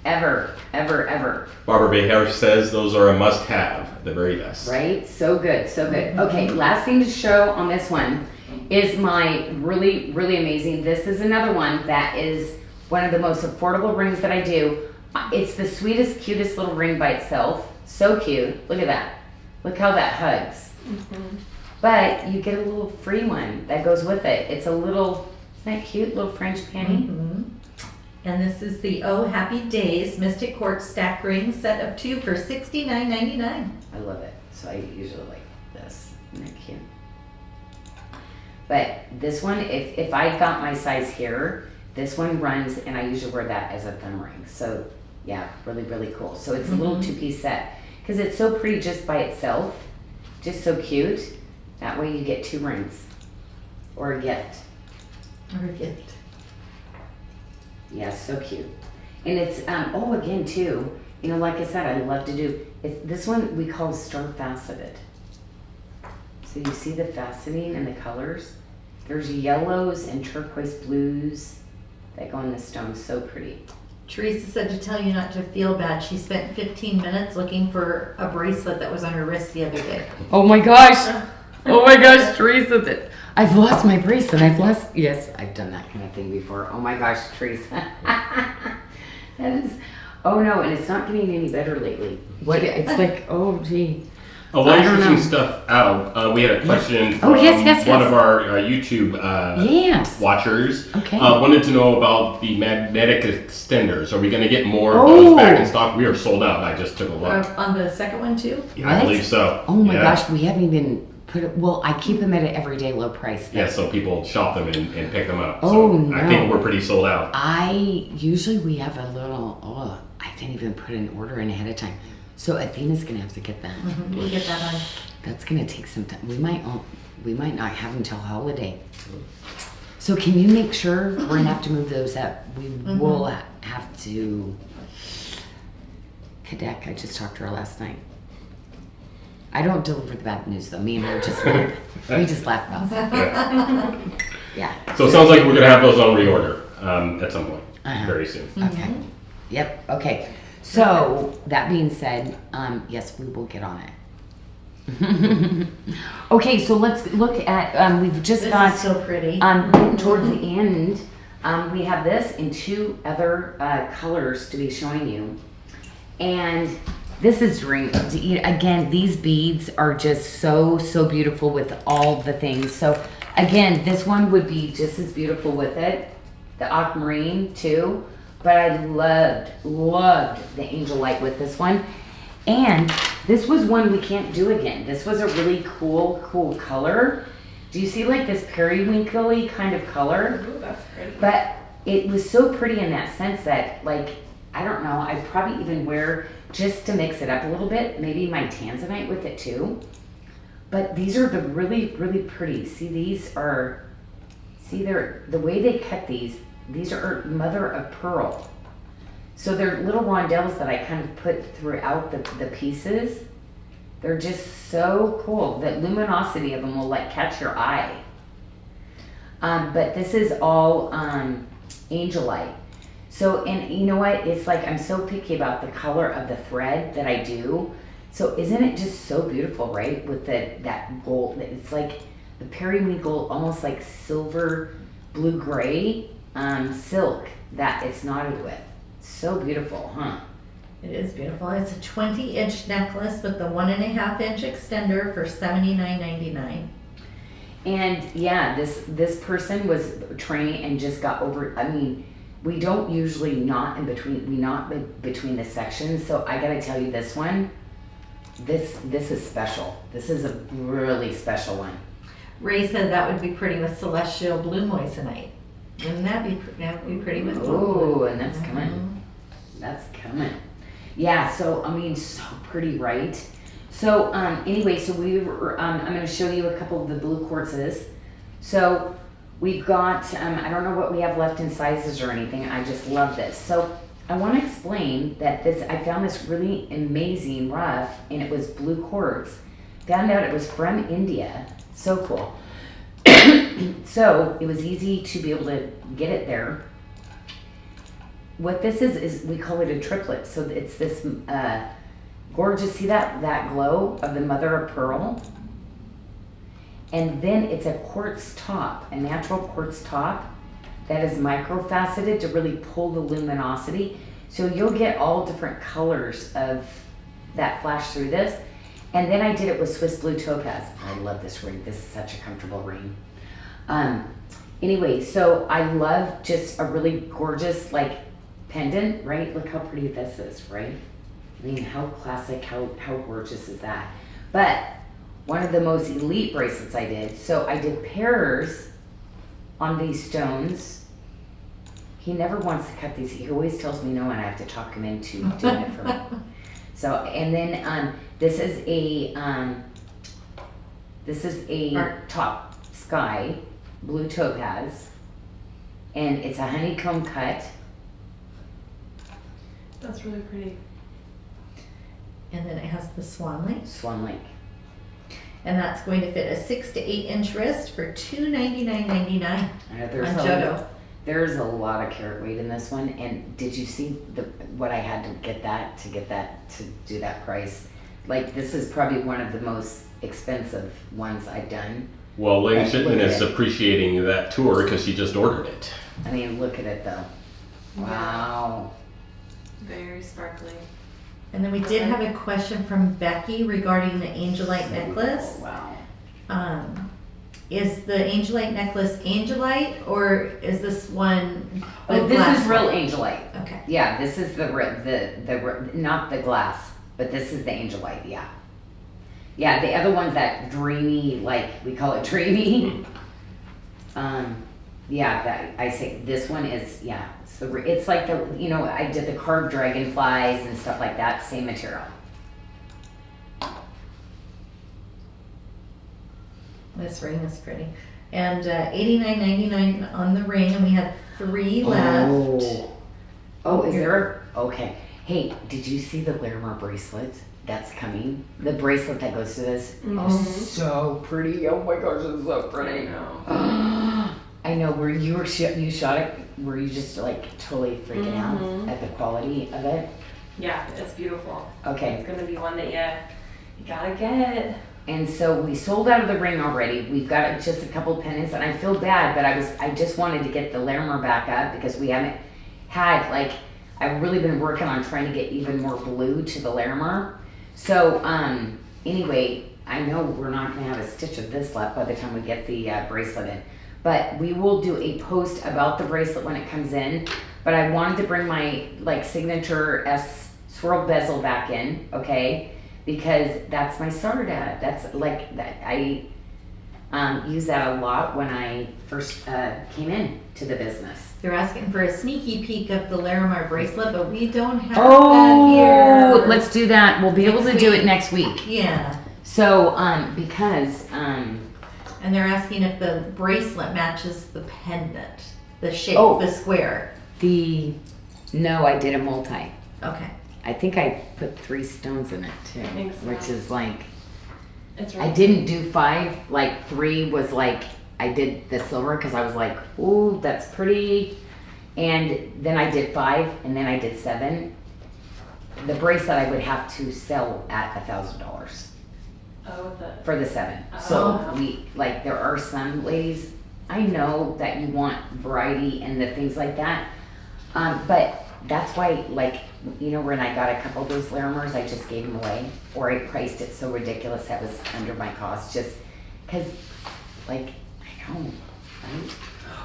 Ever, ever, ever. Barbara Bayhauer says those are a must-have, the very best. Right? So good, so good. Okay, last thing to show on this one is my really, really amazing. This is another one that is one of the most affordable rings that I do. It's the sweetest, cutest little ring by itself. So cute. Look at that. Look how that hugs. But you get a little free one that goes with it. It's a little, isn't that cute? Little French panty. And this is the Oh Happy Days Mystic Quartz Stack Ring set of 2 for $69.99. I love it. So I usually like this. Isn't that cute? But this one, if I got my size here, this one runs, and I usually wear that as a thumb ring. So yeah, really, really cool. So it's a little 2-piece set because it's so pretty just by itself. Just so cute. That way you get 2 rings or a gift. Or a gift. Yeah, so cute. And it's, oh, again, too, you know, like I said, I love to do, this one we call star faceted. So you see the faceting and the colors? There's yellows and turquoise blues that go in the stone. So pretty. Teresa said to tell you not to feel bad. She spent 15 minutes looking for a bracelet that was on her wrist the other day. Oh my gosh. Oh my gosh, Teresa. I've lost my bracelet. Yes, I've done that kind of thing before. Oh my gosh, Teresa. That is, oh no, and it's not getting any better lately. What, it's like, oh gee. Oh, while you're switching stuff out, we had a question from one of our YouTube watchers. Okay. Wanted to know about the magnetic extenders. Are we going to get more of those back in stock? We are sold out. I just took a look. On the second one too? Yeah, I believe so. Oh my gosh, we haven't even put it, well, I keep them at an everyday low price. Yeah, so people shop them and pick them up. Oh, so no. I think we're pretty sold out. Usually we have a little, I didn't even put an order in ahead of time. So Athena's gonna have to get that. We'll get that on. That's gonna take some time. We might not have until holiday. So can you make sure we're gonna have to move those up? We will have to. Kadek, I just talked to her last night. I don't deliver the bad news though. Me and her just we just laugh about it. Yeah. So it sounds like we're gonna have those on reorder at some point very soon. Okay. Yep. Okay. So that being said, yes, we will get on it. Okay, so let's look at. We've just got. This is so pretty. Towards the end, we have this in 2 other colors to be showing you, and this is again. These beads are just so beautiful with all the things. So again, this one would be just as beautiful with it, the aquamarine too. But I loved the angel light with this one. And this was one we can't do again. This was a really cool color. Do you see like this periwinkle-y kind of color? Ooh, that's pretty. But it was so pretty in that sense that, like, I don't know, I'd probably even wear, just to mix it up a little bit, maybe my tanzanite with it too. But these are the really pretty. See, they're, the way they cut these are mother of pearl. So they're little rondelles that I kind of put throughout the pieces. They're just so cool. The luminosity of them will like catch your eye. But this is all angelite. So, and you know what? It's like I'm so picky about the color of the thread that I do. So isn't it just so beautiful, right? With that gold, it's like the periwinkle, almost like silver blue-gray silk that it's knotted with. So beautiful, huh? It is beautiful. It's a 20-inch necklace with the 1.5-inch extender for $79.99. And yeah, this person was training and just got over. I mean, we don't usually knot in between. We knot between the sections. So I gotta tell you, this one, this is special. This is a really special one. Ray said that would be pretty with celestial blue moissanite. Wouldn't that be pretty with blue? Oh, and that's coming. That's coming. Yeah. So I mean, so pretty, right? So anyway, so we were, I'm going to show you a couple of the blue quartzes. So we've got, I don't know what we have left in sizes or anything. I just love this. So I want to explain that I found this really amazing rough, and it was blue quartz. Found out it was from India. So cool. So it was easy to be able to get it there. What this is we call it a triplet. So it's this gorgeous, see that glow of the mother of pearl? And then it's a quartz top, a natural quartz top that is micro-faceted to really pull the luminosity. So you'll get all different colors of that flash through this. And then I did it with Swiss Blue Topaz. I love this ring. This is such a comfortable ring. Anyway, so I love just a really gorgeous like pendant, right? Look how pretty this is, right? I mean, how classic, how gorgeous is that? But one of the most elite bracelets I did, so I did pairs on these stones. He never wants to cut these. He always tells me no, and I have to talk him into doing it for me. So, and then this is a top sky blue topaz, and it's a honeycomb cut. That's really pretty. And then it has the swan link. Swan link. And that's going to fit a 6 to 8 inch wrist for $299.99 There's on Jodo. There's a lot of carat weight in this one, and did you see what I had to get to do that price? Like, this is probably one of the most expensive ones I've done. Well, Lynn Look Shipman at is it. appreciating that tour because she just ordered it. I mean, look at it though. Wow. Very sparkly. And then we did have a question from Becky regarding the angelite necklace. Wow. Is the angelite necklace angelite, or is this one? Oh, this glass is real one? angelite. Okay. Yeah, this is the not the glass, but this is the angelite. Yeah. Yeah, the other one's that dreamy, like we call it dreamy. Yeah, that I say this one is it's like I did the carved dragonflies and stuff like that, same material. This ring is pretty. And $89.99 on the ring, and we have 3 left. Oh, is there? Okay. Hey, did you see the Larimer bracelet that's coming? The bracelet that goes to this. Oh, So pretty. Oh my gosh, it's so pretty. I know. I know. Where you shot it, were you just like totally freaking out at the quality of it? Yeah, it's beautiful. Okay. It's gonna be one that you gotta get. And so we sold out of the ring already. We've got just a couple pendants, and I feel bad, but I just wanted to get the Larimer back up because we haven't had I've really been working on trying to get even more blue to the Larimer. So anyway, I know we're not gonna have a stitch of this left by the time we get the bracelet in, but we will do a post about the bracelet when it comes in. But I wanted to bring my signature S swirl bezel back in, okay? Because that's my SARDA. That's that I use that a lot when I first came into the business. they're asking for a sneaky peek of the Larimer bracelet, but we don't have that here. Let's do that. We'll be able to do it next week. Yeah. So because And they're asking if the bracelet matches the pendant, the shape, Oh. the square. no, I did a multi. Okay. I think I put 3 stones in it too, think so. which is like It's I didn't do 5. 3 was I did the silver because I was like, ooh, that's pretty. And then I did 5, and then I did 7. The bracelet I would have to sell at $1,000 for the 7. So Oh. we there are some ladies, I know that you want variety and the things like that, but that's why when I got a couple of those Larimers, I just gave them away, or I priced it so ridiculous that was under my cost, just because I know, right?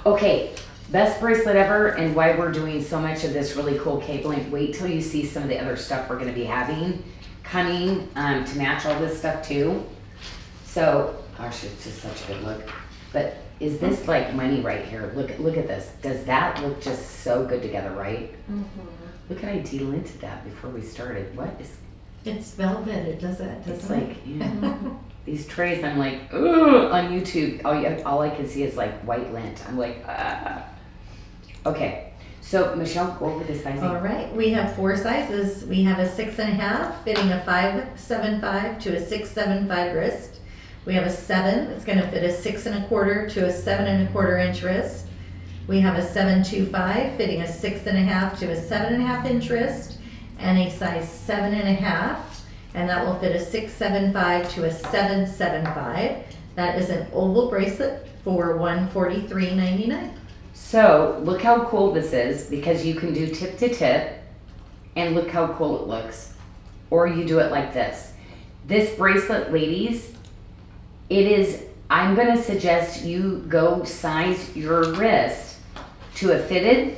Okay, best bracelet ever, and why we're doing so much of this really cool cabling. Wait till you see some of the other stuff we're going to be having coming to match all this stuff too. So, gosh, it's just such a good look. But is this money right here? Look at this. Does that look just so good together, right? Look at I delinted that before we started. What is? It's velvet. It does that, It's doesn't it? these trays. I'm like, ugh, on YouTube. All I can see is white lint. I'm like, okay. So Michelle, go over the sizing. All right, we have 4 sizes. We have a 6.5 fitting a 5.75 to a 6.75 wrist. We have a 7 that's going to fit a 6.25 to a 7.25 inch wrist. We have a 7.25 fitting a 6.5 to a 7.5 inch wrist, and a size 7.5, and that will fit a 6.75 to a 7.75. That is an oval bracelet for $143.99. So look how cool this is, because you can do tip to tip, and look how cool it looks. or you do it like this. This bracelet, ladies, I'm gonna suggest you go size your wrist to a fitted,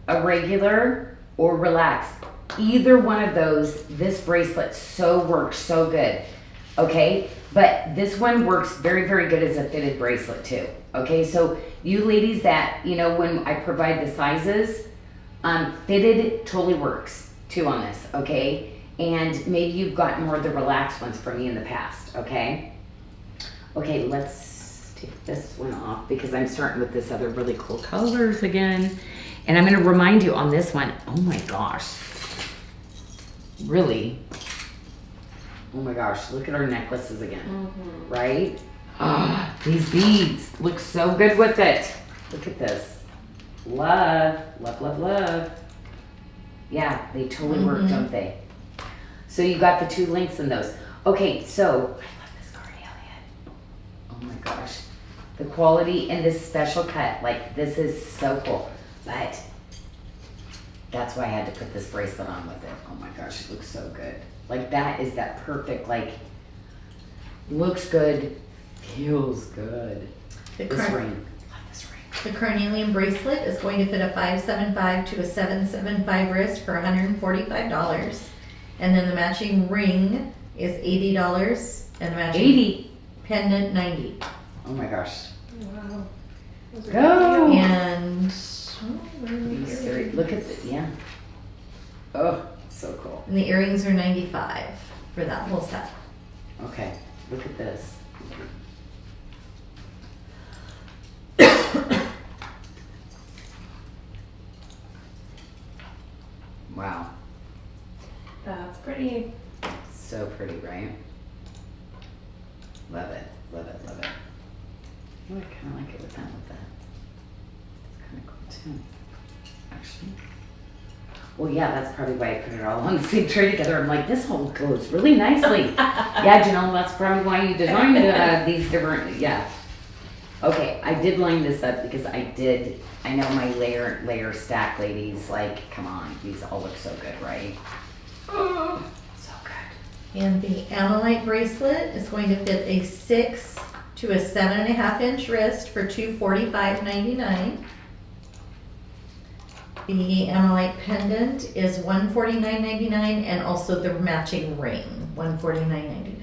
a regular, or relaxed. Either one of those, this bracelet works so good, okay? But this one works very, very good as a fitted bracelet too, okay? So you ladies that, when I provide the sizes, fitted totally works too on this, okay? And maybe you've gotten more of the relaxed ones from me in the past, okay? Okay, let's take this one off because I'm starting with this other really cool colors again. And I'm gonna remind you on this one, oh my gosh, really, oh my gosh, look at our necklaces again, right? These beads look so good with it. Look at this. Love, love, love, love. Yeah, they totally work, don't they? So you got the 2 links in those. Okay, so I love this Carnelian. Oh my gosh. The quality and this special cut, like this is so cool. But that's why I had to put this bracelet on with it. Oh my gosh, it looks so good. Like that is that perfect, like, looks good, feels good. This ring. The Carnelian bracelet is going to fit a 575 to a 775 wrist for $145. And then the matching ring is $80 and the matching 80. pendant $90. Oh my gosh. Wow. Go. And Look at it, yeah. Oh, so cool. the earrings are $95 for that whole set. Okay, look at this. Wow, That's pretty. so pretty, right? Love it, love it, love it. Oh, I kind of like it with that. It's kind of cool too, actually. Well, yeah, that's probably why I put it all on the same tray together. I'm like, this all goes really nicely. Yeah, Janyl, that's probably why you designed these different, yeah. Okay, I did line this up because I know my layer stack ladies, like, come on, these all look so good, right? Oh, so good. And the Amethyst bracelet is going to fit a 6 to a 7.5 inch wrist for $245.99. The Amethyst pendant is $149.99 and also the matching ring, $149.99.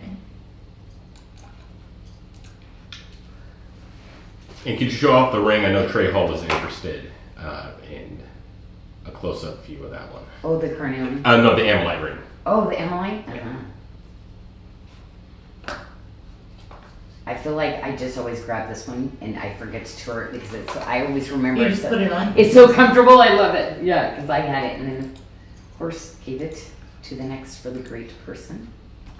And could you show off the ring? I know Trey Hall was interested in a close-up view of that one. Oh, the Carnelian. No, the Amethyst ring. Oh, the Emily? I feel like I just always grab this one and I forget to tour it because I always remember You just put it on? It's so comfortable. I love it. Yeah, because I had it and then, of course, gave it to the next really great person.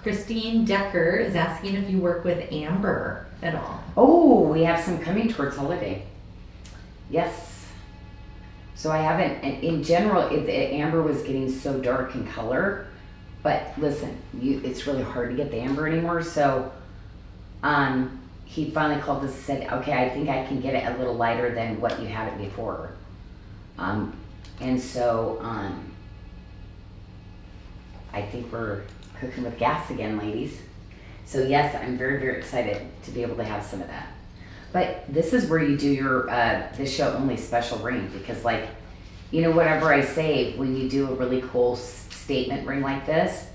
Christine Decker is asking if you work with amber at all. Oh, we have some coming towards holiday. Yes. So I haven't, in general, amber was getting so dark in color, but listen, it's really hard to get the amber anymore. So he finally called us and said, okay, I think I can get it a little lighter than what you had it before. And so I think we're cooking with gas again, ladies. So yes, I'm very, very excited to be able to have some of that. But this is where you do your this show only special ring because, like, whatever I say, when you do a really cool statement ring like this,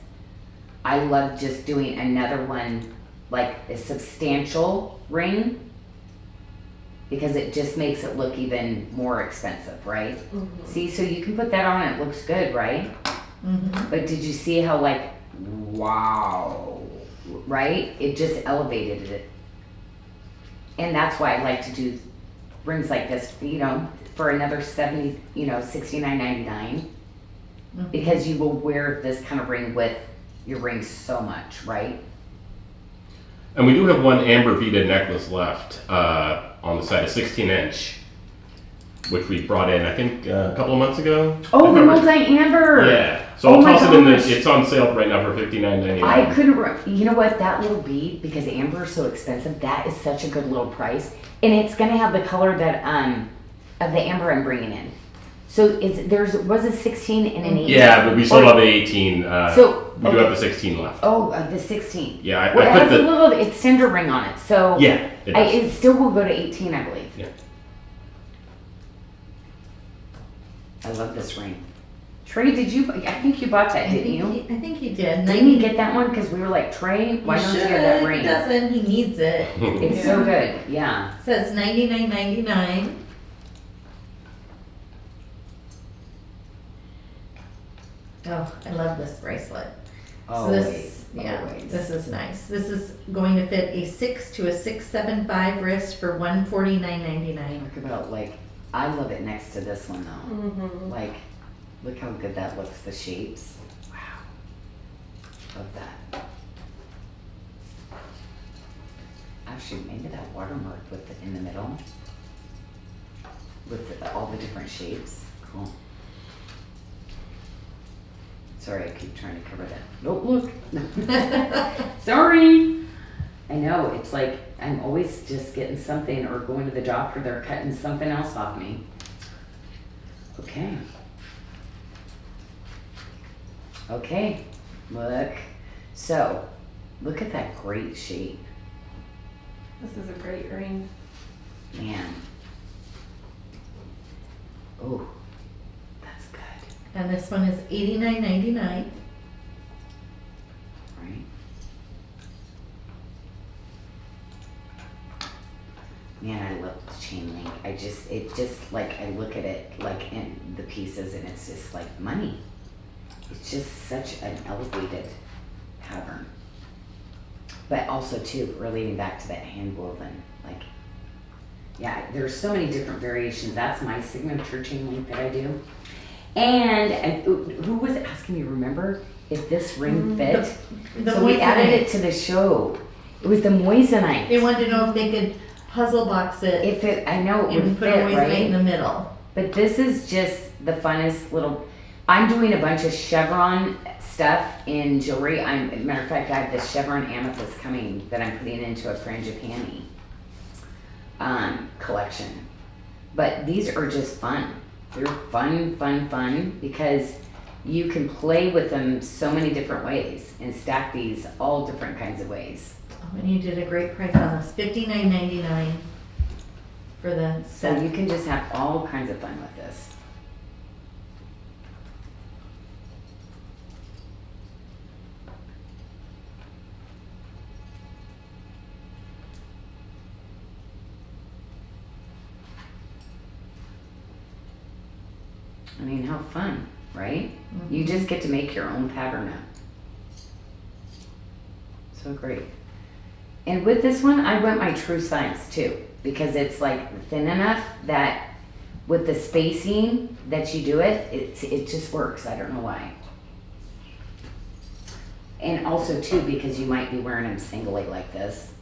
I love just doing another one, like a substantial ring, because it just makes it look even more expensive, right? Mm-hmm. See, so you can put that on and it looks good, right? Mm-hmm. But did you see how, like, wow, right? It just elevated it. And that's why I like to do rings like this, for another $69.99, mm-hmm. because you will wear this kind of ring with your rings so much, right? And we do have one amber beaded necklace left on the side, a 16-inch, which we brought in, I think, a couple of months ago. Oh, the multi-amber. Yeah. So I'll toss it in. It's on sale right now for $59.99. I couldn't. You know what? That little bead, because amber is so expensive, that is such a good little price, and it's gonna have the color that of the amber I'm bringing in. So was a 16 and an 18? Yeah, but we still have the 18. So, we do okay. have the 16 left. Oh, the 16. Yeah, I Well, it put has the a little extender ring on it, so yeah. It does. it still will go to 18, I believe. Yeah. I love this ring. Trey, I think you bought that, didn't you? I think he did. Didn't you get that one? Because we were like, Trey, why don't you get that If ring? he doesn't, he needs it. It's so good, yeah. It says $99.99. Oh, I love this bracelet. Always, This is nice. This is going to fit a 6 to a 6.75 wrist for $149.99. Look about, like, I love it next to this one though. Mm-hmm. Like, look how good that looks, the shapes. Wow. Love that. Actually, maybe that watermark in the middle with all the different shapes. Cool. Sorry, I keep trying to cover that. Nope, look. Sorry. I know, it's like I'm always just getting something or going to the doctor, they're cutting something else off me. Okay. Okay, look. So, look at that great shape. This is a great ring. Man. Oh, that's good. And this one is $89.99. Right? Man, I love the chain link. It just like, I look at it like in the pieces and it's just like money. It's just such an elevated pattern. But also too, relating back to that hand woven, like, yeah, there's so many different variations. That's my signature chain link that I do. And who was asking me, remember, if this ring fit? So we added it to the show. It was the Moissanite. They wanted to know if they could puzzle box it If it, I know it and would put a fit, Moissanite right? in the middle. But this is just the funnest little, I'm doing a bunch of chevron stuff in jewelry. Matter of fact, I have this chevron amethyst coming that I'm putting into a frangipani collection. But these are just fun. They're fun because you can play with them so many different ways and stack these all different kinds of ways. Oh, and you did a great price on this, $59.99 for the So set. you can just have all kinds of fun with this. I mean, how fun, right? You just get to make your own pattern up. So great. And with this one, I went my true size too, because it's like thin enough that with the spacing that you do it just works. I don't know why. And also too, because you might be wearing them singly like this,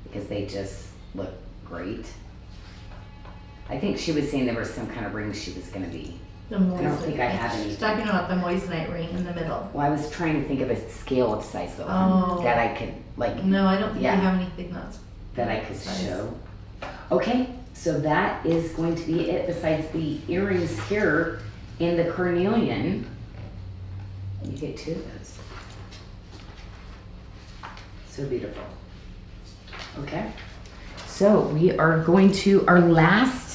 because they just look great. I think she was saying there was some kind of ring she was going to be. The I don't think I have any. She's talking about the Moissanite ring in the middle. Well, I was trying to think of a scale of size though, Oh. that I could like, No, I don't think Yeah. we have anything that's that I could size. show. Okay, so that is going to be it besides the earrings here in the Carnelian. You get two of those. So beautiful. Okay, so we are going to our last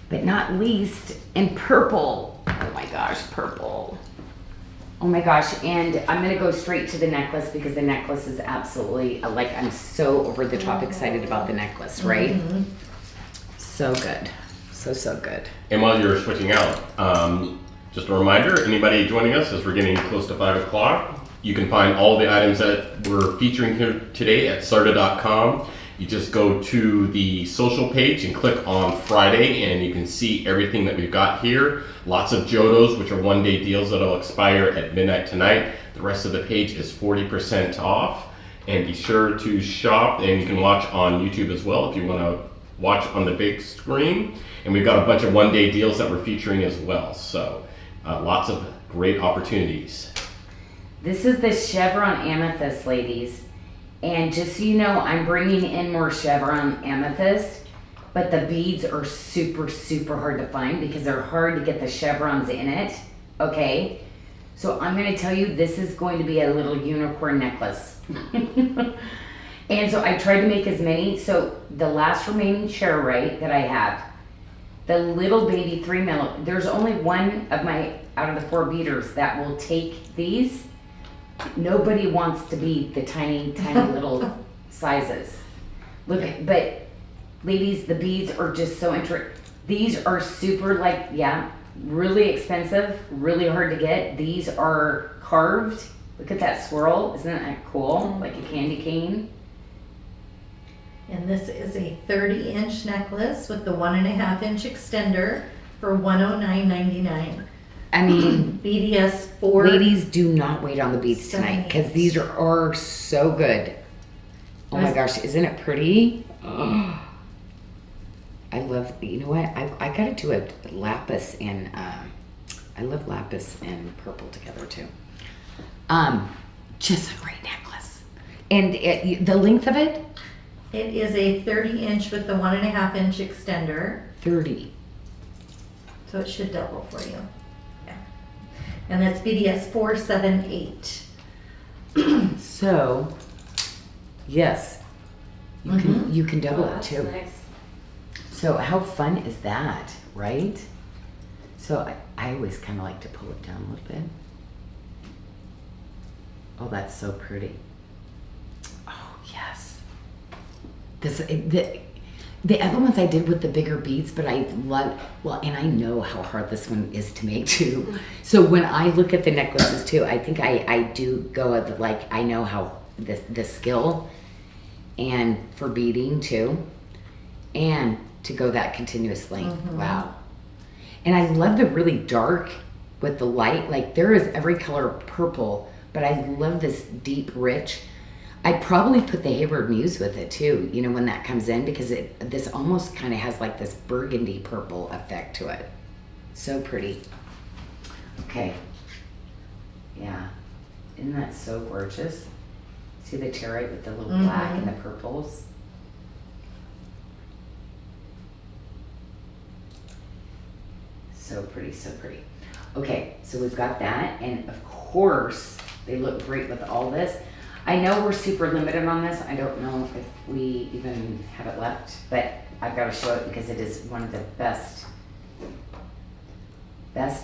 but not least in purple. Oh my gosh, purple. Oh my gosh, and I'm gonna go straight to the necklace because the necklace is absolutely, like, I'm so over the top excited about the necklace, right? Mhm. So good, so good. And while you're switching out, just a reminder, anybody joining us as we're getting close to 5 o'clock, you can find all the items that we're featuring here today at sarda.com. You just go to the social page and click on Friday and you can see everything that we've got here. Lots of Jodos, which are one-day deals that'll expire at midnight tonight. The rest of the page is 40% off. And be sure to shop, and you can watch on YouTube as well if you want to watch on the big screen. And we've got a bunch of one-day deals that we're featuring as well. So lots of great opportunities. This is the chevron amethyst, ladies. And just so you know, I'm bringing in more chevron amethyst. but the beads are super, super hard to find because they're hard to get the chevrons in it, okay? So I'm gonna tell you, this is going to be a little unicorn necklace. And so I tried to make as many. So the last remaining charoite that I have, the little baby 3 mil, there's only one of my, out of the 4 beaters that will take these. Nobody wants to be the tiny, tiny little sizes. Look, but ladies, the beads are just so interesting. These are super like, yeah, really expensive, really hard to get. These are carved. Look at that swirl. Isn't that cool? Like a candy cane. And this is a 30-inch necklace with the 1.5-inch extender for $109.99. I mean, BDS 4. ladies, do not wait on the beads tonight because these are so good. Oh my gosh, isn't it pretty? Oh, I love, you know what? I gotta do a lapis and, I love lapis and purple together too. Just a great necklace. And the length of it? It is a 30-inch with the 1.5-inch extender. 30. So it should double for you. Yeah. And that's BDS 478. So, yes, you can double it too. Nice. So how fun is that, right? So I always kind of like to pull it down a little bit. Oh, that's so pretty. Oh, yes. The other ones I did with the bigger beads, but I love, well, and I know how hard this one is to make too. So when I look at the necklaces too, I think I do go with like, I know how the skill and for beading too, and to go that continuous length. Wow. And I love the really dark with the light. Like there is every color purple, but I love this deep, rich. I'd probably put the Hayward Muse with it too, you know, when that comes in, because this almost kind of has like this burgundy purple effect to it. So pretty. Okay. Yeah. Isn't that so gorgeous? See the territe with the little black and the purples? So pretty, so pretty. Okay, so we've got that, and of course, they look great with all this. I know we're super limited on this. I don't know if we even have it left, but I've got to show it because it is one of the best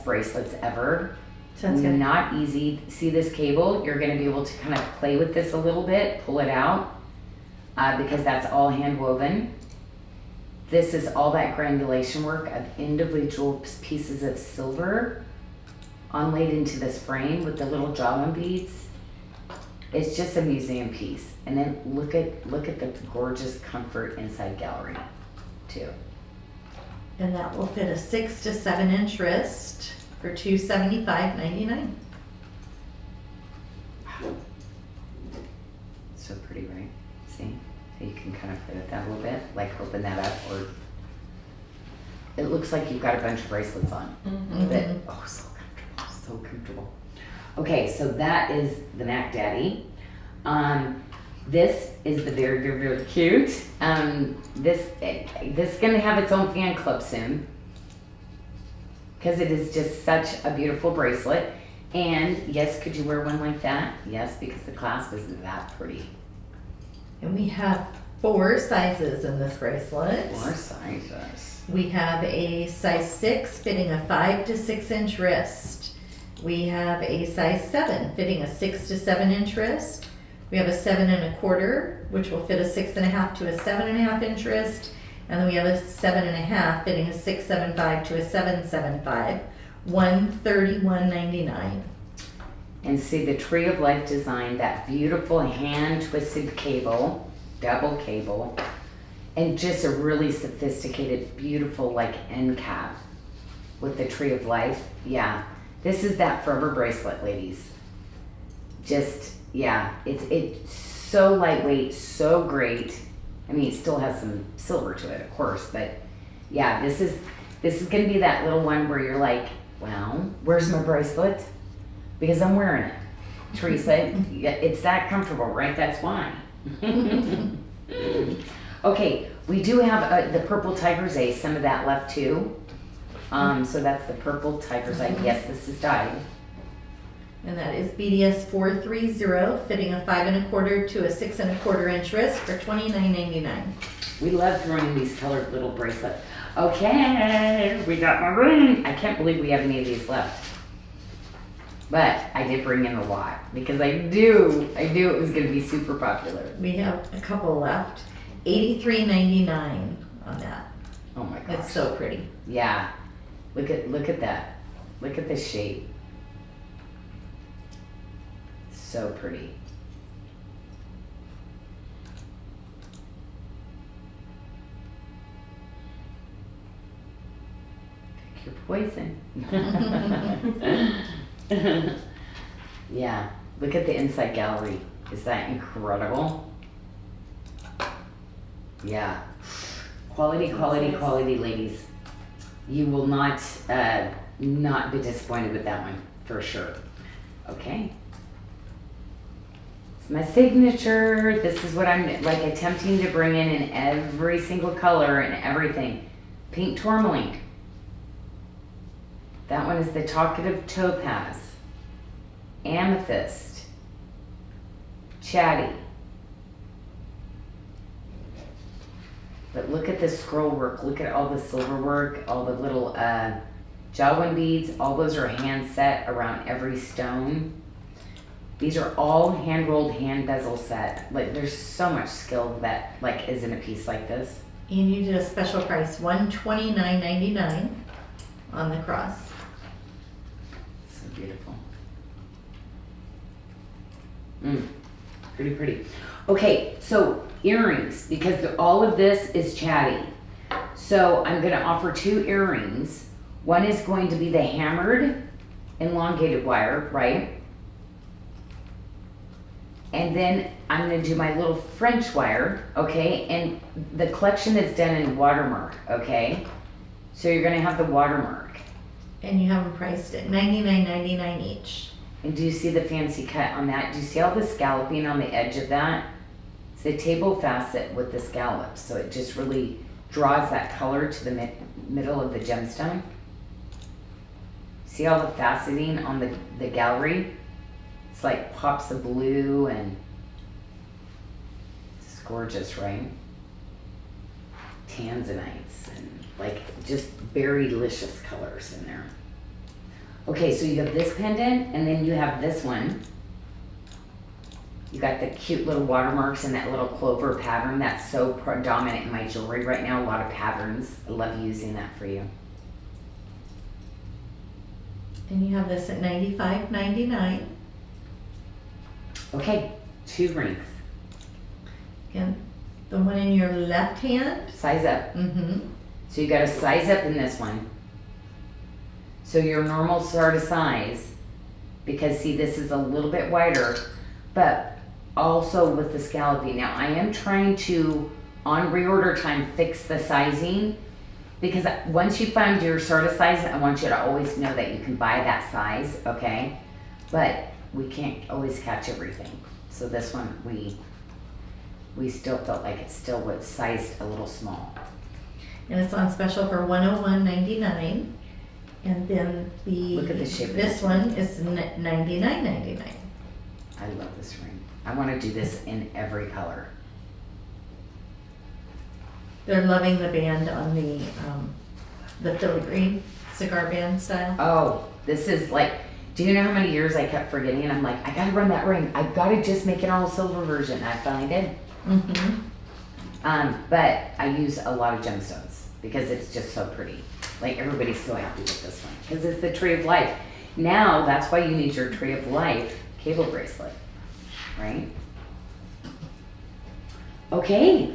bracelets ever. Sounds good. Not easy. See this cable? You're going to be able to kind of play with this a little bit, pull it out, because that's all hand woven. This is all that granulation work of individual pieces of silver onlaid into this frame with the little jawbone beads. It's just a museum piece. And then look at the gorgeous comfort inside gallery too. And that will fit a 6 to 7-inch wrist for $275.99. So pretty, right? See? So you can kind of play with that a little bit, like open that up, or it looks like you've got a bunch of bracelets on. But, oh, so comfortable, so comfortable. Okay, so that is the Mac Daddy. This is the very, very, very cute. This is gonna have its own fan club soon because it is just such a beautiful bracelet. And yes, could you wear one like that? Yes, because the clasp is that pretty. And we have 4 sizes in this bracelet. 4 sizes. We have a size 6 fitting a 5 to 6-inch wrist. We have a size 7 fitting a 6 to 7-inch wrist. We have a 7 1/4, which will fit a 6.5 to a 7.5-inch wrist. And then we have a 7.5 fitting a 6.75 to a 7.75. $131.99. And see the Tree of Life design, that beautiful hand twisted cable, double cable, and just a really sophisticated, beautiful like end cap with the Tree of Life. Yeah, this is that forever bracelet, ladies. Just, yeah, it's so lightweight, so great. I mean, it still has some silver to it, of course, but yeah, this is gonna be that little one where you're like, well, where's my bracelet? Because I'm wearing it. Teresa, it's that comfortable, right? That's why. Okay, We do have the purple tiger's eye, some of that left too. So that's the purple tiger's eye. Yes, this is dyed. And that is BDS 430, fitting a 5 1/4 to a 6 1/4 inch wrist for $29.99. We love throwing these colored little bracelets. Okay, we got my ring. I can't believe we have any of these left. But I did bring in a lot because I knew it was going to be super popular. We have a couple left. $83.99 on that. Oh my gosh. It's so pretty. Yeah. Look at that. Look at this shape. So pretty. Pick your poison. Yeah. Look at the inside gallery. Is that incredible? Yeah. Quality, quality, quality, ladies. You will not be disappointed with that one, for sure. Okay. It's my signature. This is what I'm like attempting to bring in every single color and everything. Pink tourmaline. That one is the talkative topaz. Amethyst. Chatty. But look at the scroll work. Look at all the silver work, all the little Jawin beads. All those are hand set around every stone. These are all hand rolled, hand bezel set. Like there's so much skill that like is in a piece like this. And you did a special price, $129.99 on the cross. So beautiful. Pretty, pretty. Okay, so earrings, because all of this is chatty. So I'm going to offer 2 earrings. One is going to be the hammered elongated wire, right? And then I'm going to do my little French wire, okay? And the collection is done in watermark, okay? So you're going to have the watermark. And you have them priced at $99.99 each. And do you see the fancy cut on that? Do you see all the scalloping on the edge of that? It's a table facet with the scallops, so it just really draws that color to the middle of the gemstone. See all the faceting on the gallery? It's like pops of blue and it's gorgeous, right? Tanzanites and like just very delicious colors in there. Okay, so you have this pendant and then you have this one. You got the cute little watermarks and that little clover pattern that's so predominant in my jewelry right now. A lot of patterns. I love using that for you. And you have this at $95.99. Okay, 2 rings. And the one in your left hand. Size up. Mm-hmm. So you got to size up in this one. So your normal SARDA size, because see this is a little bit wider, but also with the scalloping. Now I am trying to, on reorder time, fix the sizing, because once you find your SARDA size, I want you to always know that you can buy that size, okay? But we can't always catch everything. So this one, we still felt like it still was sized a little small. And it's on special for $101.99. And then Look at the shape of this this one is $99.99. I love this ring. I want to do this in every color. They're loving the band on the filigree cigar band style. Oh, this is like, do you know how many years I kept forgetting? And I'm like, I gotta run that ring. I gotta just make an all silver version. I finally did. Mm-hmm. But I use a lot of gemstones because it's just so pretty. Like everybody's so happy with this one because it's the tree of life. Now that's why you need your tree of life cable bracelet, right? Okay.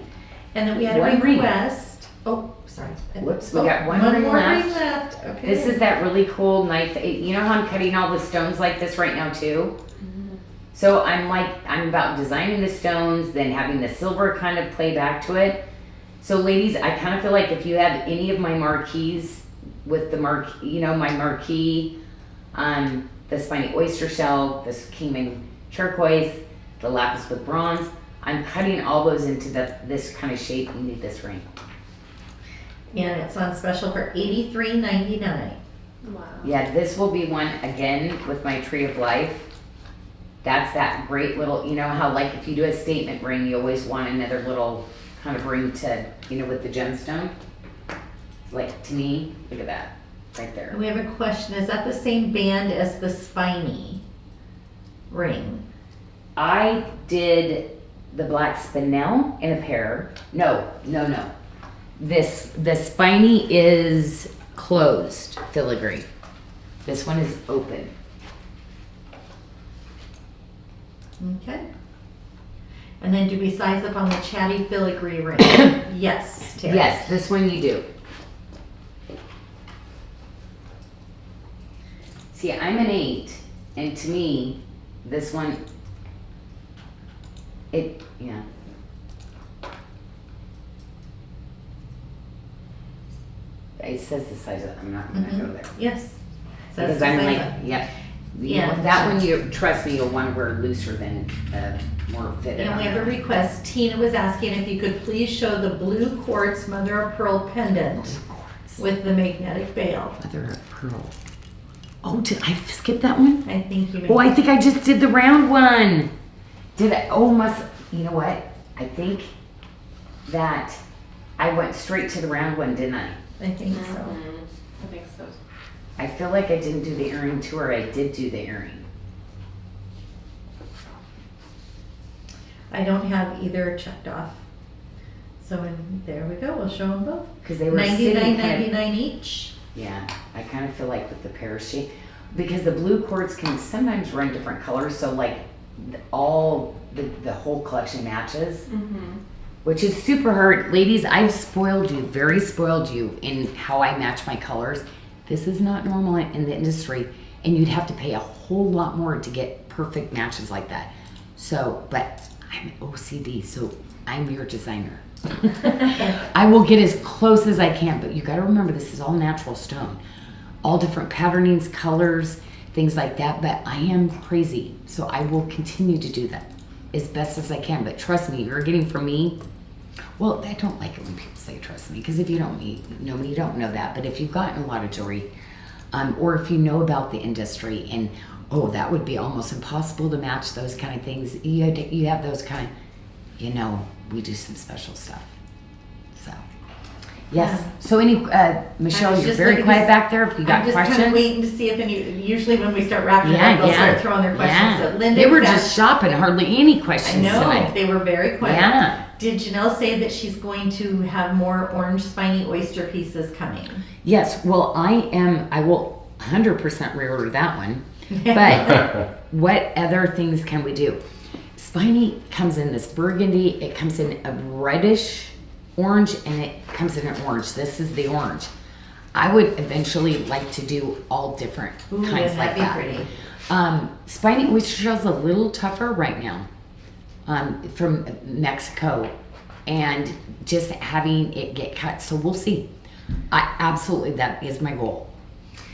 And then we had a One ring. request. Oh, sorry. Whoops, we Oh, got one ring more left. ring left. Okay. This is that really cool knife. You know how I'm cutting all the stones like this right now too? So I'm about designing the stones, then having the silver kind of play back to it. So ladies, I kind of feel like if you have any of my marquees with the my marquee, the spiny oyster shell, this came in turquoise, the lapis with bronze, I'm cutting all those into this kind of shape. You need this ring. And it's on special for $83.99. Wow. Yeah, this will be one again with my tree of life. That's that great little, you know how like if you do a statement ring, you always want another little kind of ring to, you know, with the gemstone. Like to me, look at that, right there. We have a question. Is that the same band as the spiny ring? I did the black spinel in a pair. No. The spiny is closed filigree. This one is open. Okay. And then do we size up on the chatty filigree ring? Yes, Terry. Yes, this one you do. See, I'm an 8, and to me, this one, yeah. It says the size of it. I'm not gonna go there. Yes. So Because it's I'm the like, size up. yeah. Yeah. That one, you trust me, you'll want to wear looser than more fitted. And we have a request. Tina was asking if you could please show the blue quartz mother of pearl pendant with the magnetic veil. Mother of pearl. Oh, did I skip that one? I think you may. Oh, I think I just did the round one. Did I? Oh, you know what? I think that I went straight to the round one, didn't I? I think so. I think so. I feel like I didn't do the earring too, or I did do the earring. I don't have either checked off. So there we go. We'll show them both. Because they were sitting $99.99 each. Yeah, I kind of feel like with the pear shape, because the blue quartz can sometimes run different colors, so like the whole collection matches, which is super hard. Ladies, I've very spoiled you in how I match my colors. This is not normal in the industry, and you'd have to pay a whole lot more to get perfect matches like that. So, but I'm OCD, so I'm your designer. I will get as close as I can, but you got to remember this is all natural stone, all different patternings, colors, things like that. But I am crazy, so I will continue to do that as best as I can. But trust me, you're getting from me. Well, I don't like it when people say trust me, because if you don't know me, you don't know that. But if you've gotten a lot of jewelry, or if you know about the industry, and that would be almost impossible to match those kind of things. You have those kind of, we do some special stuff. So, yes. Yeah. So Michelle, you're just very looking quiet to- back there. If you got I'm just questions. kind of waiting to see if usually when we start wrapping it up, they'll start throwing their questions. So Linda They were was just shopping, hardly any I questions know, tonight. they were very quiet. Yeah. Did Janyl say that she's going to have more orange spiny oyster pieces coming? Yes, well, I will 100% reorder that one. But what other things can we do? Spiny comes in this burgundy, it comes in a reddish orange, and it comes in an orange. This is the orange. I would eventually like to do all different kinds like that. Pretty. Spiny oyster shell's a little tougher right now from Mexico, and just having it get cut. So we'll see. Absolutely, that is my goal.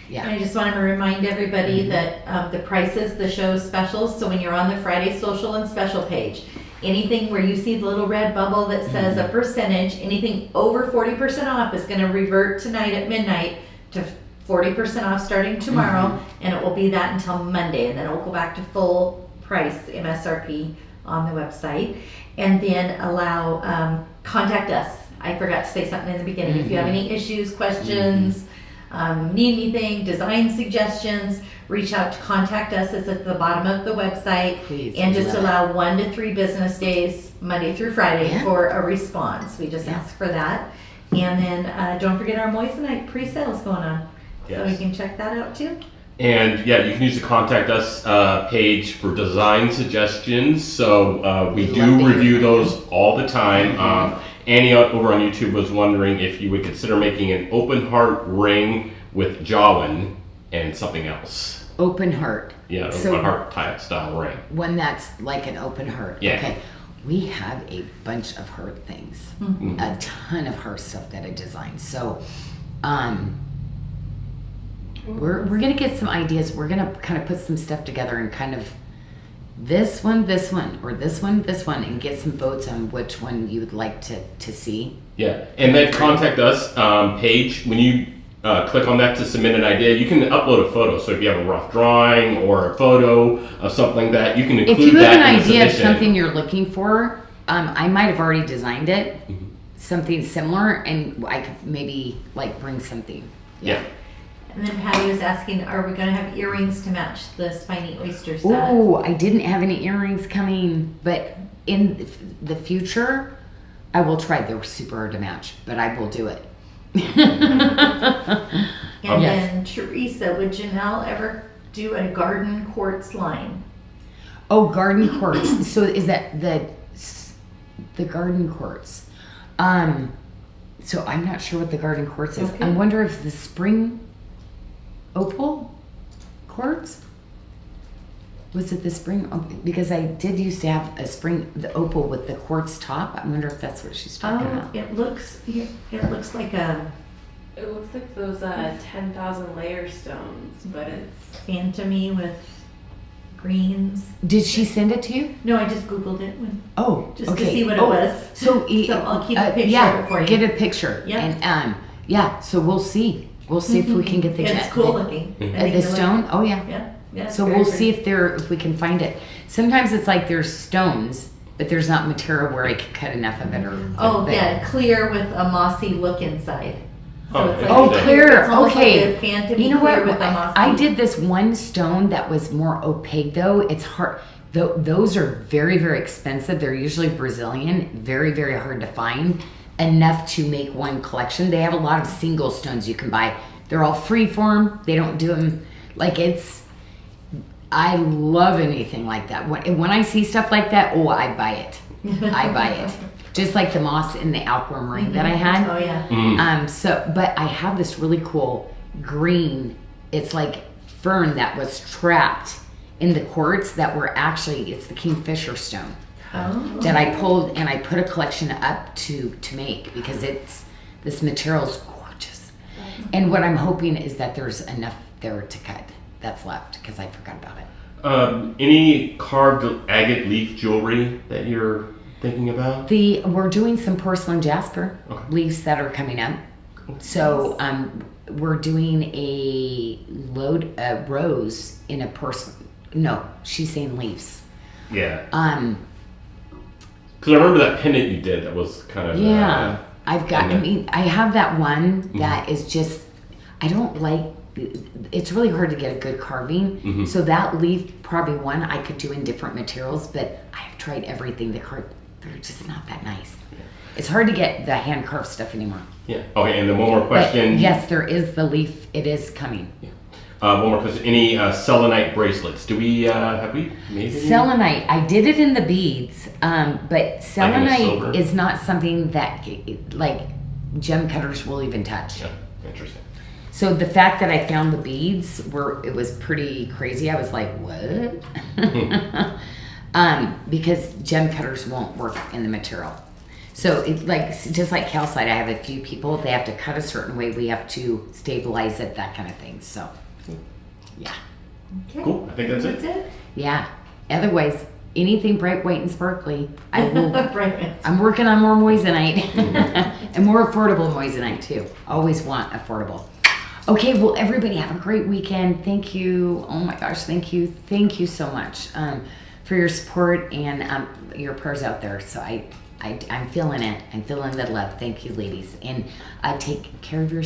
Yeah. And I just want to remind everybody that the prices, the show specials, so when you're on the Friday social and special page, anything where you see the little red bubble that says a percentage, anything over 40% off is going to revert tonight at midnight to 40% off starting tomorrow, and it will be that until Monday, and then it will go back to full price MSRP on the website. And then contact us. I forgot to say something in the beginning. If you have any issues, questions, need anything, design suggestions, reach out to contact us. It's at the bottom of the website. Please and do just that. allow 1 to 3 business days, Monday through Friday, Yeah. for a response. We just Yeah. ask for that. And then don't forget our Moissanite pre-sales going on. So Yes. you can check that out too. And yeah, you can use the contact us page for design suggestions. So we We'd do love to hear review from those all the time. Annie over on YouTube was wondering if you would consider making an open heart ring with Jawin and something else. Open heart. Yeah, So- open heart type style ring. One that's like an open heart. Yeah. Okay. We have a bunch of heart things. A ton of heart stuff that I designed. So we're gonna get some ideas. We're gonna kind of put some stuff together and kind of this one, or this one, and get some votes on which one you would like to see. Yeah, and then contact us page. When you click on that to submit an idea, you can upload a photo. So if you have a rough drawing or a photo of something that you can include, If you have that an in the idea of submission. something you're looking for, I might have already designed it, something similar, and I could maybe like bring something. Yeah. And then Patty was asking, are we going to have earrings to match the spiny oyster set? Oh, I didn't have any earrings coming, but in the future, I will try. They're super hard to match, but I will do it. And Yes. then Teresa, would Janyl ever do a garden quartz line? Oh, garden quartz. So is that the garden quartz? So I'm not sure what the garden quartz is. Okay. I wonder if the spring opal quartz. Was it the spring? Because I did used to have a spring, the opal with the quartz top. I wonder if that's what she's talking about. It looks like a It looks like those 10,000 layer stones, but it's phantomy with greens. Did she send it to you? No, I just Googled it Oh, just okay. to see what it Oh, was. So, So I'll keep a picture yeah, of it for you. get a picture. Yep. And yeah, so we'll see. We'll see if we can get the Yeah, it's cool looking. I think the it looks- stone. Oh yeah. Yeah, yeah. it's So very we'll pretty. see if we can find it. Sometimes it's like there's stones, but there's not material where I could cut enough of it. Oh but- yeah, clear with a mossy look inside. So Oh, it's like Oh, clear. It's almost Okay. like a phantom You know clear what? with a mossy. I did this one stone that was more opaque though. It's hard. Those are very, very expensive. They're usually Brazilian, very, very hard to find. Enough to make one collection. They have a lot of single stones you can buy. They're all freeform. They don't do them like it's. I love anything like that. When I see stuff like that, oh, I buy it. I buy it. Just like the moss in the outworm ring that I had. Oh yeah. But I have this really cool green. It's like fern that was trapped in the quartz that were actually, it's the kingfisher stone Oh. that I pulled and I put a collection up to make because this material is gorgeous. And what I'm hoping is that there's enough there to cut that's left because I forgot about it. Any carved agate leaf jewelry that you're thinking about? We're doing some porcelain jasper Okay. leaves that are coming up. So we're doing a rose in a porcelain. No, she's saying leaves. Yeah. Um, Because I remember that pendant you did that was kind of. yeah, I've got. I and mean, I have that one that is just. I don't like. It's really hard to get a good carving. So that leaf, probably one I could do in different materials, but I've tried everything to carve. They're just not that nice. It's hard to get the hand carved stuff anymore. Yeah. Okay, and then one more But question. yes, there is the leaf. It is coming. One more question. Any selenite bracelets? Do we have we made any? Selenite, I did it in the beads, but silver? selenite is not something that like gem cutters will even touch. Yeah. Interesting. So the fact that I found the beads it was pretty crazy. I was like, what? Because gem cutters won't work in the material. So it's like just like calcite, I have a few people, they have to cut a certain way. We have to stabilize it, that kind of thing. So yeah. Okay. Cool. I think that's it. That's it. Yeah. Otherwise, anything bright, white, and sparkly, I will. Right. I'm working on more moissanite and more affordable moissanite too. Always want affordable. Okay, well, everybody have a great weekend. Thank you. Oh my gosh, thank you. Thank you so much for your support and your prayers out there. So I'm feeling it. I'm feeling the love. Thank you, ladies. And take care of yourself.